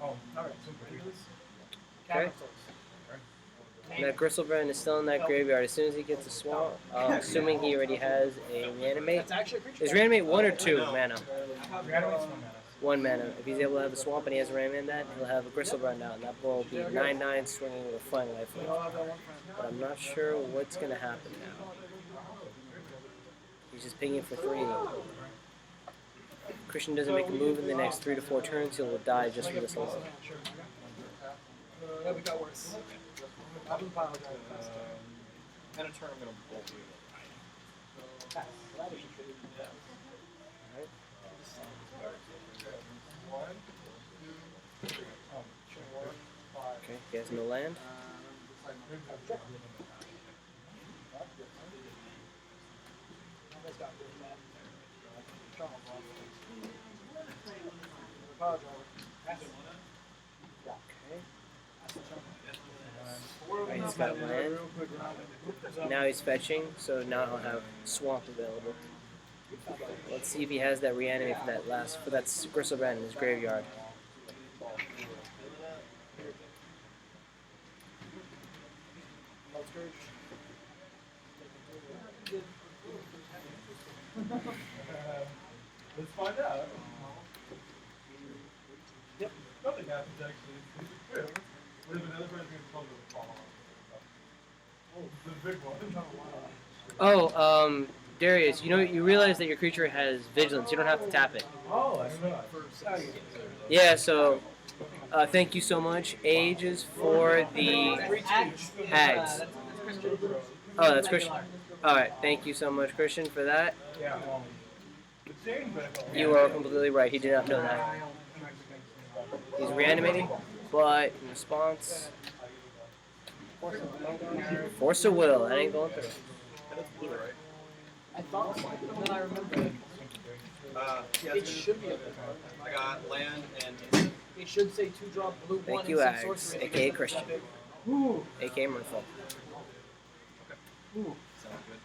Oh, alright, super. Okay. And that Gristlebrand is still in that graveyard. As soon as he gets a swamp, assuming he already has a reanimate. That's actually a creature. Is reanimate 1 or 2 mana? Reanimate's 1 mana. 1 mana. If he's able to have a swamp and he has a reanimate that, he'll have a Gristlebrand out, and that ball will be 9/9 swinging with a flying lifelink. But I'm not sure what's gonna happen now. He's just pinging for 3. If Christian doesn't make a move in the next 3 to 4 turns, he'll die just for this alone. Yeah, we got worse. I apologize. And a turn, I'm gonna bolt you. Okay, he has no land. Alright, he's got land. Now he's fetching, so now he'll have swamp available. Let's see if he has that reanimate for that Gristlebrand in his graveyard. Let's find out. Yep. Nothing happens actually. What if another person gets called to the fall? Oh, the big one. Oh, Darius, you realize that your creature has vigilance. You don't have to tap it. Oh, I didn't realize. Yeah, so thank you so much. Age is for the hags. Oh, that's Christian. Alright, thank you so much, Christian, for that. Yeah, it's James, but You are completely right. He did not know that. He's reanimating, but in response, force of will. That ain't going through. That's blue, right? I thought so, but then I remember Yeah, it should be a blue card. I got land and It should say 2 drop blue 1 Thank you, instant Ags, sorcery. aka Christian, aka Merfolk. sounds good.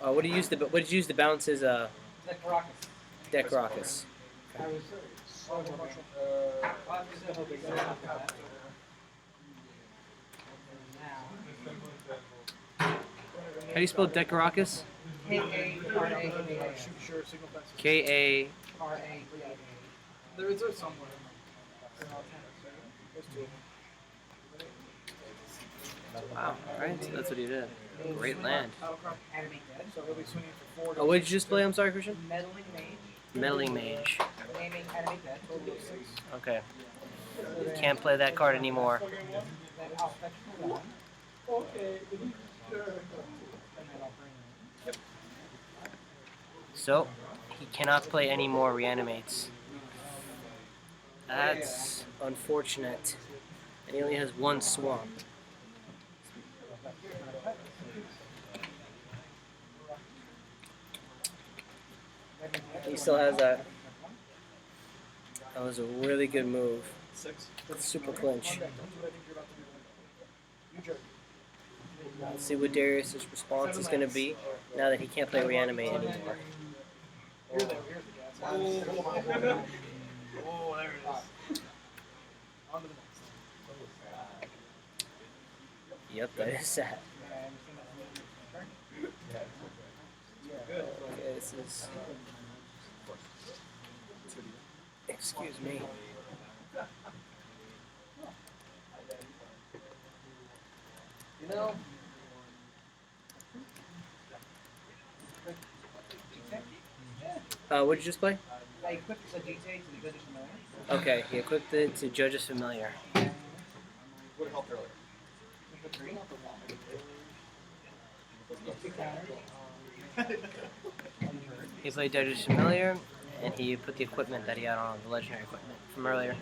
Oh, what did you use to balance his deck Raucous? How do you spell Decaracus? Sure, signal pass. K-A... There is somewhere. There's 2 of them. Wow, alright, so that's what he did. Great land. So we'll be swinging for 4. Oh, what did you just play? I'm sorry, Christian? Meddling Mage. Meddling Mage. Naming enemy dead. Total of 6. Okay. Can't play that card anymore. Then I'll fetch 1. So, he cannot play any more Reanimates. That's unfortunate. And he only has 1 swamp. He still has that. That was a really good move. 6. Super clinch. Let's see what Darius' response is going to be now that he can't play Reanimate anymore. Here's the gas. Oh, there it is. On to the next. Yep, that is sad. Okay, this is... Excuse me. You know, What did you just play? I equipped the GTA to the Judge's Familiar. Okay, he equipped it to Judge's Familiar. Would have helped earlier. With the 3. 2 counters. He played Judge's Familiar, and he put the equipment that he had on, the legendary equipment from earlier.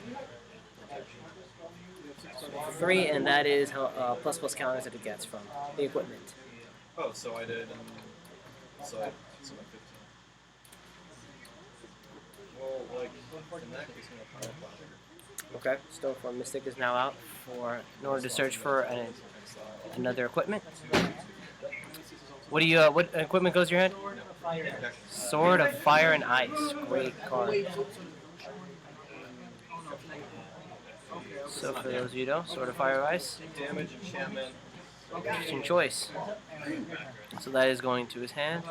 3, and that is how ++ counters that it gets from the equipment. Oh, so I did, so I 15. Well, like, in that case, I'm going to power Okay, Stoneform Mystic is now out in order to search for another equipment. What do you what equipment goes to your hand? Sword of Fire and Ice. Great card. So for those of you who don't, Sword of Fire and Ice. Damage, enchantment. Interesting choice. So that is going to his hand.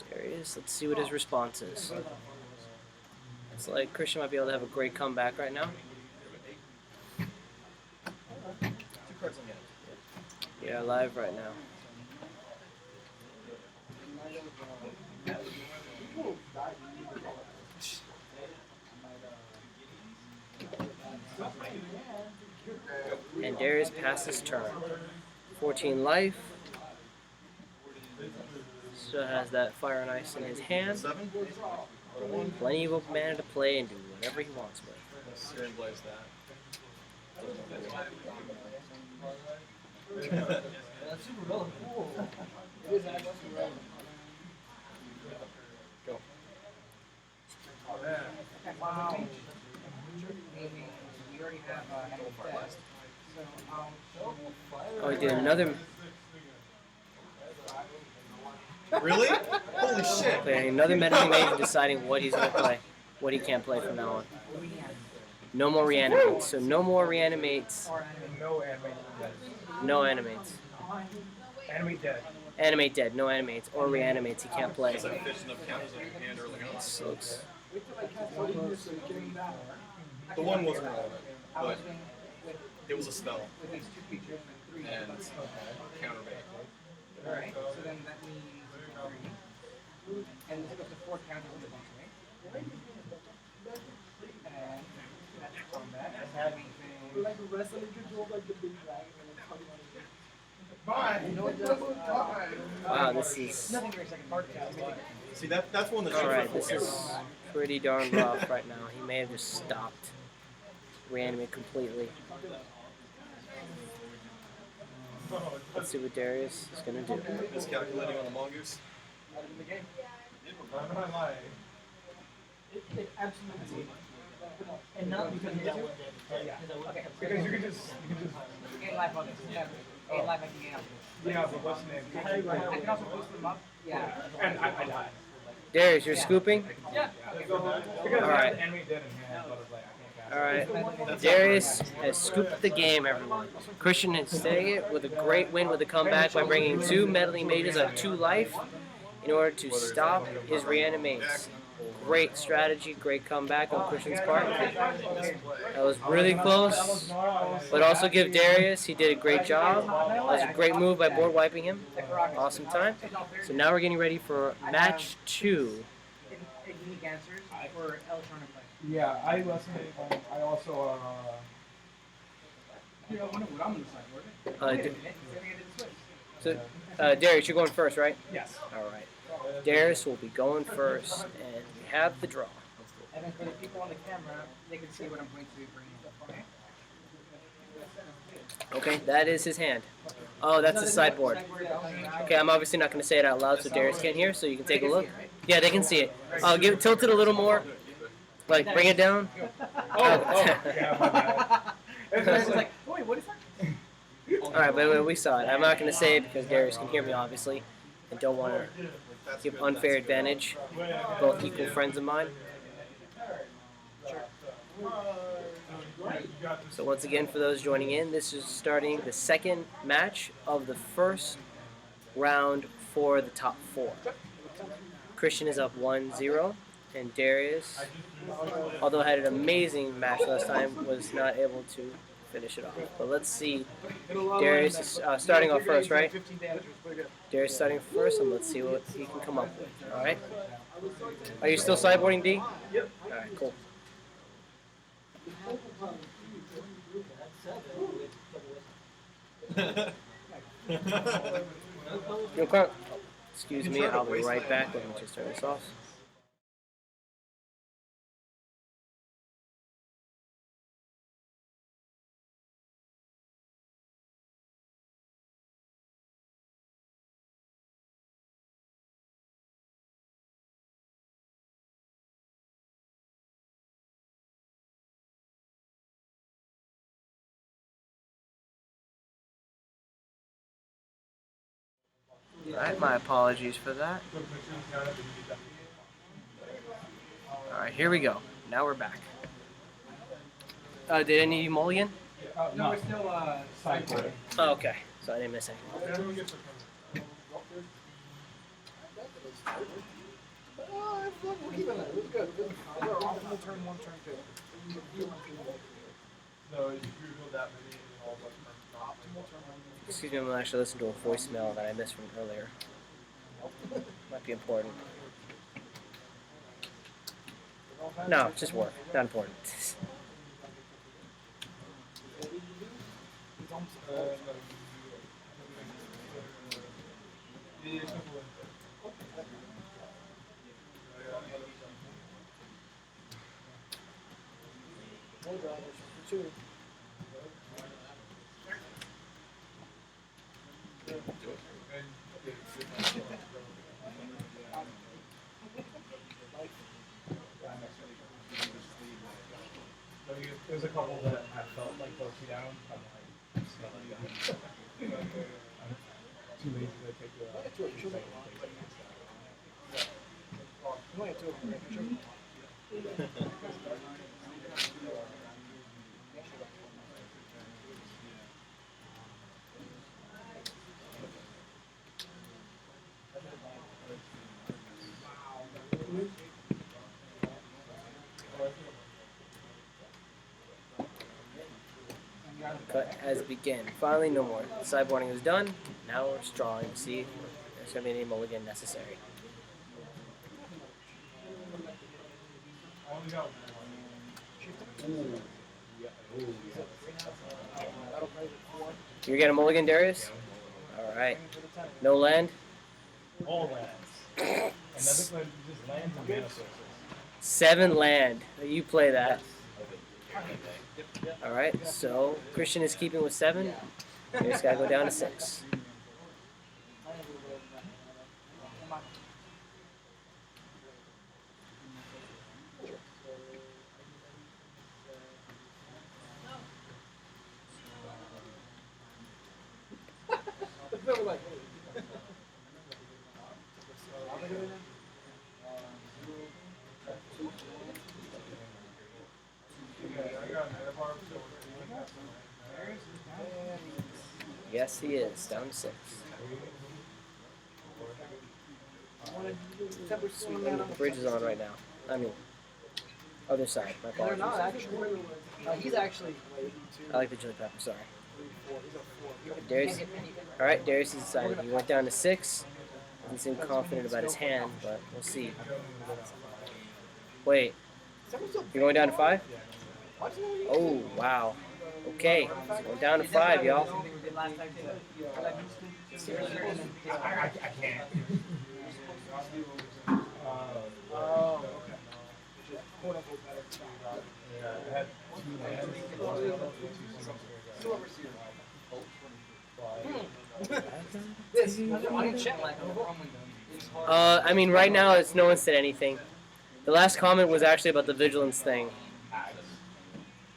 There he is. Let's see what his response is. It's like Christian might be able to have a great comeback right now. 2 cards on the end. Yeah, live right now. And Darius passes turn. 14 life. Still has that Fire and Ice in his hand. 7. Plenty of open mana to play and do whatever he wants with. Stoneblade that. That's super relevant. Cool. It is actually relevant. Go. Wow. Naming, we already have enemy dead. So Oh, he did another. Really? Holy shit! Playing another Meddling Mage and deciding what he's going to play, what he can't play from now on. No more Reanimates. So no more Reanimates. No animate dead. No Animates. Animate dead. Animate dead. No Animates. Or Reanimates he can't play. Because I fished enough counters on your hand early on. Sucks. The one wasn't relevant, but it was a spell. and countermate. Alright, so then that means 3. And this goes to 4 counters in the bunch, right? And that's combat. That means Like wrestling control like the big dragon and it's coming on again. Wow, this is nothing for a second part. See, that's one that all right. This is pretty darn rough right now. He may have just stopped Reanimate completely. Let's see what Darius is gonna do. Miscalculating on the mongoose. In the game. I'm not lying. It absolutely. And not because of that one. Yeah. Okay. Because you can just Gain life on this. Yeah. Gain life I can gain on this. yeah, but what's the name? I can also boost them up. Yeah. And I died. Darius, you're scooping. Yeah. Because All right. the enemy dead in hand, but it's like I can't cast. All right, Darius has scooped the game, everyone. Christian is staying it with a great win with a comeback by bringing 2 meddling mages on 2 life in order to stop his reanimates. Great strategy, great comeback on Christian's part. That was really close, but also give Darius, he did a great job. That was a great move by board wiping him. Awesome time. So now we're getting ready for match 2. Unique answers for electronic play. Yeah, I listened. I also You know, what I'm going to decide, So, Darius, you're going first, right? yes. All right. Darius will be going first, and we have the draw. And then for the people on the camera, they can see what I'm going to be bringing up. Okay, that is his hand. Oh, that's his sideboard. Okay, I'm obviously not going to say it out loud so Darius can't hear, so you can take a look. Yeah, they can see it. Tilt it a little more. Like, bring it down. Yeah, my bad. It's like, wait, what is that? Alright, but we saw it. I'm not going to say it because Darius can hear me, obviously. I don't want to give unfair advantage. Both equal friends of mine. So once again, for those joining in, this is starting the second match of the first round for the top 4. Christian is up 1-0, and Darius, although had an amazing match last time, was not able to finish it off. But let's see. Darius is starting off first, right? Darius starting first, and let's see what he can come up with. All right. Are you still sideboarding, D? Yep. All right, cool. Okay. Excuse me, I'll be right back. Let me just turn this off. Alright, my apologies for that. Alright, here we go. Now we're back. Did any of you mulligan? No, we're still sideboarding. Oh, okay. So I didn't miss anything. We'll keep it. It was good. Optimal turn 1, turn 2. No, you reveal that many and all but Optimal turn 1. Excuse me, I'm going to actually listen to a voicemail that I missed from earlier. Might be important. No, just work. Not important. There's a couple that I felt like broke you down. I'm like, it's not like that. I'm too lazy to take the. cut has begun. Finally, no more. Sideboarding is done. Now we're drawing to see if there's going to be any mulligan necessary. You're getting a mulligan, Darius? Alright. No land? All lands. Another one just lands and mana sources. 7 land. You play that. Alright, so Christian is keeping with 7. You just gotta go down to 6. Yes, he is. Down to 6. The bridge is on right now. I mean, other side. My They're not apologies. actually. He's actually way I like the chili pepper, sorry. Darius. Alright, Darius is decided. He went down to 6. Doesn't seem confident about his hand, but we'll see. Wait. You're going down to 5? Oh, wow. Okay. So going down to 5, y'all. I can't. Oh, okay. Yeah, I had 2 lands. I mean, right now, no one said anything. The last comment was actually about the vigilance thing.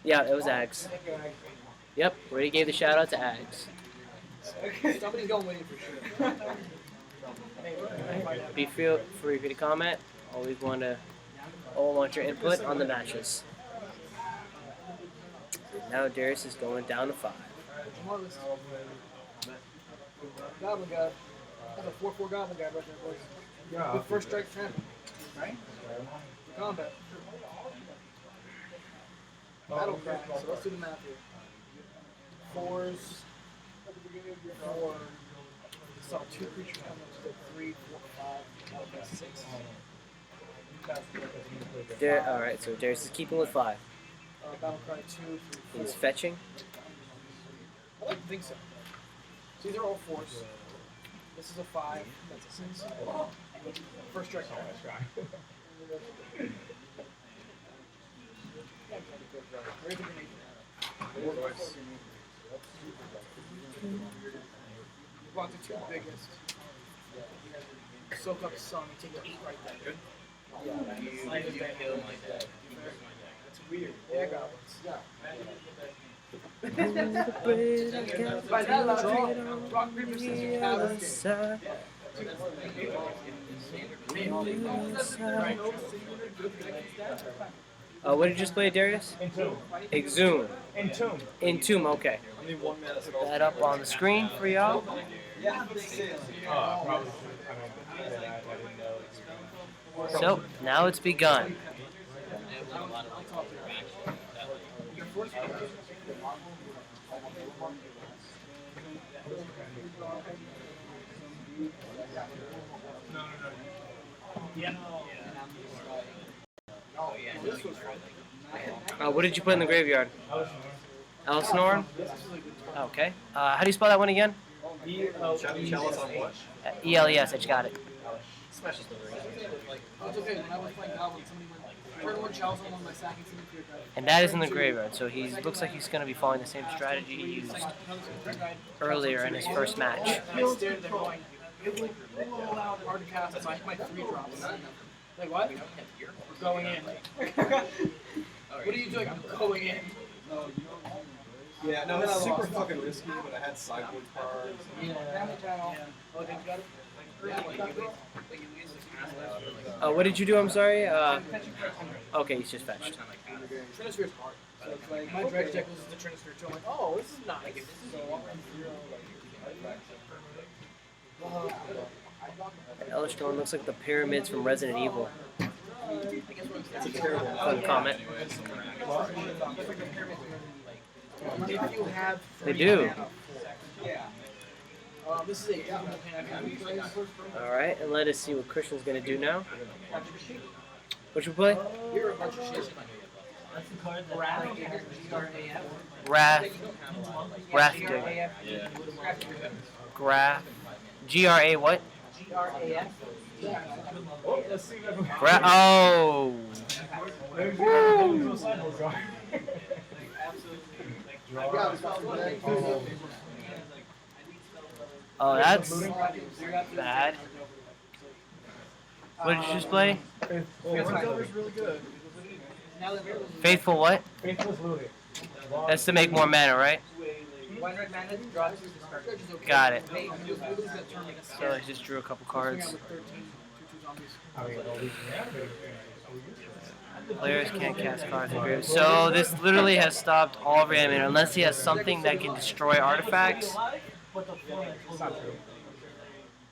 Yeah, it was Ags. Yep, already gave the shout out to Ags. Somebody's going with you for sure. Be feel free to comment. Always want your input on the matches. Now Darius is going down to 5. Goblin guy. That's a 4/4 goblin guy right there, boys. Good first strike for him. Right? Combat. Battle cry. So let's do the math here. 4s. 4. Saw 2 creatures come up to 3, 4, 5. 6. Alright, so Darius is keeping with 5. Battle cry 2, 3, 4. He's fetching. I like to think so. So these are all 4s. This is a 5. That's a 6. First strike. Where's the grenade? Block the 2 biggest. Soak up some and take the 8 right there. That's weird. Yeah, goblins. By that logic, rock, paper, scissors, paddles, What did you just play, Darius? Entomb. Exhume. Entomb. Entomb, okay. Put that up on the screen for y'all. Probably. I didn't know. So, now it's begun. What did you put in the graveyard? Elsinore? Okay. How do you spell that one again? E-L-E-S, got it. Oh, it's okay. When I was playing goblins, somebody went, turn 1 chalice on one of my sacking city clear card. And that is in the graveyard, so he looks like he's going to be following the same strategy he used earlier in his first match. I stared there going, hard to cast, so I hit my 3 drops. Like, what? We're going in. What are you doing? I'm going in. Yeah, no, it's super fucking risky, but I had sideboard cards. Oh, then you got it? What did you do? I'm sorry. Okay, he's just fetched. Trinisphere's hard. So it's like, my Dredge deck was the Trinisphere too. I'm like, oh, this is nice. Elstone looks like the pyramids from Resident Evil. That's a terrible Fun comment. If you have They 3 do. mana, this is a double hand. Alright, and let us see what Christian's gonna do now. What you play? Here are a bunch of shit. Wrath. Wrath Digger. Graph. GRA what? Oh! Oh, that's bad. What did you just play? Faithful what? That's to make more mana, right? Got it. So I just drew a couple cards. Players can't cast cards in graves. So this literally has stopped all Reanimator unless he has something that can destroy artifacts.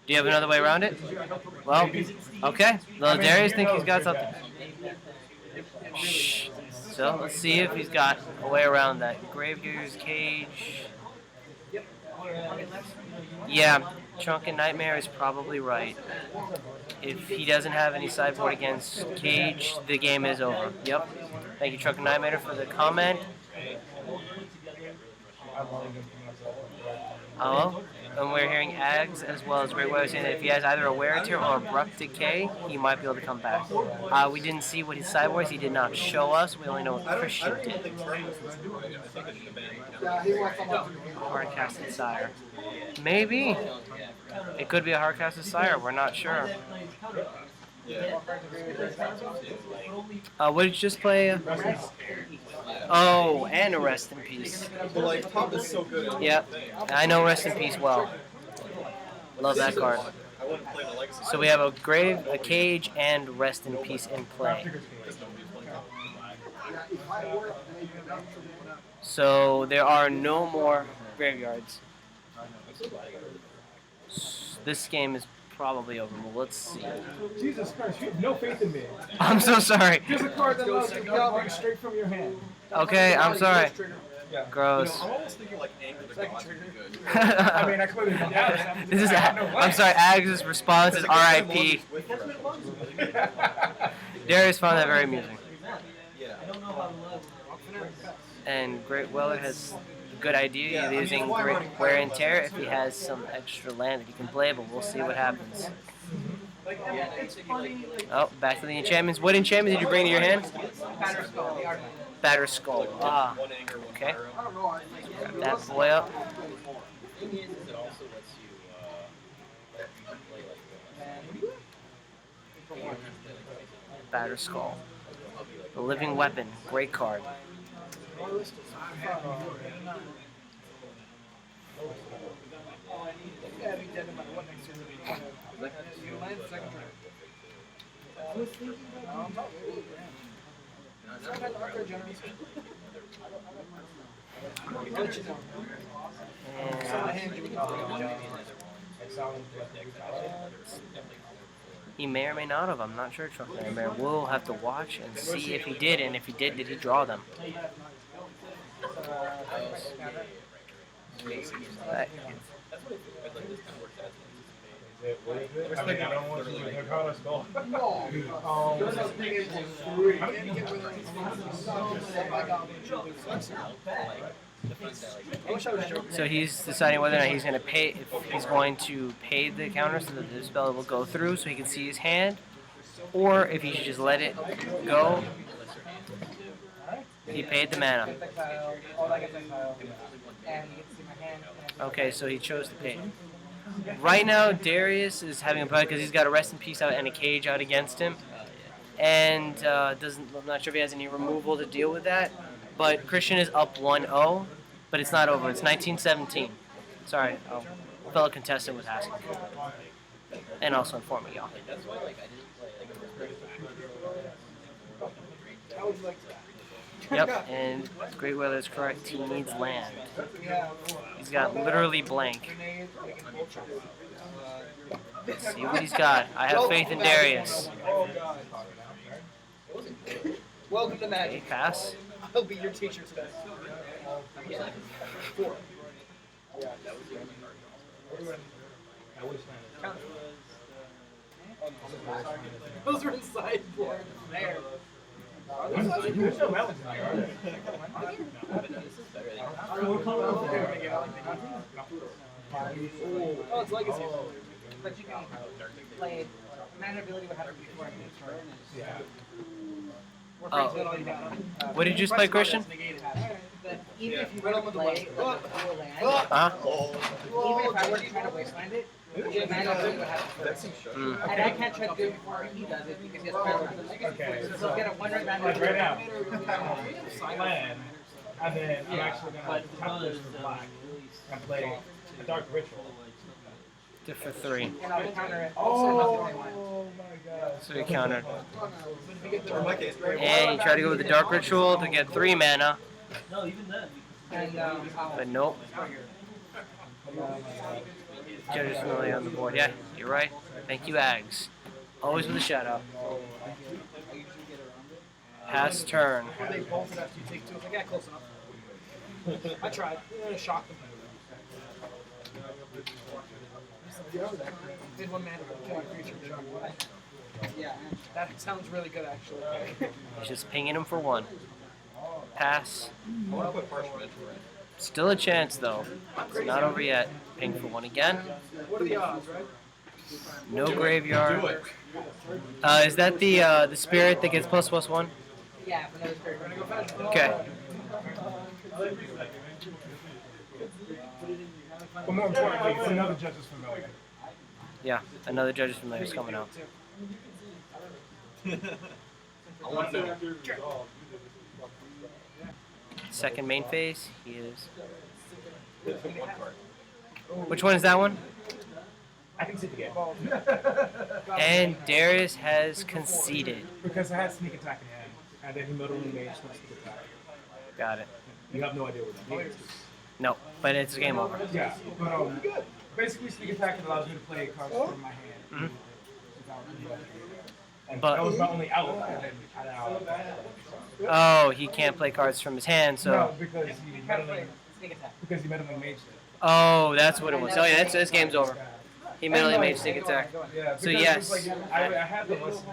Do you have another way around it? Well, okay. Well, Darius thinks he's got something. Shh. So let's see if he's got a way around that. Gravedigger's Cage. Yeah, Drunken Nightmare is probably right. If he doesn't have any sideboard against Cage, the game is over. Yep. Thank you, Drunken Nightmare, for the comment. Oh, and we're hearing Ags as well as Great Weather saying that if he has either a Wear and Tear or Abrupt Decay, he might be able to come back. We didn't see what his sideboard is. He did not show us. We only know what Christian did. Hardcasted Sire. Maybe. It could be a Hardcasted Sire. We're not sure. What did you just play? Oh, and a Rest in Peace. But like, Pop is so good. Yep, I know Rest in Peace well. Love that card. So we have a grave, a cage, and Rest in Peace in play. So there are no more graveyards. This game is probably over. Well, let's see. Jesus Christ, you have no faith in me. I'm so sorry. Here's a card that allows you to go straight from your hand. Okay, I'm sorry. Gross. I'm almost thinking like Anger the Gods would be good. I mean, I clearly don't have This is. I'm sorry. Ags' response is R.I.P. Darius found that very amusing. And Great Weller has a good idea of using Great Wear and Tear if he has some extra land that he can play, but we'll see what happens. Oh, back to the enchantments. What enchantment did you bring to your hand? Batter Skull. Ah, okay. Grab that boy up. Batter Skull. The Living Weapon. Great card. He may or may not have. I'm not sure. We'll have to watch and see if he did, and if he did he draw them? I mean, I don't want you to call us go. So he's deciding whether or not he's going to pay, if he's going to pay the counter so that the spell will go through so he can see his hand, or if he should just let it go. He paid the mana. Okay, so he chose to pay. Right now, Darius is having a problem because he's got a Rest in Peace out and a Cage out against him, and I'm not sure if he has any removal to deal with that. But Christian is up 1-0, but it's not over. It's 1917. Sorry, a fellow contestant was asking, and also informing y'all. Yep, and Great Weather is correct. He needs land. He's got literally blank. Let's see what he's got. I have faith in Darius. Welcome to Magic. Okay, pass. I'll be your teacher today. Four. I wish that. Those are in sideboard. There. There's no mountains in my yard. Oh, it's legacy. But you can play mana ability would have to be before Yeah. Oh. What did you just play, Christian? Even if you were to play like a dual land, Huh? even if I were to try to wasteland it, the mana ability would have to Mm. and I can't try to do it before he does it because he has power. Okay. So he'll get a 1 mana Like right now, land, and then I'm actually gonna tap this for black and play a dark ritual. Did for 3. And I'll counter it. Oh my god. So he countered. And you try to go with the Dark Ritual to get 3 mana, And but nope. Judge's Familiar on the board. Yeah, you're right. Thank you, Ags. Always with a shout out. Pass turn. they bolted after you take two. It's like, yeah, close enough. I tried. I'm gonna shock them. Did 1 mana for the kill creature. Yeah, that sounds really good actually. He's just pinging him for 1. Pass. I want to put parchment. Still a chance though. It's not over yet. Ping for 1 again. What are the odds, right? No graveyard. Is that the spirit that gets ++1? Yeah, for another spirit. We're gonna go fast. Okay. But more importantly, it's another Judge's Familiar. Yeah, another Judge's Familiar is coming out. I want to know. Second main phase, he is. Pick 1 card. Which one is that one? I can see the game. And Darius has conceded. Because I had sneak attack in hand, and then he literally made sneak attack. Got it. You have no idea what that means. No, but it's game over. Yeah, but basically sneak attack allows me to play cards from my hand. Mhm. And But- that was my only out. And then Oh, he can't play cards from his hand, so. no, because he meddling mage it. Oh, that's what it was. Oh yeah, this game's over. He mentally made sneak attack. Yeah, So because yes. it's like, I had the list.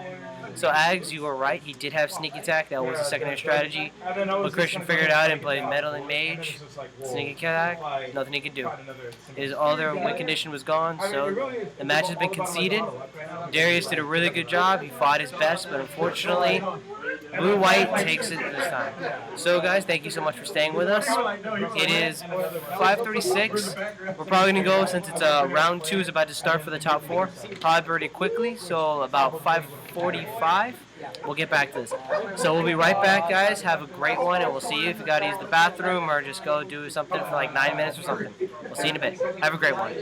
So Ags, you were right. He did have sneak attack. That was a secondary strategy. And then I was But just Christian gonna figured go out like and played that. meddling And then mage. it's just like, whoa, Sneak attack. like, Nothing he could do. find another single- His other win condition was gone, so the match has been conceded. Darius did a really good job. He fought his best, but unfortunately, Blue-White takes it this time. So guys, thank you so much for staying with us. It is 5:36. We're probably gonna go since it's round 2 is about to start for the top 4. Probably pretty quickly, so about 5:45. We'll get back to this. So we'll be right back, guys. Have a great one, and we'll see you if you gotta use the bathroom or just go do something for like 9 minutes or something. We'll see you in a bit. Have a great one.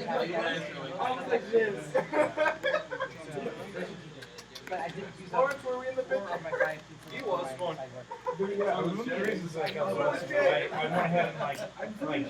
But I didn't use Lawrence, were we in the picture? He was fun. Yeah, one of the reasons I went ahead and like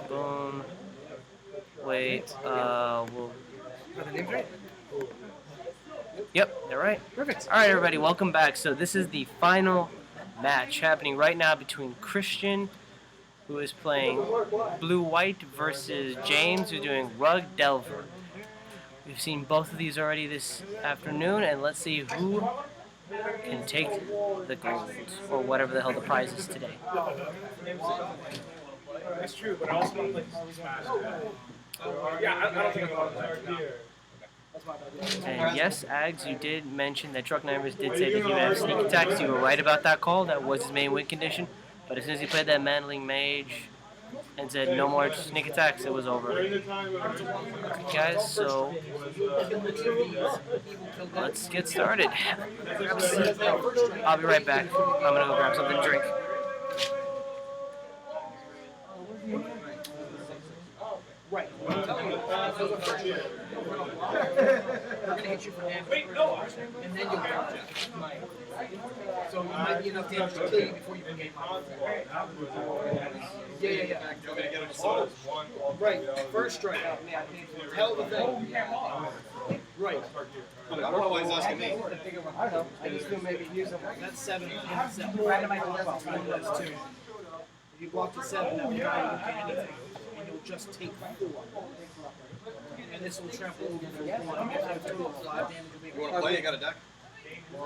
Boom. Wait. We'll. Are the names right? Yep, they're right. Perfect. All right, everybody, welcome back. So this is the final match happening right now between Christian, who is playing Blue-White, versus James, who's doing Rug Delver. We've seen both of these already this afternoon, and let's see who can take the gold, or whatever the hell the prize is today. That's true, but I also don't think Smash. Yeah, I don't think I thought of that. And yes, Ags, you did mention that Truck Nightmares did say that he would have sneak attacks. You were right about that call. That was his main win condition. But as soon as he played that Mandling Mage and said no more sneak attacks, it was over. Okay, guys, so let's get started. I'll be right back. I'm going to go grab something to drink. Right. We're gonna hit you for damage. And then you'll dodge. So you might be enough damage to kill you before you can gain life. Yeah. Right. First strike. Tell the thing. Right. I don't know why he's asking me. I don't know. I just feel maybe use them. That's 7 in itself. That's 2. If you block the 7, that will not even pay anything. And you'll just take 4. And this will trample over for 1. You have a total of 5 damage. You want to play? You got a deck?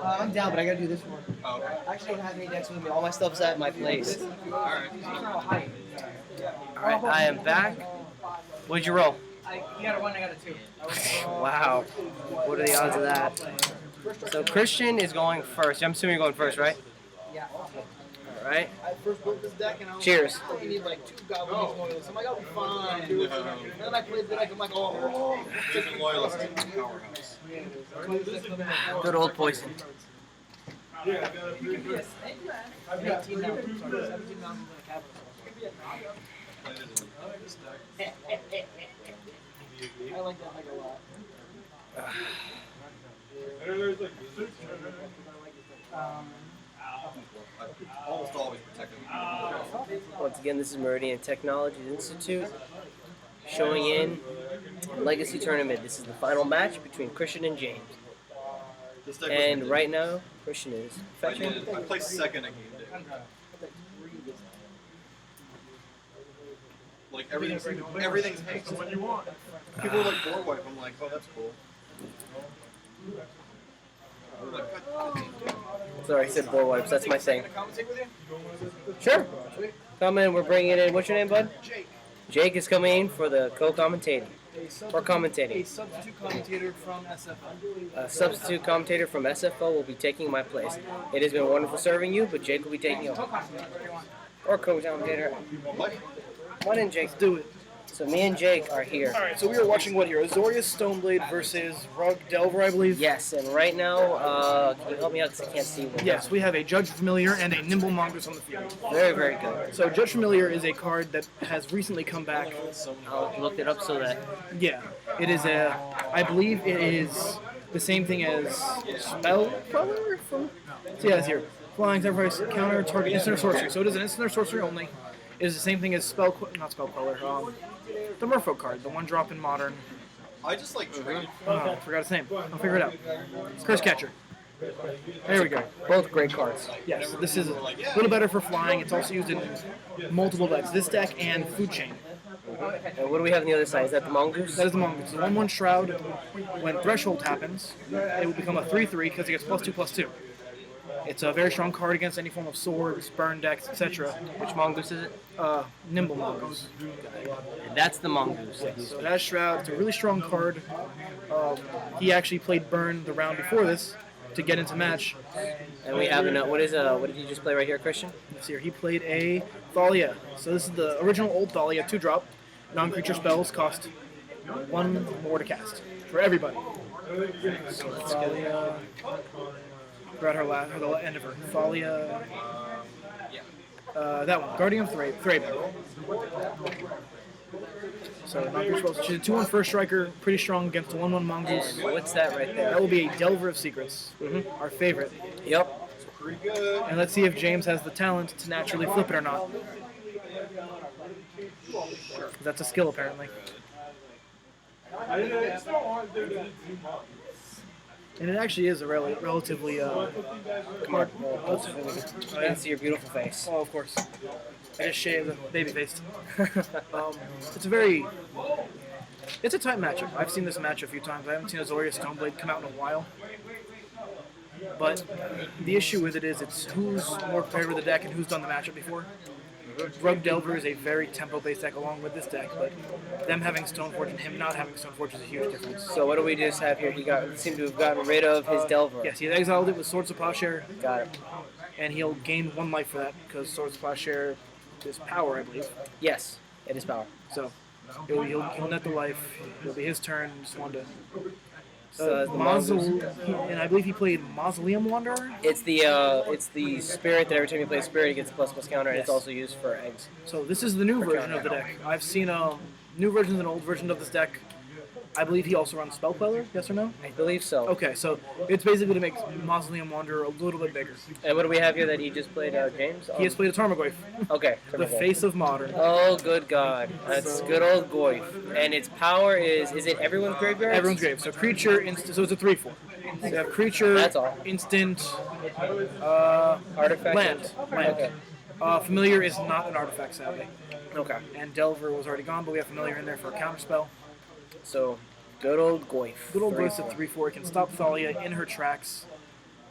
I'm down, but I gotta do this one. Oh, okay. I actually don't have any decks with me. All my stuff's at my place. Alright. Alright, I am back. What'd you roll? You got a 1, I got a 2. Wow. What are the odds of that? So Christian is going first. I'm assuming you're going first, right? Yeah. Alright. I first built this deck and I was Cheers. like, I need like 2 Goblins loyalists. I'm like, I'll be fine. And then I played the deck, I'm like, oh. Chicken loyalist. Powerhouse. Good old poison. You can be a 18 now. Sorry, 17 now in the capital. I like that deck a lot. Almost always protecting. Once again, this is Meridian Technology Institute showing in Legacy Tournament. This is the final match between Christian and James. And right now, Christian is fetching. I play second at game day. Like everything's haste. When you want. People are like board wipe. I'm like, oh, that's cool. Sorry, I said board wipes. That's my thing. Sure. Come in. We're bringing in. What's your name, bud? Jake. Jake is coming in for the co-commentating. Or A commentating. substitute commentator from SFL. A substitute commentator from SFO will be taking my place. It has been wonderful serving you, but Jake will be taking over. Or co-commentator. Why didn't Jake do it? So me and Jake are here. All right, so we are watching what here? Azorius Stoneblade versus Rug Delver, I believe. Yes, and right now, can you help me out because I can't see one? Yes, we have a Judge Familiar and a Nimble Mongoose on the field. Very, very good. So Judge Familiar is a card that has recently come back. I'll look it up so that... Yeah, it is a. I believe it is the same thing as Spell Queller from. So yeah, it's here. Flying sacrifice counter target instant or sorcery. So it is an instant or sorcery only. It is the same thing as not Spell Queller. The Merfolk card, the 1-drop in Modern. I just like trading. Oh, I forgot its name. I'll figure it out. Curse Catcher. There we go. Both great cards. Yes, this is a little better for flying. It's also used in multiple decks. This deck and Food Chain. And what do we have on the other side? Is that the Mongoose? That is the Mongoose. The 1/1 Shroud. When Threshold happens, it will become a 3/3 because it gets +2/+2. It's a very strong card against any form of swords, burn decks, etc. Which Mongoose is it? Nimble Mongoose. And that's the Mongoose. So it has Shroud. It's a really strong card. He actually played Burn the round before this to get into match. And we have what did you just play right here, Christian? Let's see here. He played a Thalia. So this is the original old Thalia, 2-drop. Non-creature spells cost 1 more to cast for everybody. So let's Thalia. Forgot her end of her. Thalia. That one. Guardian of Thraben. So non-creature spells. She's a 2/1 first striker, pretty strong against a 1/1 Mongoose. And what's that right there? That will be a Delver of Secrets. Our favorite. Yep. Pretty good. And let's see if James has the talent to naturally flip it or not. That's a skill, apparently. And it actually is a relatively. Come on. I didn't see your beautiful face. Oh, of course. I just shaved the baby faced. It's a very. It's a tight matchup. I've seen this match a few times. I haven't seen Azoria Stoneblade come out in a while. But the issue with it is it's who's more prepared with the deck and who's done the matchup before. Rogue Delver is a very tempo-based deck along with this deck, but them having Stoneforge and him not having Stoneforge is a huge difference. So what do we just have here? He seemed to have gotten rid of his Delver. Yes, he exiled it with Swords of Plowshare. Got it. And he'll gain 1 life for that because Swords of Plowshare is power, I believe. Yes, it is power. So he'll net the life. It'll be his turn. Just wanted to. And I believe he played Mausoleum Wanderer. It's the spirit that every time you play a spirit, he gets a ++ counter, and it's also used for eggs. So this is the new version of the deck. I've seen new versions and old versions of this deck. I believe he also runs Spell Queller, yes or no? I believe so. Okay, so it's basically to make Mausoleum Wanderer a little bit bigger. And what do we have here that he just played, James? He has played a Tarmogoyf. Okay. The face of Modern. Oh, good God. That's good old Goyf. And its power is it everyone's graveyard? Everyone's grave. So creature, instant, so it's a 3/4. So you have creature, That's all. instant, Artifact? land. Okay. Familiar is not an artifact, sadly. Okay. And Delver was already gone, but we have Familiar in there for a counterspell. So, good old Goyf. Good old Goyf at 3/4. It can stop Thalia in her tracks,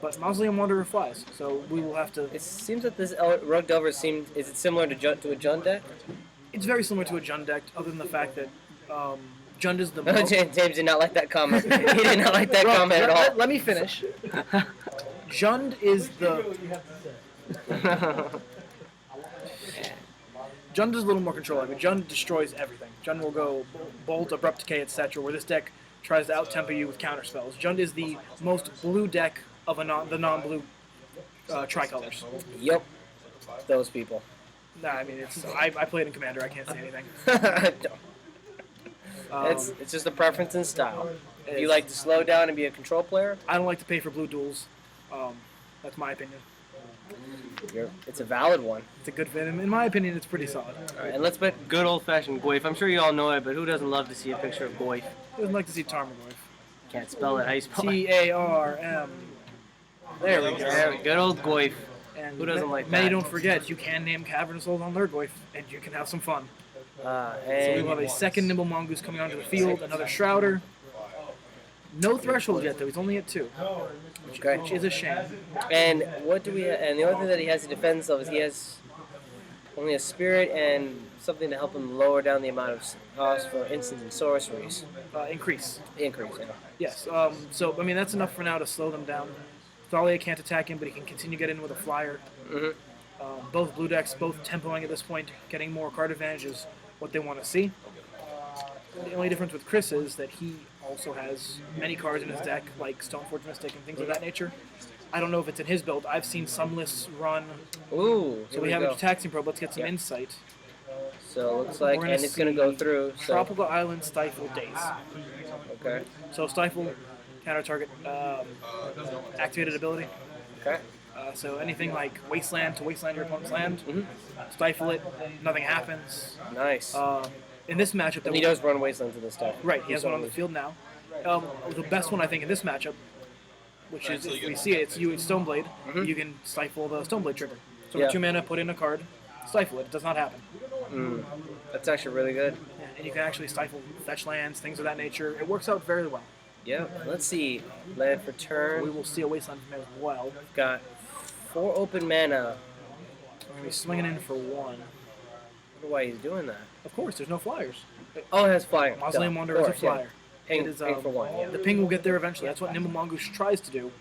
but Mausoleum Wanderer flies, so we will have to. It seems that this Rug Delver is it similar to a Jund deck? It's very similar to a Jund deck, other than the fact that Jund is the most... James did not like that comment. He did not like that comment at all. Let me finish. Jund is the... Jund is a little more control. I mean, Jund destroys everything. Jund will go Bolt, Abrupt Decay, etc., where this deck tries to out-tempo you with counterspells. Jund is the most blue deck of the non-blue tricolors. Yep. Those people. Nah, I mean, I played in Commander. I can't say anything. It's just a preference and style. If you like to slow down and be a control player, I don't like to pay for blue duels. That's my opinion. It's a valid one. It's a good fit. In my opinion, it's pretty solid. All right, and let's bet good old-fashioned Goyf. I'm sure you all know it, but who doesn't love to see a picture of Goyf? Who doesn't like to see Tarmogoyf? Can't spell it. How you spell it? Tarm. There we go. Good old Goyf. And who doesn't like that? Many don't forget, you can name Cavern Souls on their Goyf, and you can have some fun. So we will have a second Nimble Mongoose coming onto the field, another Shrouder. No threshold yet, though. He's only at 2. Which is a shame. And what do we? And the only thing that he has to defend himself is he has only a spirit and something to help him lower down the amount of cost for instants and sorceries. Increase. Increase. Yeah. Yes. So I mean that's enough for now to slow them down. Thalia can't attack him, but he can continue to get in with a flyer. Mm-hmm. Both blue decks, both tempoing at this point, getting more card advantage is what they want to see. The only difference with Chris is that he also has many cards in his deck, like Stoneforge Mystic and things of that nature. I don't know if it's in his build. I've seen some lists run. Ooh. So we have a Taxing Probe. Let's get some insight. So it looks like, and it's going to go through. So. Tropical Island, Stifle, Daze. Okay. So Stifle, counter target, activated ability. Okay. So anything like Wasteland to Wasteland your opponent's land, Stifle it, nothing happens. Nice. In this matchup, and he does run Wasteland to this stuff. Right, he has one on the field now. The best one I think in this matchup, which is if we see it, it's Stoneblade. You can stifle the Stoneblade trigger. So for 2 mana, put in a card, stifle it. It does not happen. That's actually really good. Yeah, and you can actually stifle fetch lands, things of that nature. It works out very well. Yeah. Let's see. Land for turn. We will see a Wasteland from there as well. Got 4 open mana. We're going to be swinging in for 1. I wonder why he's doing that. Of course, there's no flyers. Oh, it has flying. Mausoleum Wanderer is a flyer. Ping, it is, ping for 1, yeah. The ping will get there eventually. That's what Nimble Mongoose tries to do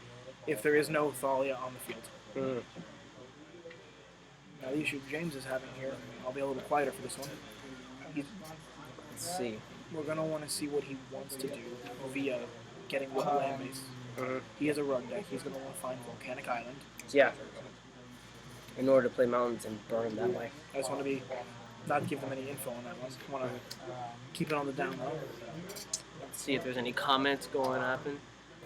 if there is no Thalia on the field. Now, the issue James is having here, I'll be a little quieter for this one. Let's see. We're going to want to see what he wants to do via getting what land base. He has a rug deck. He's going to want to find Volcanic Island. Yeah. In order to play mountains and burn them that way. I just want to not give them any info on that one. I want to keep it on the down low. Let's see if there's any comments going up. Of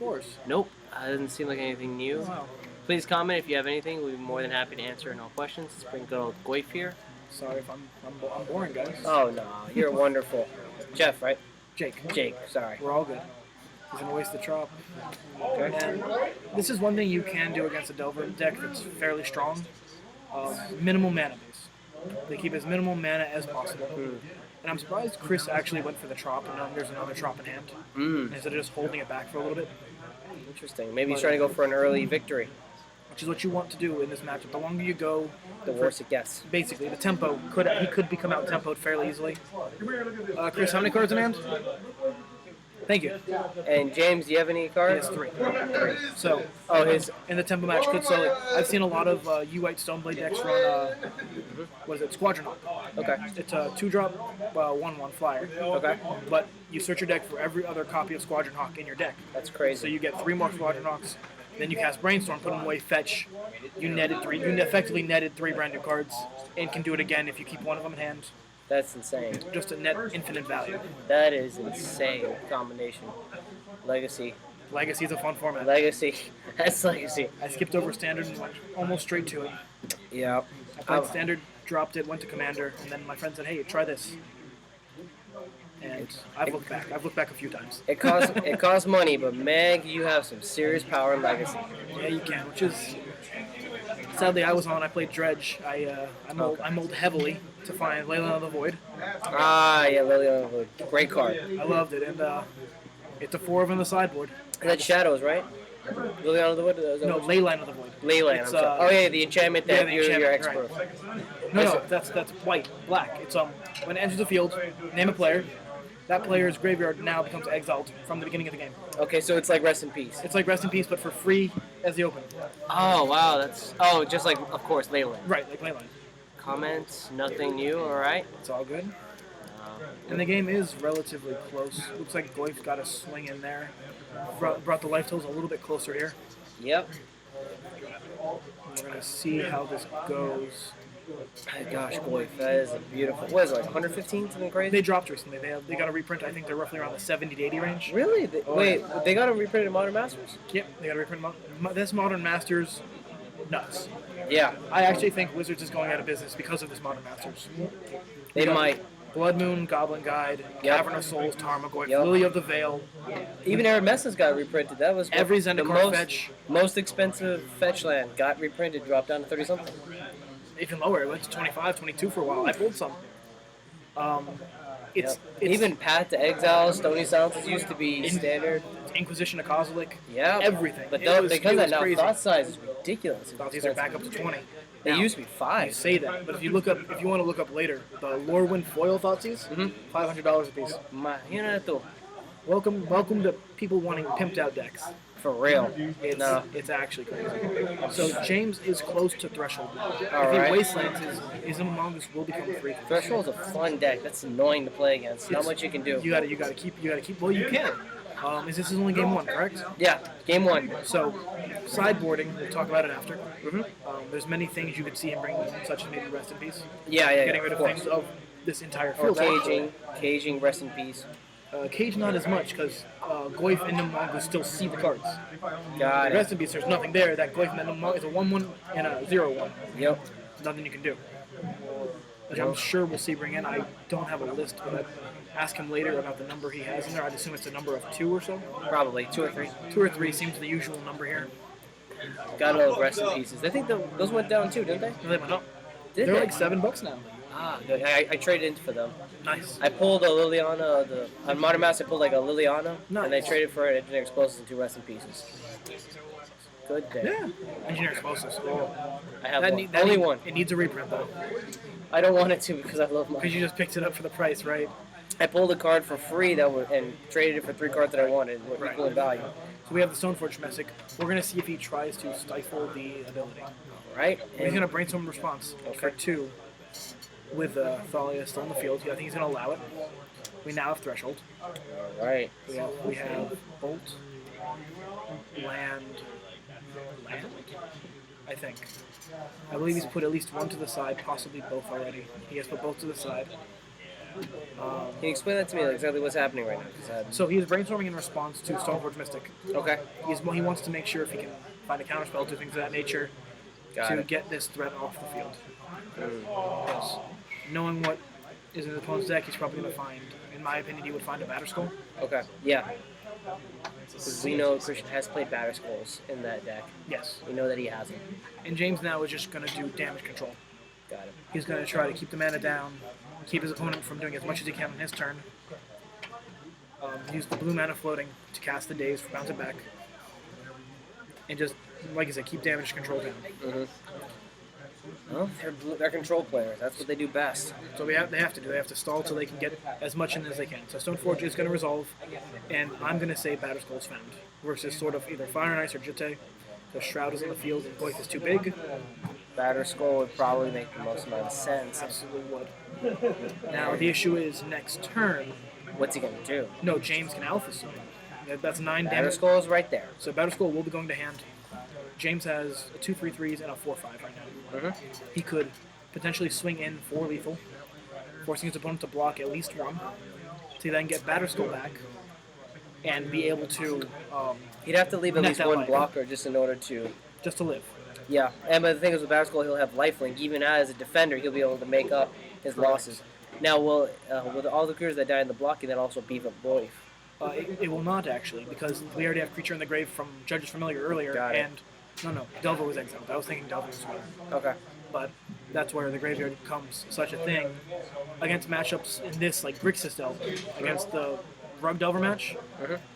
course. Nope. Doesn't seem like anything new. Wow. Please comment if you have anything. We'll be more than happy to answer no questions. Let's bring good old Goyf here. Sorry if I'm boring, guys. Oh no, you're wonderful. Jeff, right? Jake. Jake, sorry. We're all good. He's gonna waste the trop. Okay. And this is one thing you can do against a Delver deck that's fairly strong. Minimal mana base. They keep as minimal mana as possible. And I'm surprised Chris actually went for the trop and there's another trop in hand. Instead of just holding it back for a little bit. Interesting. Maybe he's trying to go for an early victory. Which is what you want to do in this matchup. The longer you go, The worse it gets. Basically, the tempo he could become out tempoed fairly easily. Chris, how many cards in hand? Thank you. And James, do you have any He cards? has 3. So, in the tempo match could sell it. I've seen a lot of U-White Stoneblade decks run, what is it, Squadron Hawk. Okay. It's a 2-drop, 1/1 flyer. Okay. But you search your deck for every other copy of Squadron Hawk in your deck. That's crazy. So you get 3 more Squadron Hawks. Then you cast Brainstorm, put them away, fetch. You effectively netted 3 brand new cards, and can do it again if you keep one of them in hand. That's insane. Just a net infinite value. That is insane combination. Legacy. Legacy's a fun format. Legacy. That's Legacy. I skipped over Standard and went almost straight to it. Yeah. I played Standard, dropped it, went to Commander, and then my friend said, hey, try this. And I've looked back. I've looked back a few times. It costs money, but Meg, you have some serious power in Legacy. Yeah, you can, which is... Sadly, I played Dredge. I mulled heavily to find Leyline of the Void. Ah, yeah, Leyline of the Void. Great card. I loved it, and it's a 4 of on the sideboard. That's Shadows, right? Leyline of the Void? No, Leyline of the Void. Leyline, I'm sorry. Oh yeah, the enchantment that you're expert. Right. No, that's white, black. It's when it enters the field, name a player. That player's graveyard now becomes exiled from the beginning of the game. Okay, so it's like Rest in Peace. It's like Rest in Peace, but for free as the open. Oh wow, that's just like of course Leyline. Right, like Leyline. Comments, nothing new. All right. It's all good. And the game is relatively close. Looks like Goyf's got a swing in there. Brought the life totals a little bit closer here. Yep. We're gonna see how this goes. Oh, gosh, Goyf, that is a beautiful. What is it, like 115? Something crazy? They dropped recently. They got a reprint. I think they're roughly around the 70 to 80 range. Really? Wait, they got a reprint in Modern Masters? Yep, they got a reprint. This Modern Masters, nuts. Yeah. I actually think Wizards is going out of business because of this Modern Masters. They might. Blood Moon, Goblin Guide, Cavern of Souls, Tarmogoyf, Lily of the Veil. Even Aramessa's got reprinted. That was every the Zendikar fetch. Most expensive fetch land got reprinted, dropped down to 30 something. Even lower, it went to 25, 22 for a while. I pulled some. It's even Path to Exile, Stony Silences used to be standard. Inquisition of Kozilek. Yeah. Everything. But because that now crazy. Thought size is ridiculous. These are back up to 20. They used to be 5. You say that, but if you want to look up later, the Lorwyn foil Thoughtseize, $500 a piece. Welcome to people wanting pimped out decks. For real. It's actually crazy. So James is close to Threshold. Right. Wastelands, his Among Us will become free. Threshold's a fun deck. That's annoying to play against. Not much you can do. You gotta keep. Well, you can. This is only game 1, correct? Yeah, game 1. So, sideboarding, we'll talk about it after. There's many things you could see him bring, such as maybe Rest in Peace. Yeah. Getting rid of things of this entire field. Or caging, Rest in Peace. Cage not as much, because Goyf and Among Us still see the cards. Got it. Rest in Peace, there's nothing there. That Goyf and Among is a 1/1 and a 0/1. Yep. Nothing you can do. Which I'm sure we'll see bring in. I don't have a list, but I'd ask him later about the number he has in there. I'd assume it's a number of 2 or so. Probably 2 or 3. 2 or 3 seems the usual number here. Got all Rest in Pieces. I think those went down too, didn't they? No, they went up. They're like $7 now. Ah, good. I traded into for them. Nice. I pulled a Liliana. On Modern Master, I pulled like a Liliana, nice. And I traded for an Engineer Explosives and 2 Rest in Pieces. Good day. Yeah. Engineer Explosives. I have only one. It needs a reprint though. I don't want it to because I love mine. Because you just picked it up for the price, right? I pulled a card for free and traded it for 3 cards that I wanted, equal in value. So we have the Stoneforge Messick. We're gonna see if he tries to stifle the ability. Right. He's gonna brainstorm a response for 2 with Thalia still in the field. I think he's gonna allow it. We now have Threshold. Right. We have Bolt, Land, I think. I believe he's put at least 1 to the side, possibly both already. He has put both to the side. Can you explain that to me, like exactly what's happening right now? So he is brainstorming in response to Stoneforge Mystic. Okay. He wants to make sure if he can find a counterspell to things of that nature to get this threat off the field. Yes. knowing what is in his opponent's deck, he's probably going to find, in my opinion, he would find a Batter Skull. Okay. Yeah. Because we know Christian has played Batter Skulls in that deck. Yes. We know that he has them. And James now is just going to do damage control. Got it. He's going to try to keep the mana down, keep his opponent from doing as much as he can on his turn. Use the blue mana floating to cast the Daze for bounce it back. And just, like I said, keep damage control down. Mm-hmm. Well, they're control players. That's what they do best. So they have to do. They have to stall till they can get as much in as they can. So Stoneforge is going to resolve, and I'm going to say Batter Skull's found versus sort of either Fire and Ice or Jitte. The Shroud is on the field and Goyf is too big. Batter Skull would probably make the most amount of sense. Absolutely would. Now the issue is next turn. What's he going to do? No, James can Alpha Summon. That's 9 Batter damage. Skull is right there. So Batter Skull will be going to hand. James has a 2/3/3s and a 4/5 right now. Mm-hmm. He could potentially swing in 4 lethal, forcing his opponent to block at least 1, to then get Batter Skull back and be able to. He'd have to leave at net least that one life. blocker just in order to. Just to live. Yeah, and but the thing is with Batter Skull, he'll have lifelink. Even as a defender, he'll be able to make up his losses. Now, will all the creatures that die in the blocking that also beef up Goyf? It will not actually, because we already have Creature in the Grave from Judge's Familiar earlier, Got it. and no, Delver was exiled. I was thinking Delver as well. Okay. But that's where the graveyard becomes such a thing against matchups in this, like Grixis Delver, against the Rug Delver match.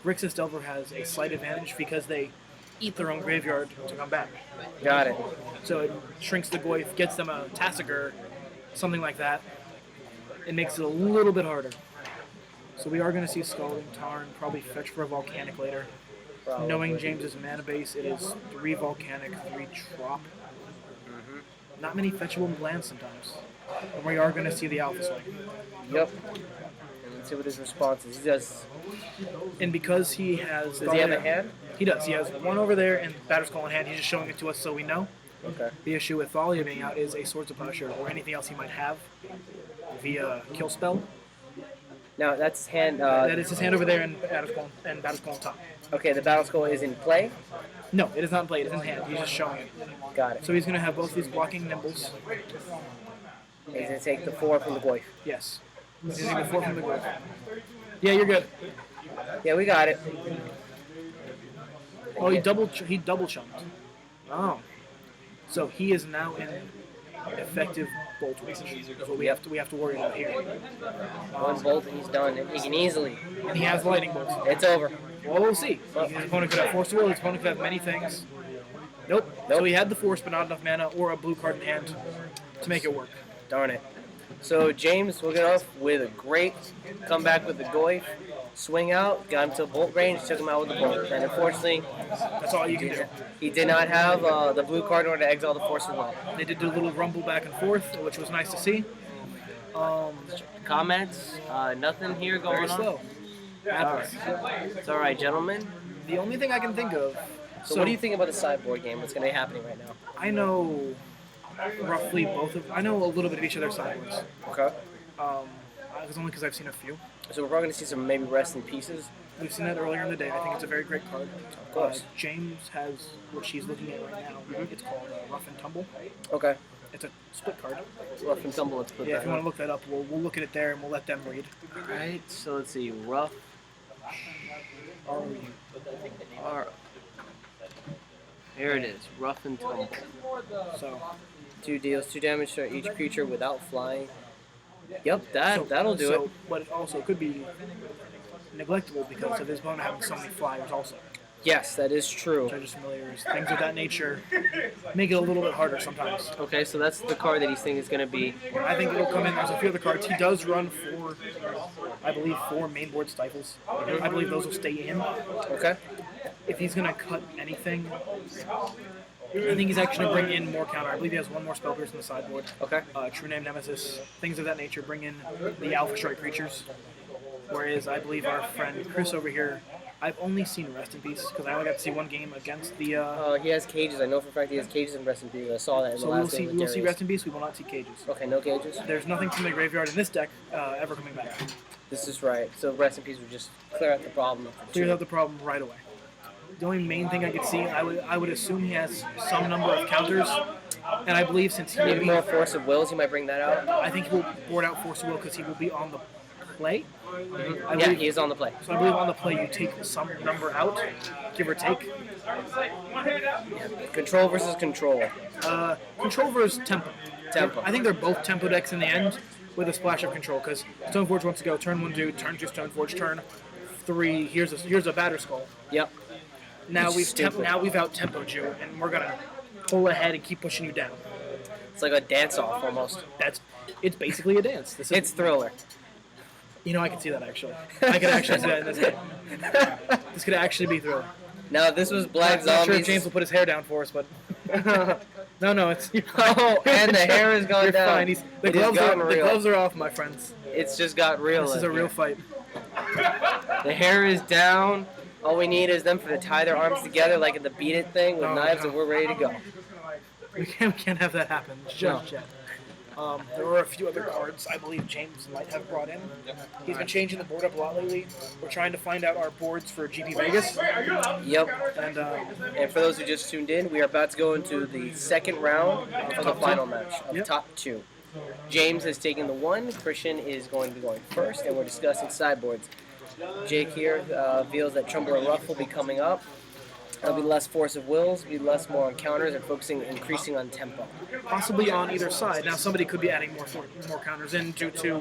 Grixis Delver has a slight advantage because they eat their own graveyard to come back. Got it. So it shrinks the Goyf, gets them a Tassiger, something like that. It makes it a little bit harder. So we are going to see Scalding Tarn, probably fetch for a Volcanic later. Probably. Knowing James's mana base, it is 3 Volcanic, 3 Trop. Not many fetchable lands sometimes. And we are going to see the Alpha Swing. Yep. And let's see what his response is. He does. And because he has... Does he have a hand? He does. He has one over there and Batter Skull in hand. He's just showing it to us so we know. Okay. The issue with Thalia being out is a Swords of Punisher or anything else he might have via Kill Spell. Now that's hand. That is his hand over there and Batter Skull on top. Okay, the Battle Skull is in play. No, it is not in play. It is in hand. He's just showing it. Got it. So he's going to have both these blocking Nimbles. He's going to take the 4 from the Goyf. Yes. He's going to take the 4 from the Goyf. Yeah, you're good. Yeah, we got it. Oh, he double chunked. Oh. So he is now in effective bolt range. That's what we have to worry about here. One bolt and he's done. And he can easily. And he has lightning bolts. It's over. Well, we'll see. His opponent could have Force of Will. His opponent could have many things. Nope. So he had the Force, but not enough mana or a blue card in hand to make it work. Darn it. So James will get off with a great comeback with the Goyf. Swing out, got him to bolt range, took him out with the bolt. And unfortunately, that's all you can do. He did not have the blue card in order to exile the Force of Will. They did do a little rumble back and forth, which was nice to see. Comments? Nothing here going Very slow. It's all right, gentlemen. The only thing I can think of. So what do you think about the sideboard game? What's going to be happening right now? I know roughly both of. I know a little bit of each of their sideboards. Okay. It's only because I've seen a few. So we're probably going to see some maybe rest in pieces. We've seen that earlier in the day. I think it's a very great card. Of course. James has what she's looking at right now. It's called Rough and Tumble. Okay. It's a split card. Rough and Tumble. Let's put yeah, that if you want to look that up, we'll look at it there and we'll let them read. All right. So let's see. Rough. Here it is. Rough and Tumble. So 2 deals 2 damage to each creature without flying. Yep, that'll do it. But it also could be neglectable because of his opponent having so many flyers also. Yes, that is true. Judge's Familiars, things of that nature, make it a little bit harder sometimes. Okay, so that's the card that he's thinking is going to be. I think it'll come in. There's a few other cards. He does run 4, I believe, 4 mainboard stifles. I believe those will stay in. Okay. If he's going to cut anything, I think he's actually going to bring in more counter. I believe he has 1 more spell burst in the sideboard. Okay. True Name Nemesis, things of that nature. Bring in the Alpha Strike creatures. Whereas I believe our friend Chris over here, I've only seen Rest in Peace because I only got to see 1 game against the. He has cages. I know for a fact he has cages in Rest in Peace. I saw that in the last game. We'll see Rest in Peace. We will not see cages. Okay, no cages. There's nothing from the graveyard in this deck ever coming back. This is right. So Rest in Peace would just clear out the problem. Clears out the problem right away. The only main thing I could see, I would assume he has some number of counters, and I believe since he will Maybe be, more Force of Wills, he might bring that out. I think he will board out Force of Will because he will be on the play. I Yeah, believe- he is on the play. So I believe on the play you take some number out, give or take. Control versus control. Control versus tempo. Tempo. I think they're both tempo decks in the end with a splash of control because Stoneforge wants to go turn 1 dude, turn 2 Stoneforge, turn 3. Here's a batter skull. Yep. Now Which is stupid. now we've out tempoed you and we're gonna pull ahead and keep pushing you down. It's like a dance-off almost. It's basically a dance. It's Thriller. You know, I can see that actually. I could actually see that in this game. This could actually be Thriller. Now, if this was Black I'm not sure Zombies. if James will put his hair down for us, but no, it's Oh, and the hair has gone you're down. fine. The It has gloves gotten are the real. gloves are off, my friends. It's just got real. This is a in real here. fight. The hair is down. All we need is them to tie their arms together like in the Beat It thing with Oh, knives, no. and we're ready to go. We can't have that happen just yet. There are a few other cards I believe James might have brought in. He's been changing the board up a lot lately. We're trying to find out our boards for GP Vegas. Yep. And for those who just tuned in, we are about to go into the second round of the final match of top 2. James has taken the 1. Christian is going to be going first, and we're discussing sideboards. Jake here feels that Trumbull and Ruff will be coming up. There'll be less Force of Wills, be more on counters, and increasing on tempo. possibly on either side. Now somebody could be adding more counters in due to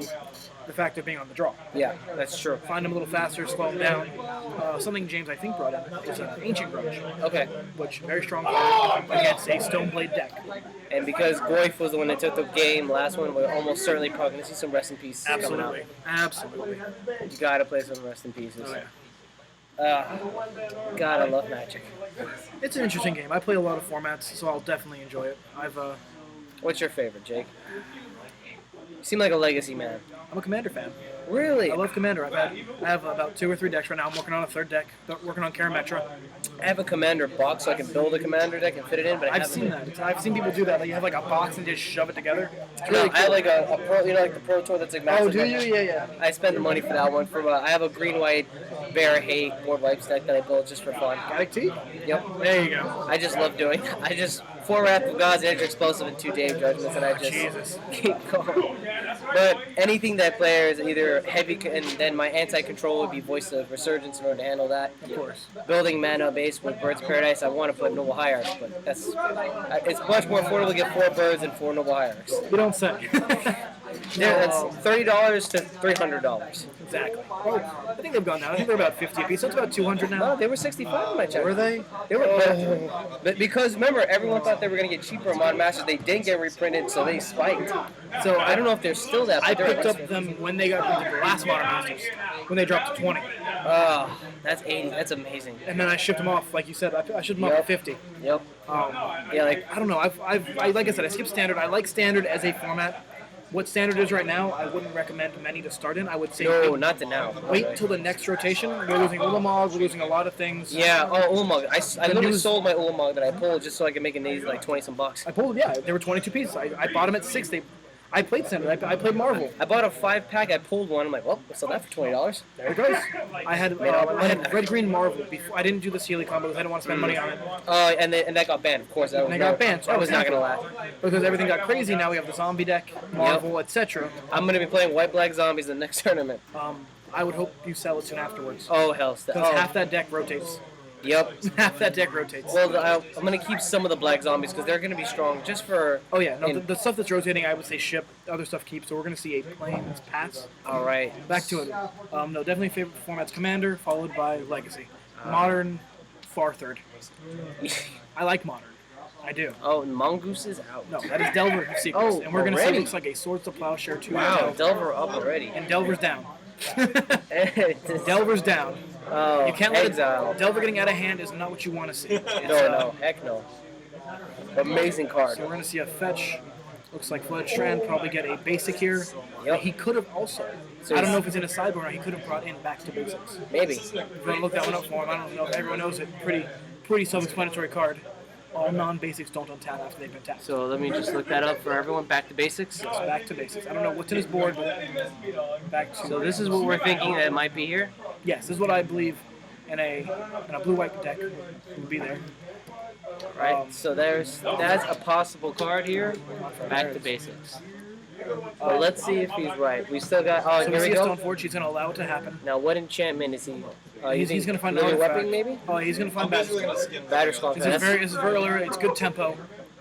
the fact of being on the draw. Yeah, that's true. Find them a little faster, slow them down. Something James I think brought in is an Ancient Grudge. Okay. Which very strong card against a Stoneblade deck. And because Goyf was the one that took the game last one, we're almost certainly probably going to see some Rest in Peace coming Absolutely. out. Absolutely. You gotta play some Rest in Pieces. Oh, yeah. God, I love Magic. It's an interesting game. I play a lot of formats, so I'll definitely enjoy it. What's your favorite, Jake? You seem like a Legacy man. I'm a Commander fan. Really? I love Commander. I have about 2 or 3 decks right now. I'm working on a 3rd deck. Working on Karametra. I have a Commander box, so I can build a Commander deck and fit it in, but I've seen that. I've seen people do that. Like you have like a box and just shove it together. It's really cool. I have like a Pro, like the Pro Tour that's like massive. Oh, do you? Yeah, yeah. I spend the money for that one. I have a green-white Bear Hate board wipes deck that I built just for fun. Gallic Tea? Yep. There you go. I just love doing it. I just 4 Wrath of Gods, Edge Explosive, and 2 Dave Judgments, and I just keep going. But anything that plays either heavy, and then my anti-control would be Voice of Resurgence in order to handle that. Of course. Building mana base with Bird's Paradise, I want to put Noble Hierarchs, but it's much more affordable to get 4 birds and 4 Noble Hierarchs. You don't say. Yeah, that's $30 to $300. Exactly. Well, I think they've gone down. I think they're about 50 a piece. So it's about 200 now. No, they were 65 in my check. Were they? They were, but because remember, everyone thought they were going to get cheaper on Modern Masters. They didn't get reprinted, so they spiked. So I don't know if they're still that. I but they're picked up expensive. them when they got into the last Modern Masters, when they dropped to 20. Oh, that's 80. That's amazing. And then I shipped them off, like you said. I shipped them off at 50. Yep. Yeah, like I don't know. Like I said, I skipped Standard. I like Standard as a format. What Standard is right now, I wouldn't recommend many to start in. I would say No, not to now. Wait till the next rotation. We're losing Ulamog. We're losing a lot of things. Yeah. Oh, Ulamog. I The literally news- sold my Ulamog that I pulled just so I could make an easy like 20 some bucks. I pulled. Yeah, there were 22 pieces. I bought them at 6. I played Standard. I played Marvel. I bought a 5-pack. I pulled one. I'm like, well, I sold that for $20. There it goes. I had Red Green Marvel. Before I didn't do the Sealy combos. I didn't want to spend money on it. And that got banned, of course. And they got banned. So I was not gonna laugh. because everything got crazy. Now we have the zombie deck, Marvel, etc. I'm gonna be playing White Black Zombies in the next tournament. I would hope you sell it soon afterwards. Oh hell, Because half that deck rotates. Yep. Half that deck rotates. Well, I'm gonna keep some of the Black Zombies because they're gonna be strong just for. Oh yeah, no, the stuff that's rotating, I would say ship. Other stuff keep. So we're gonna see a Plains pass. All right. Back to it. No, definitely favorite formats: Commander, followed by Legacy. Modern, far third. I like Modern. I do. Oh, and Mongoose is out. No, that is Delver of Secrets, Oh, and we're gonna see already? what looks like a Swords to Plowshare 2. Wow, Delver up already. And Delver's down. Delver's down. Oh, You can't let Exile. Delver getting out of hand is not what you want to see. No, heck no. Amazing card. So we're going to see a fetch. Looks like Flood Strand probably get a basic here. Yep. He could have also. So I don't know if it's in a sideboard or not. He could have brought in back to basics. Maybe. If you want to look that one up for him, I don't know if everyone knows it. Pretty self-explanatory card. All non-basics don't untap after they've been tapped. So let me just look that up for everyone. Back to basics. Yes, back to basics. I don't know what's in his board, but back to. So this is what we're thinking that might be here. Yes, this is what I believe. and a blue-white deck would be there. Right. So that's a possible card here. Back to basics. But let's see if he's right. We still got. Oh, So here we we see a go. Stoneforge. He's going to allow it to happen. Now, what enchantment is he? He's going to find another another weapon, maybe. Oh, he's going to find Batterskull. Batterskull. This is very early. It's good tempo,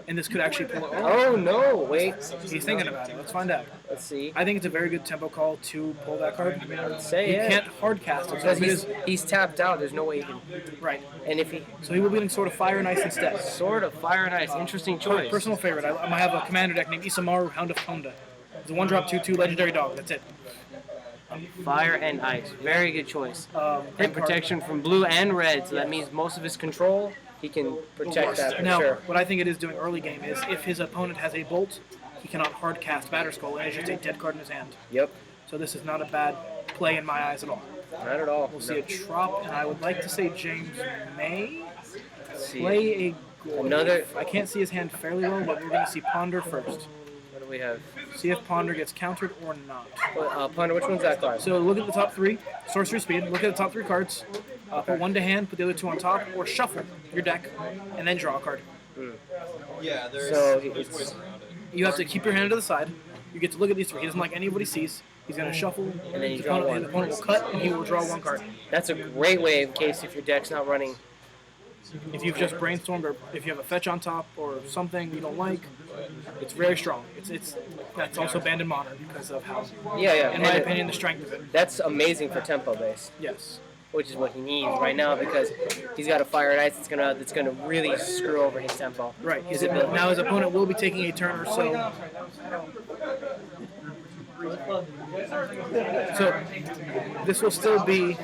and this could actually pull it. Oh no! Wait. He's thinking about it. Let's find out. Let's see. I think it's a very good tempo call to pull that card. I'd say You yeah. can't hard cast it Because he's tapped out. There's no way he can. right. And if he So he will be in sort of Fire and Ice instead. sort of fire and ice, interesting choice. Personal favorite. I might have a commander deck named Isamaru, Hound of Honda. It's a 1-drop 2/2 legendary dog. That's it. Fire and ice. Very good choice. Great And protection from blue and red. So that means most of his control, he can protect that for Now, sure. what I think it is doing early game is if his opponent has a bolt, he cannot hard cast Batterskull, and it's just a dead card in his hand. Yep. So this is not a bad play in my eyes at all. Not at all. We'll see a Trop, and I would like to say James may See. play a Gold. Another- I can't see his hand fairly well, but we're going to see Ponder first. What do we have? See if Ponder gets countered or not. Ponder, which one's that card? So look at the top three. Sorcery speed. Look at the top three cards. Put one to hand, put the other two on top, or shuffle your deck, and then draw a card. Yeah, there's. So there's it's- ways around it. You have to keep your hand to the side. You get to look at these three. He doesn't like any of what he sees. He's going to shuffle, And then you his draw opponent, one. his opponent will cut, and he will draw one card. That's a great way in case if your deck's not running. If you've just brainstormed, or if you have a fetch on top, or something you don't like, it's very strong. It's that's also banned in Modern because of how, Yeah. in my and opinion, the strength of it. That's amazing for tempo base, Yes. which is what he needs right now because he's got a fire and ice that's gonna really screw over his tempo. Right. His ability. Now his opponent will be taking a turn or so. So this will still be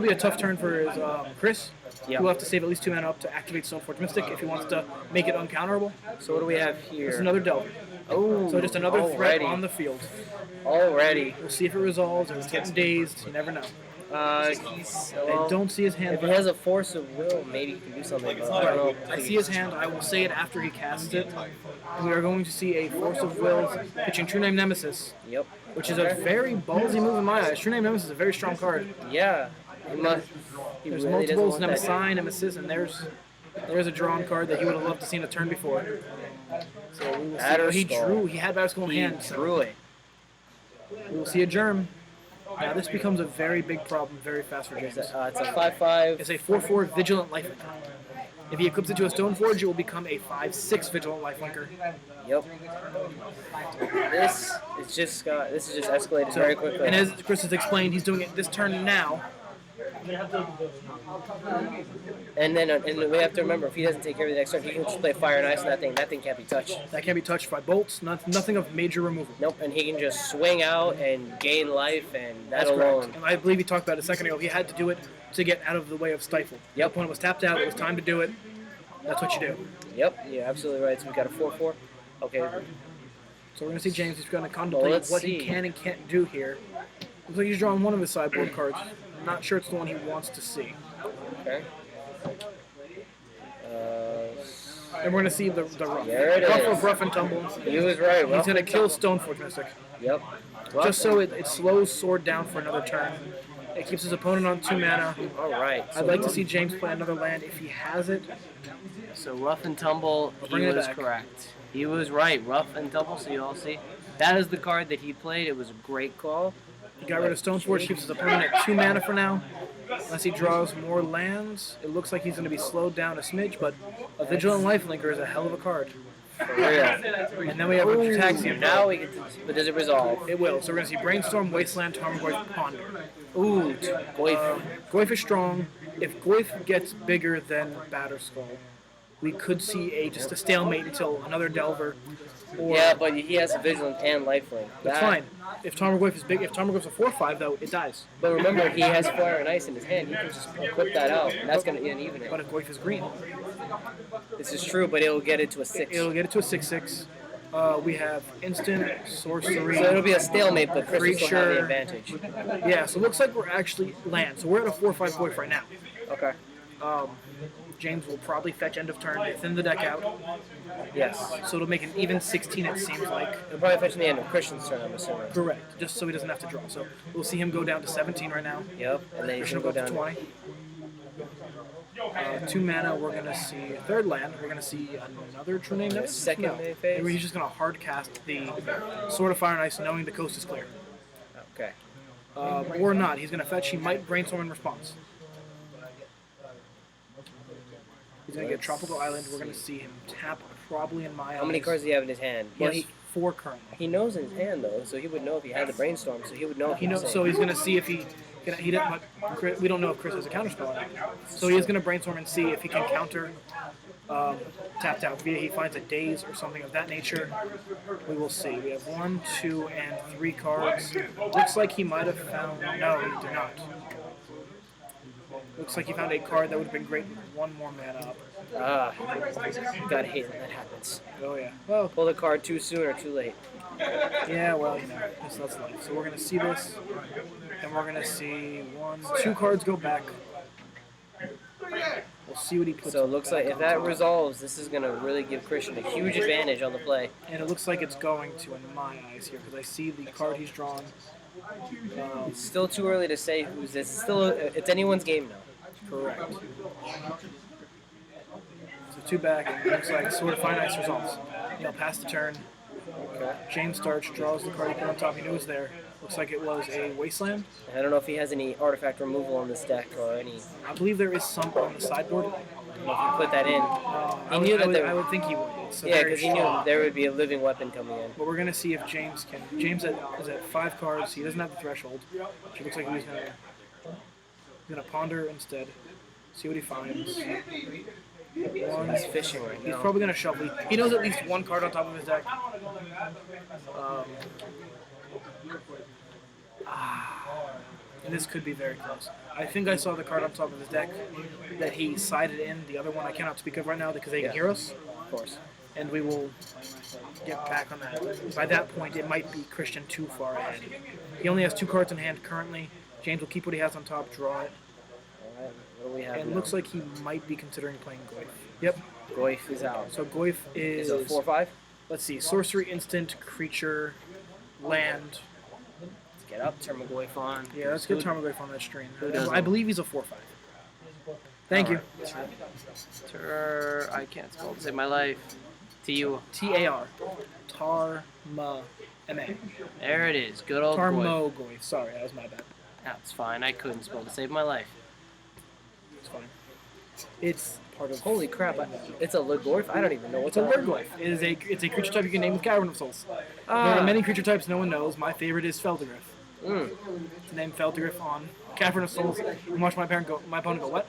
a tough turn for his Chris. Yeah. He'll have to save at least 2 mana up to activate Stoneforge Mystic if he wants to make it uncounterable. So what do we have here? It's another Delver. Oh, So just another threat already. on the field. Already. We'll see if it resolves or he's getting dazed. You never know. He's. I don't see his hand. If he has a force of will, maybe he can do something. But I don't know. I see his hand. I will say it after he casts it. We are going to see a Force of Will pitching True Name Nemesis, Yep. which is a very ballsy move in my eyes. True Name Nemesis is a very strong card. Yeah. He must. He There's really doesn't multiples, want that. Nemesis, Nemesis, and there's a drawn card that he would have loved to seen a turn before. So we will see. Oh, he Batterskull. drew. He had Batterskull in He hand. So drew it. we will see a Germ. Now this becomes a very big problem very fast for James. It's a 5/5. It's a 4/4 Vigilant Lifelinker. If he equips it to a Stoneforge, it will become a 5/6 Vigilant Lifelinker. Yep. This is just escalated very quickly. And as Chris has explained, he's doing it this turn now. And we have to remember, if he doesn't take care of the next turn, he can just play fire and ice on that thing. That thing can't be touched. That can't be touched by bolts. Nothing of major removal. Nope. And he can just swing out and gain life, and that That's alone. correct. And I believe he talked about it a second ago. He had to do it to get out of the way of Stifle. The Yep. opponent was tapped out. It was time to do it. That's what you do. Yep. You're absolutely right. So we got a 4/4. Okay. So we're going to see James. He's going to contemplate Well, let's what he see. can and can't do here. Looks like he's drawing one of his sideboard cards. I'm not sure it's the one he wants to see. Okay. And we're going to see the rough. There it Rough is. of Rough and Tumble. He was right. He's going to kill Stoneforge Mystic. Yep. Just so it slows Sword down for another turn. It keeps his opponent on 2 mana. All right. I'd like to see James play another land if he has it. So rough and tumble, he Bring it was back. correct. He was right. Rough and tumble. So you all see, that is the card that he played. It was a great call. He got rid of Stoneforge, keeps his opponent at 2 mana for now. Unless he draws more lands, it looks like he's going to be slowed down a smidge, but a Vigilant Lifelinker is a hell of a card. For real. And then we have a Taxium. Now we get to, but does it resolve? It will. So we're going to see Brainstorm, Wasteland, Tarmogoyf, Ponder. Ooh, Goyf. Goyf is strong. If Goyf gets bigger than Batterskull, we could see just a stalemate until another Delver. Or, Yeah, but he has a vigilant and lifelink. that's fine. If Tarmogoyf is big, if Tarmogoyf's a 4/5 though, it dies. But remember, he has fire and ice in his hand. He can just equip that out, and that's gonna even But it. if Goyf is green, This is true, but it'll get it to a 6. it'll get it to a 6/6. We have instant sorcery. So it'll be a stalemate, but Chris will still have the Creature. advantage. Yeah, so it looks like we're actually land. So we're at a 4/5 Goyf right now. Okay. James will probably fetch end of turn, thin the deck out. Yes. So it'll make an even 16, it seems like. He'll probably fetch in the end of Christian's turn, I'm assuming. Correct, just so he doesn't have to draw. So we'll see him go down to 17 right now. Yep, and then he's Christian going will to go go up to down. 20. 2 mana, we're going to see third land. We're going to see another True Name Nemesis. Second phase? He's just going to hard cast the Sword of Fire and Ice knowing the coast is clear. Okay. Or not. He's going to fetch. He might Brainstorm in response. He's going to get Tropical Island. We're going to see him tap probably in my How many eyes. cards does he have in his hand? He has 4 currently. He knows in his hand, though, so he would know if he had the Brainstorm, so he would know if He knows, so he's going to see if he doesn't, but we don't know if Chris has a counterspell or not. So he is going to Brainstorm and see if he can counter tapped out via he finds a Daze or something of that nature. We will see. We have 1, 2, and 3 cards. Looks like he might have found. No, he did not. Looks like he found a card that would have been great with 1 more mana up. Gotta hate when that happens. Oh yeah. Well, pull the card too soon or too late. Yeah, well, that's life. So we're gonna see this, and we're gonna see 2 cards go back. We'll see what he puts. So it looks like if that resolves, this is gonna really give Christian a huge advantage on the play. And it looks like it's going to in my eyes here because I see the card he's drawn. It's still too early to say who's this. It's anyone's game now. Correct. So 2 back, and it looks like Sword of Fire and Ice resolves. He'll pass the turn. Okay. James starts, draws the card he put on top. He knew it was there. Looks like it was a Wasteland. I don't know if he has any artifact removal on this deck or any. I believe there is some on the sideboard. If you put that in, I would think he would. Yeah, because he knew there would be a living weapon coming in. But we're gonna see if James can. James is at 5 cards. He doesn't have the threshold. Which looks like he's gonna ponder instead. See what he finds. He's fishing right now. He's probably gonna shuffle. He knows at least 1 card on top of his deck. And this could be very close. I think I saw the card on top of his deck that he sided in. The other one I cannot speak of right now because they can hear us. Of course. And we will get back on that. By that point, it might be Christian too far ahead. He only has 2 cards in hand currently. James will keep what he has on top, draw it. Alright, what do we have And it now? looks like he might be considering playing Goyf. Yep. Goyf is out. So Goyf is... a 4/5? Let's see. Sorcery, instant, creature, land. Let's get up, turn Goyf on. Yeah, let's get Tarmogoyf on that stream. doesn't? I believe he's a 4/5. Thank you. I can't spell to save my life. T-U. T-A-R. Tarma. M-A. There it is. Good old Goyf. Tarmogoyf. Sorry, that was my bad. That's fine. I couldn't spell to save my life. It's fine. It's part of... Holy crap. It's a Legorf? I don't even know what's It's a Lurgoyf. It's a creature type you can name with Cavern of Souls. There are many creature types no one knows. My favorite is Feldergriff. Name Feldergriff on Cavern of Souls and watch my opponent go, what?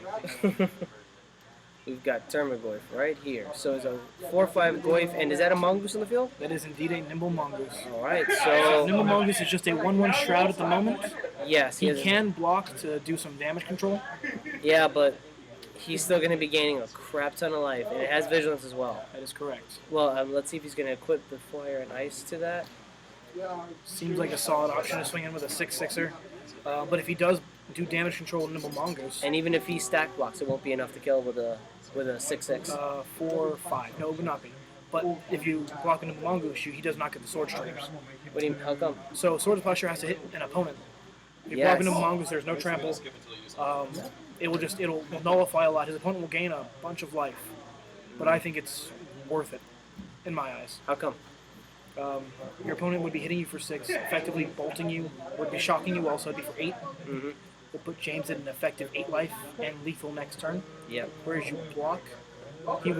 We've got Termagoyf right here. So it's a 4/5 Goyf, and is that a Mongoose in the field? That is indeed a Nimble Mongoose. Alright, so... Nimble Mongoose is just a 1/1 Shroud at the moment. Yes, he can block to do some damage control. Yeah, but he's still going to be gaining a crap ton of life, and it has Vigilance as well. That is correct. Well, let's see if he's going to equip the Fire and Ice to that. Seems like a solid option to swing in with a 6/6er. But if he does do damage control with Nimble Mongoose... And even if he stack blocks, it won't be enough to kill with a 6/6. 4/5. No, it would not be. But if you block a Nimble Mongoose, he does not get the Sword Streamers. What do you mean? How come? So Sword of Plowshare has to hit an opponent. If you block a Nimble Mongoose, there's no trample. It'll nullify a lot. His opponent will gain a bunch of life. But I think it's worth it, in my eyes. How come? Your opponent would be hitting you for 6, effectively bolting you, would be shocking you also, it'd be for 8. Will put James at an effective 8 life and lethal next turn. Yep. Whereas you block,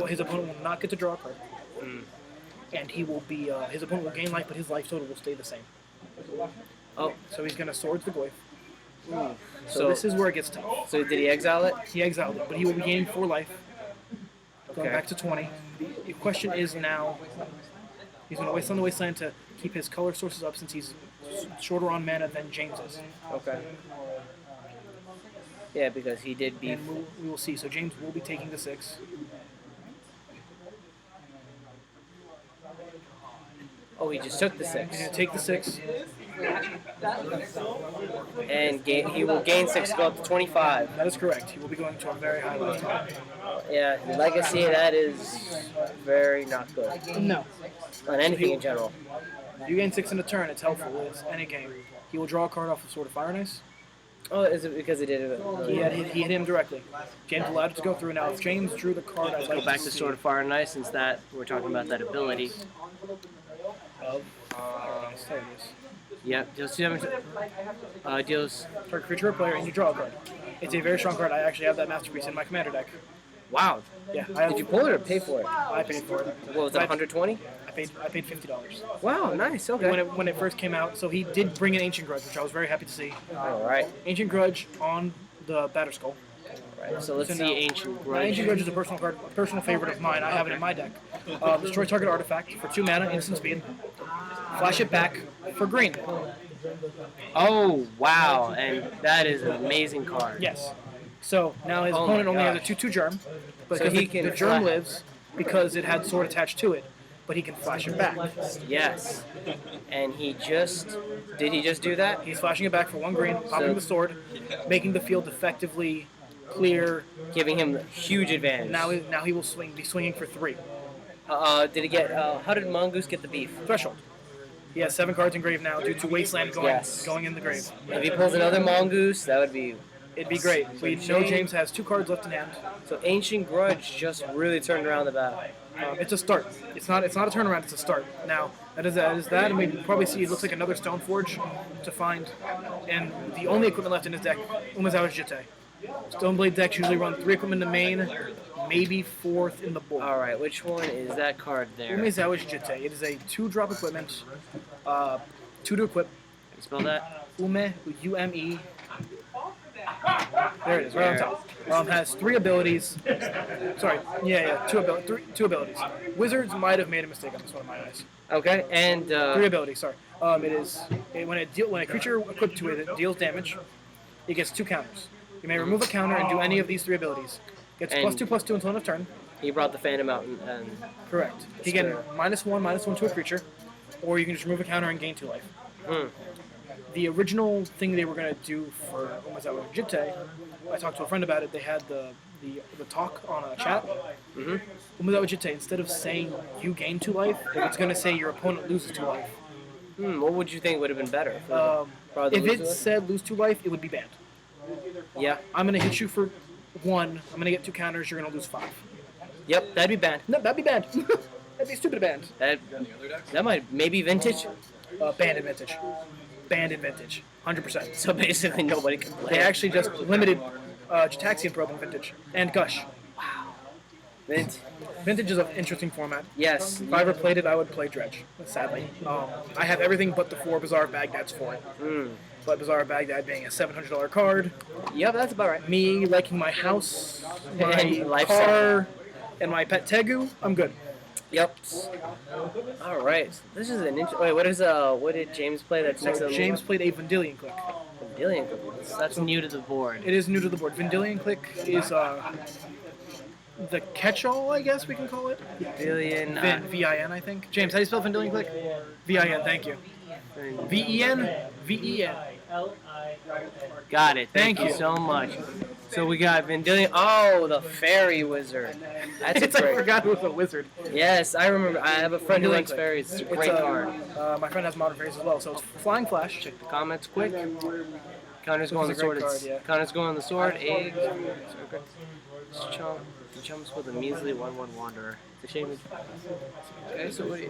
his opponent will not get to draw a card. And he will be, his opponent will gain life, but his life total will stay the same. Oh. So he's going to Swords the Goyf. So this is where it gets tough. So did he exile it? He exiled it, but he will be gaining 4 life. Going back to 20. The question is now, he's going to waste on the Wasteland to keep his color sources up since he's shorter on mana than James is. Okay. Yeah, because he did beat... And we will see. So James will be taking the 6. Oh, he just took the 6. He's going to take the 6. And he will gain 6, go up to 25. That is correct. He will be going to a very high lifetime. Yeah, legacy, that is very not good. No. On anything in general. You gain 6 in a turn, it's helpful. It's any game. He will draw a card off of Sword of Fire and Ice. Oh, is it because he did it? He hit him directly. James allowed it to go through. Now, if James drew the card, I'd like Go back to Sword of Fire and Ice, since that we're talking about that ability. Of Fire and Ice. There it is. Yep, deals 2 damage. Deals. Target creature or player, and you draw a card. It's a very strong card. I actually have that masterpiece in my commander deck. Wow. Yeah. Did you pull it or pay for it? I paid for it. What was it, 120? I paid $50. Wow, nice. Okay. When it first came out, so he did bring an Ancient Grudge, which I was very happy to see. All right. Ancient Grudge on the Batter Skull. Right. So let's So see now- Ancient Grudge. Ancient Grudge is a personal card, a personal favorite of mine. I have it in my deck. Destroy target artifact for 2 mana, instant speed. Flash it back for green. Oh wow, and that is an amazing card. Yes. So now his Oh opponent my only has a gosh. 2/2 germ, but So because he can the germ flash- lives because it had sword attached to it, but he can flash it back. Yes. And he just do that? He's flashing it back for 1 green, popping the sword, making the field effectively clear. Giving him huge advantage. Now he will be swinging for 3. Did he get? How did Mongoose get the beef? Threshold. He has 7 cards in grave now due to Wasteland Yes. going in the grave. If he pulls another Mongoose, that would be. It'd be great. We know James has 2 cards left in hand. So Ancient Grudge just really turned around the battle. It's a start. It's not a turnaround. It's a start. Now that is that, and we probably see it looks like another Stoneforge to find, and the only equipment left in his deck, Umezawa's Jitte. Stoneblade decks usually run 3 equipment in the main, maybe 4th in the board. All right, which one is that card there? Umezawa's Jitte. It is a 2-drop equipment, 2 to equip. Can you spell that? Ume, U-M-E. There it is, right on top. Has 3 abilities. Sorry, yeah, 2 abilities. Wizards might have made a mistake on this one in my eyes. Okay, and 3 abilities. Sorry. When a creature equipped to it deals damage, it gets 2 counters. You may remove a counter and do any of these 3 abilities. Gets And- +2/+2 until end of turn. he brought the Phantom out and Correct. He can -1/-1 to a creature, or you can just remove a counter and gain 2 life. The original thing they were going to do for Umezawa Jitte, I talked to a friend about it. They had the talk on a chat. Umezawa Jitte, instead of saying you gain 2 life, it's going to say your opponent loses 2 life. what would you think would have been better? Probably If lose it to said lose 2 life, it would be banned. Yeah. I'm going to hit you for 1. I'm going to get 2 counters. You're going to lose 5. Yep, that'd be banned. No, that'd be banned. That'd be stupid banned. That might maybe vintage. Banned in vintage. Banned in vintage. 100%. So basically nobody can play. They actually just limited Jataxian Probe in vintage and Gush. Vintage is an interesting format. Yes. If I ever played it, I would play Dredge, sadly. I have everything but the 4 Bizarre Bagdads for it. But Bizarre Baghdad being a $700 card. Yep, that's about right. Me liking my house, And my lifestyle. car, and my pet Tegu, I'm good. Yep. All right. This is an wait. What did James play? That's next to the James played a Vendilion Click. Vendilion. That's new to the board. It is new to the board. Vendilion Click is the catch-all, I guess we can call it. Vendilion. V-I-N, I think. James, how do you spell Vendilion Click? V-I-N, thank you. V-E-N? V-E-N. Got it. Thank Thank you you. so much. So we got Vendilion. Oh, the Fairy Wizard. That's I great. forgot it was a wizard. Yes, I remember. I have a friend who Vendilion likes Click. fairies. It's a great card. My friend has Modern Fairies as well, so it's Flying Flash. Check the comments quick. Counters go on the It's a great sword. card, yeah. Counters go on the sword. Eggs. Chumps with a measly 1/1 Wanderer. It's a shame. Okay, so what do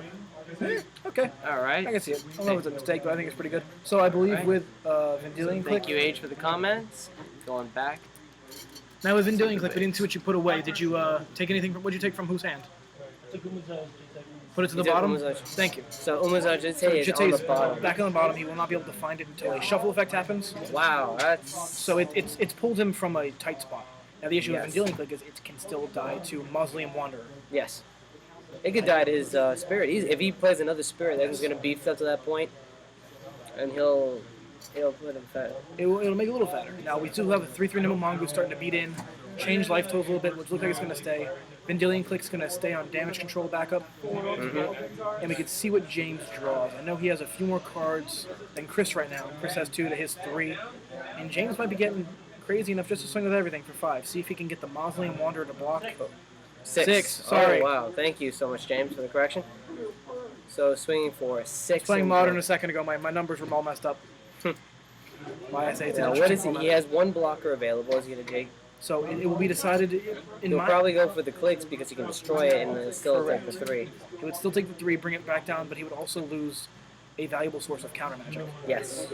you... Okay. All right. I can see it. I don't know if it's a mistake, but I think it's pretty good. So I believe Right. with Vendilion Click... Thank you, Age, for the comments. Going back. Now with Vendilion Click, we didn't see what you put away. Did you take anything from... What did you take from whose hand? Put it to the You took bottom? Umezawa. Thank you. So Umezawa Jitte is Jitte on the is bottom. back on the bottom. He will not be able to find it until a shuffle effect happens. Wow, that's... So it's pulled him from a tight spot. Now the issue Yes. with Vendilion Click is it can still die to Mausoleum Wanderer. Yes. It could die to his spirit. If he plays another spirit, then he's going to beef up to that point, and he'll put him fat. It'll make it a little fatter. Now we still have a 3/3 Nimble Mongoose starting to beat in, change life totals a little bit, which looks like it's going to stay. Vendilion Click's going to stay on damage control backup. And we can see what James draws. I know he has a few more cards than Chris right now. Chris has 2 to his 3. And James might be getting crazy enough just to swing with everything for 5. See if he can get the Mausoleum Wanderer to block. 6. Sorry. Oh, wow. Thank you so much, James, for the correction. So swinging for 6. I was playing Modern a second ago. My numbers were all messed up. Why I say it's now, what is he? He has 1 blocker available. Is he going to take? So it will be decided in He'll probably go for the clicks because he can destroy it and then still take the 3. He would still take the 3, bring it back down, but he would also lose a valuable source of counter magic. Yes.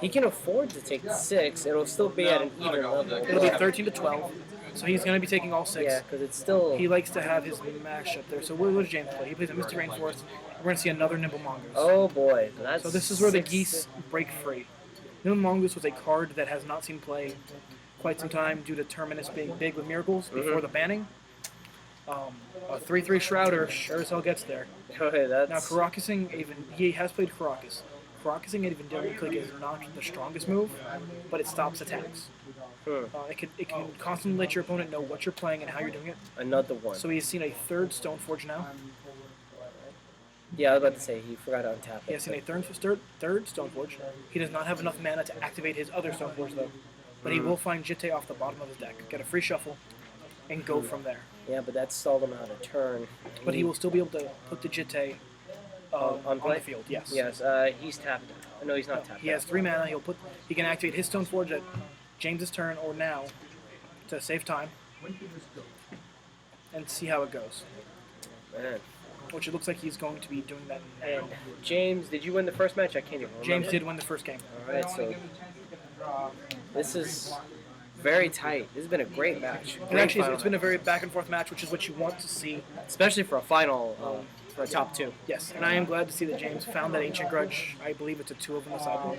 He can afford to take the 6. It'll still be at an even level. It'll be 13 to 12. So he's going to be taking all 6. Yeah, because it's still... He likes to have his mash up there. So what does James play? He plays a Misty Rainforest. We're going to see another Nimble Mongoose. Oh boy. So this is where the geese break free. Nimble Mongoose was a card that has not seen play quite some time due to Terminus being big with miracles before the banning. A 3/3 Shrouder sure as hell gets there. Okay, that's... Now Caracasing, he has played Caracas. Caracasing and Vendilion Click is not the strongest move, but it stops attacks. It can constantly let your opponent know what you're playing and how you're doing it. Another one. So he's seen a 3rd Stoneforge now. Yeah, I was about to say, he forgot to untap it. He has seen a third Stoneforge. He does not have enough mana to activate his other Stoneforge, though. But he will find Jitte off the bottom of his deck, get a free shuffle, and go from there. Yeah, but that's stalled him out a turn. But he will still be able to put the Jitte on the field, yes. Yes, he's tapped. No, he's not tapped. He has 3 mana. He can activate his Stoneforge at James's turn or now to save time and see how it goes. Man. Which it looks like he's going to be doing that now. And James, did you win the first match? I can't even remember. James did win the first game. Alright, so this is very tight. This has been a great match. It's been a very back and forth match, which is what you want to see. Especially for a final, for a top 2. Yes, and I am glad to see that James found that Ancient Grudge. I believe it's a 2 of in the sideboard.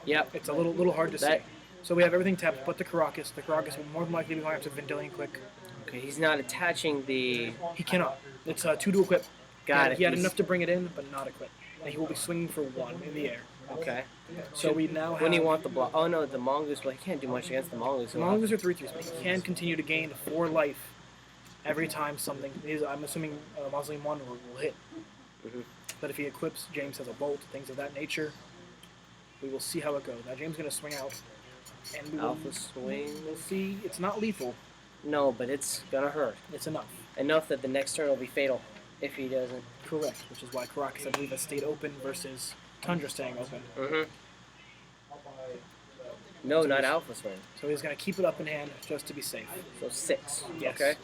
Yep. It's a little hard to see. So we have everything tapped but the Caracas. The Caracas will more than likely be going after Vendilion Click. Okay, he's not attaching the... He cannot. It's 2 to equip. Got it. He had enough to bring it in, but not equip. And he will be swinging for 1 in the air. Okay. So we now have... When you want the block... Oh no, the Mongoose, well, he can't do much against the Mongoose. The Mongoose are 3/3s, but he can continue to gain 4 life every time something... I'm assuming Mausoleum Wanderer will hit. But if he equips, James has a bolt, things of that nature. We will see how it goes. Now James is going to swing out. And we will, Alpha swing. We'll see. It's not lethal. No, but it's gonna hurt. It's enough. Enough that the next turn will be fatal if he doesn't. Correct. Which is why Caracas, I believe, has stayed open versus Tundra staying open. No, so not Alpha swing. So he's going to keep it up in hand just to be safe. So 6. Yes. Okay.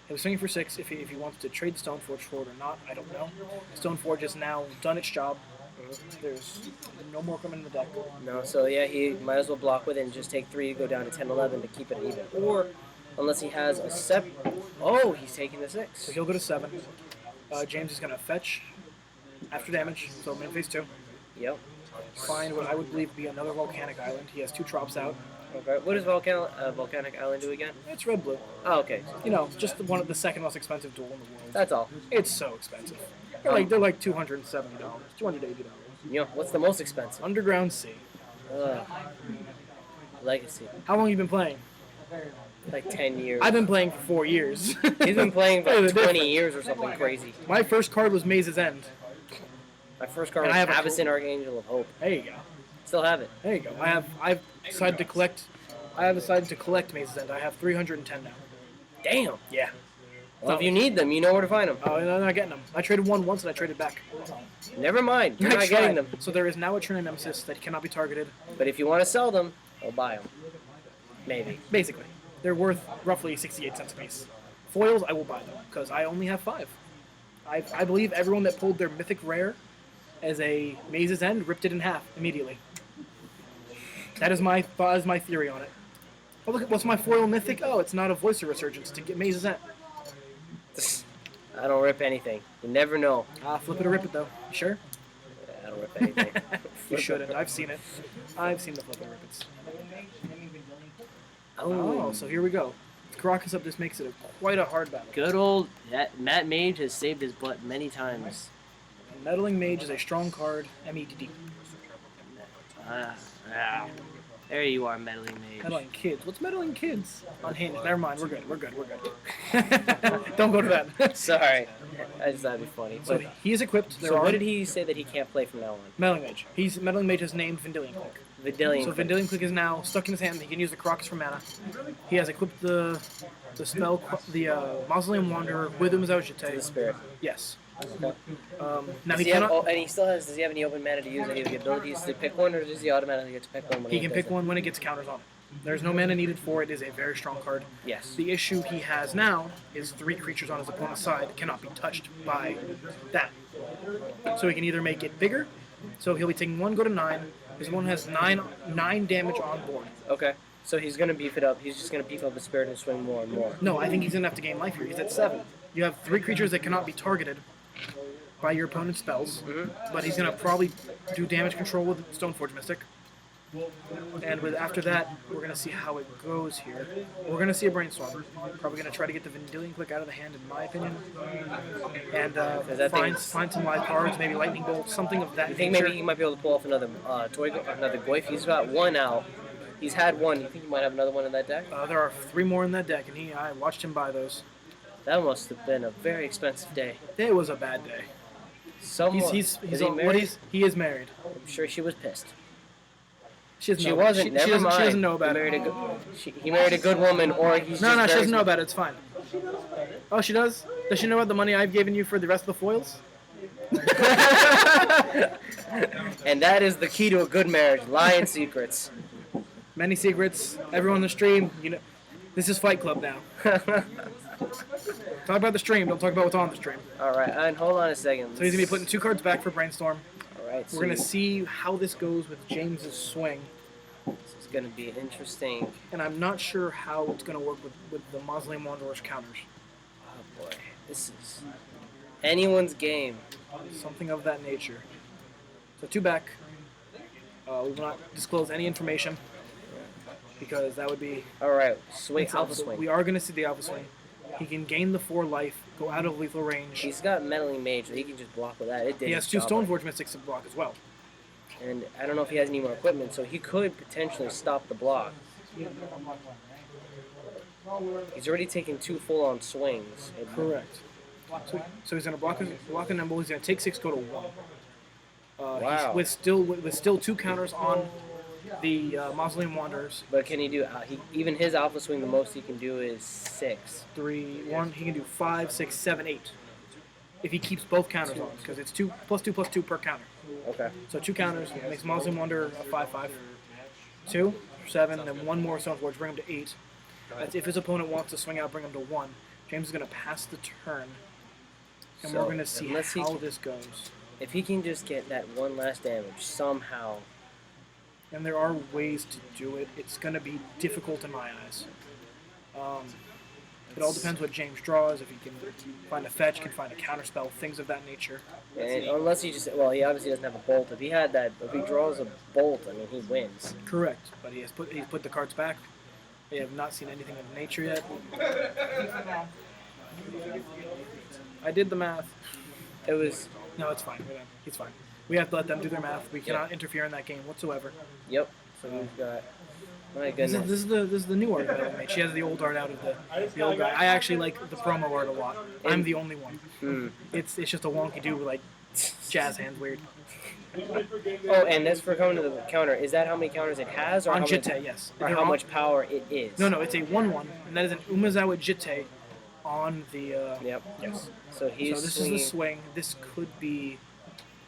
He was swinging for 6. If he wants to trade the Stoneforge for it or not, I don't know. Stoneforge has now done its job. There's no more coming in the deck. No, so yeah, he might as well block with it and just take 3 to go down to 10-11 to keep it even. Or, unless he has a 7. Oh, he's taking the 6. So he'll go to 7. James is going to fetch after damage, so main phase 2. Yep. Find what I would believe to be another volcanic island. He has 2 drops out. Okay. What does Volcanic Island do again? It's red-blue. Oh, okay. You know, just the second most expensive duel in the world. That's all. It's so expensive. They're like $270, $280. You know, what's the most expensive? Underground Sea. Legacy. How long have you been playing? Like 10 years. I've been playing for 4 years. He's been playing for like 20 years or something crazy. My first card was Maze's End. My first card was Avacyn Archangel of Hope. There you go. Still have it. There you go. I've decided to collect. I have decided to collect Maze's End. I have 310 now. Damn. Yeah. So if you need them, you know where to find them. Oh, I'm not getting them. I traded one once and I traded back. Never mind. You're not getting them. So there is now a Trinity Nemesis that cannot be targeted. But if you want to sell them, I'll buy them. Maybe. Basically. They're worth roughly 68 cents a piece. Foils, I will buy them because I only have 5. I believe everyone that pulled their Mythic Rare as a Maze's End ripped it in half immediately. That is my theory on it. Oh, look, what's my foil Mythic? Oh, it's not a Voice of Resurgence to get Maze's End. I don't rip anything. You never know. Flip it or rip it, though. You sure? I don't rip anything. You shouldn't. I've seen it. I've seen the flip and rip it. Oh, so here we go. Caracas up just makes it quite a hard battle. Good old Matt Mage has saved his butt many times. Meddling Mage is a strong card. MEDD. There you are, meddling mage. Meddling kids. What's meddling kids? Unhinged. Never mind. We're good. We're good. We're good. Don't go to that. Sorry. I just thought it'd be funny. So But, he is equipped. so what did he say that he can't play from now on? Meddling Mage. Meddling Mage is named Vendilion Click. Vidillion. So Vendilion Click is now stuck in his hand. He can use the Crocus for mana. He has equipped the spell, the Mausoleum Wanderer with The Umazao spirit. Yes. Okay. Now Does he he have, cannot. and he still has. Does he have any open mana to use any of the abilities to pick one, or does he automatically get to pick one when He can does pick it? one when it gets counters on it. There's no mana needed for it. It is a very strong card. Yes. The issue he has now is 3 creatures on his opponent's side cannot be touched by that. So he can either make it bigger, so he'll be taking 1, go to 9. His one has 9 damage on board. Okay. So he's gonna beef it up. He's just gonna beef up the spirit and swing more and more. No, I think he's gonna have to gain life here. He's at 7. You have 3 creatures that cannot be targeted by your opponent's spells, but he's gonna probably do damage control with Stoneforge Mystic. And after that, we're gonna see how it goes here. We're gonna see a Brainstorm. Probably gonna try to get the Vendilion Click out of the hand, in my opinion, and find some live cards, maybe Lightning Bolt, something of that You think nature. maybe he might be able to pull off another another Goyf? He's got one out. He's had one. You think he might have another one in that deck? There are 3 more in that deck, and I watched him buy those. That must have been a very expensive day. It was a bad day. Someone, He's is he on- married? he is married. I'm sure she was pissed. She doesn't She know. wasn't. She Never doesn't, mind. She doesn't know He about married it. he married a good woman, or he's No, just she very doesn't know about it. It's fine. Oh, she does? Does she know about the money I've given you for the rest of the foils? And that is the key to a good marriage: lying secrets. Many secrets. Everyone on the stream, you know, this is Fight Club now. Talk about the stream. Don't talk about what's on the stream. All right, and hold on a second. So he's gonna be putting 2 cards back for Brainstorm. All right, so We're gonna see how this goes with James's swing, this is gonna be interesting. and I'm not sure how it's gonna work with the Mausoleum Wanderer's counters. Oh boy, this is anyone's game. Something of that nature. So 2 back. We will not disclose any information because that would be. All right, swing alpha So swing. we are gonna see the alpha swing. He can gain the 4 life, go out of lethal range. He's got meddling mage, so he can just block with that. It did He has its 2 job. Stoneforge Mystics to block as well. And I don't know if he has any more equipment, so he could potentially stop the block. He's already taken 2 full-on swings. Correct. So he's gonna block a nimble. He's gonna take 6, go to 1. Wow. With still 2 counters on the Mausoleum Wanderers. But can he do? Even his alpha swing, the most he can do is 6. 3, 1. He can do 5, 6, 7, 8. If he keeps both counters on, because it's 2 + 2 + 2 per counter. Okay. So 2 counters makes Mausoleum Wanderer a 5/5. 2, 7, then 1 more Stoneforge, bring him to 8. That's if his opponent wants to swing out, bring him to 1. James is gonna pass the turn, and So, we're gonna see unless he how can- this goes. If he can just get that one last damage somehow. And there are ways to do it. It's going to be difficult in my eyes. It all depends what James draws. If he can find a fetch, can find a counterspell, things of that nature. And unless he just, well, he obviously doesn't have a bolt. If he had that, if he draws a bolt, I mean, he wins. Correct, but he's put the cards back. We have not seen anything of nature yet. I did the math. It was. No, it's fine. It's fine. We have to let them do their math. We cannot interfere in that game whatsoever. Yep. So we've got. My This goodness. is the new art that I made. She has the old art out of the old guy. I actually like the promo art a lot. I'm the only one. It's just a wonky dude with like jazz hands weird. Oh, and that's for coming to the counter. Is that how many counters it has, or On how Jitte, much, yes. or They're how on- much power it is? No, it's a 1/1, and that is an Umezawa Jitte on the. Yep. Yes. So he's So this swinging. is the swing. This could be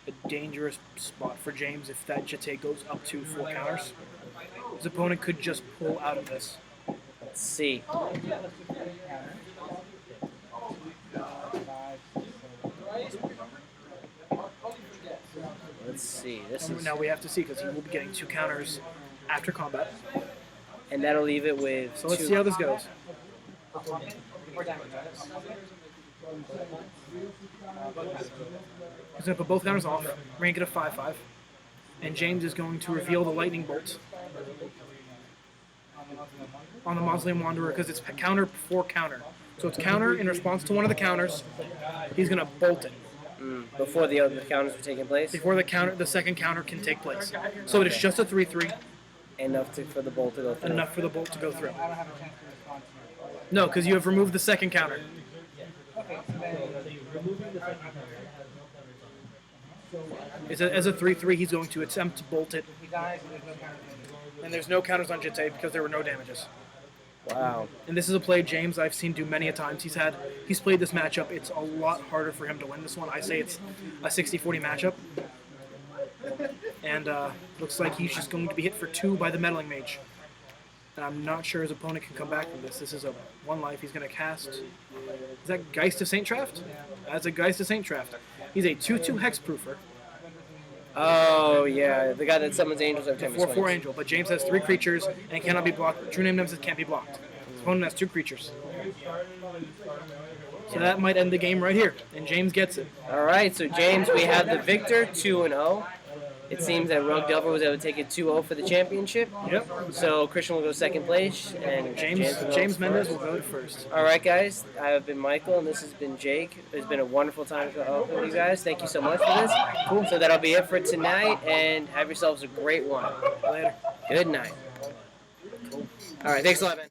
a dangerous spot for James if that Jitte goes up to 4 counters. His opponent could just pull out of this. Let's see. Let's see. This is, Now we have to see because he will be getting 2 counters after combat. and that'll leave it with. So let's 2. see how this goes. He's going to put both counters off, rank it a 5/5, and James is going to reveal the lightning bolt on the Mausoleum Wanderer because it's counter for counter. So it's counter in response to one of the counters. He's going to bolt it Before the other counters were taking place. before the second counter can take place. So it is just a 3/3. Enough for the bolt to go through. Enough for the bolt to go through. I don't have a chance to respond to you. No, because you have removed the second counter. Okay, so then As a 3/3, he's going to attempt to bolt it, he dies and there's no counter. and there's no counters on Jite because there were no damages. Wow. And this is a play James I've seen do many a times. He's played this matchup. It's a lot harder for him to win this one. I say it's a 60-40 matchup. And looks like he's just going to be hit for 2 by the Meddling Mage. And I'm not sure his opponent can come back from this. This is a 1 life. He's going to cast... Is that Geist of Saint Traft? That's a Geist of Saint Traft. He's a 2/2 Hexproofer. Oh, yeah. The guy that summons angels every time he 4/4 swings. Angel. But James has 3 creatures and cannot be blocked. True Name Nemesis can't be blocked. His opponent has 2 creatures. So that might end the game right here. And James gets it. All right, so James, we have the victor, 2-0. It seems that Rogue Delver was able to take it 2-0 for the championship. Yep. So Christian will go second place, and James Mendez will go to first. All right, guys. I have been Michael, and this has been Jake. It's been a wonderful time with you guys. Thank you so much for this. Cool. So that'll be it for tonight, and have yourselves a great one. Later. Good night. Cool. All right, thanks a lot, man.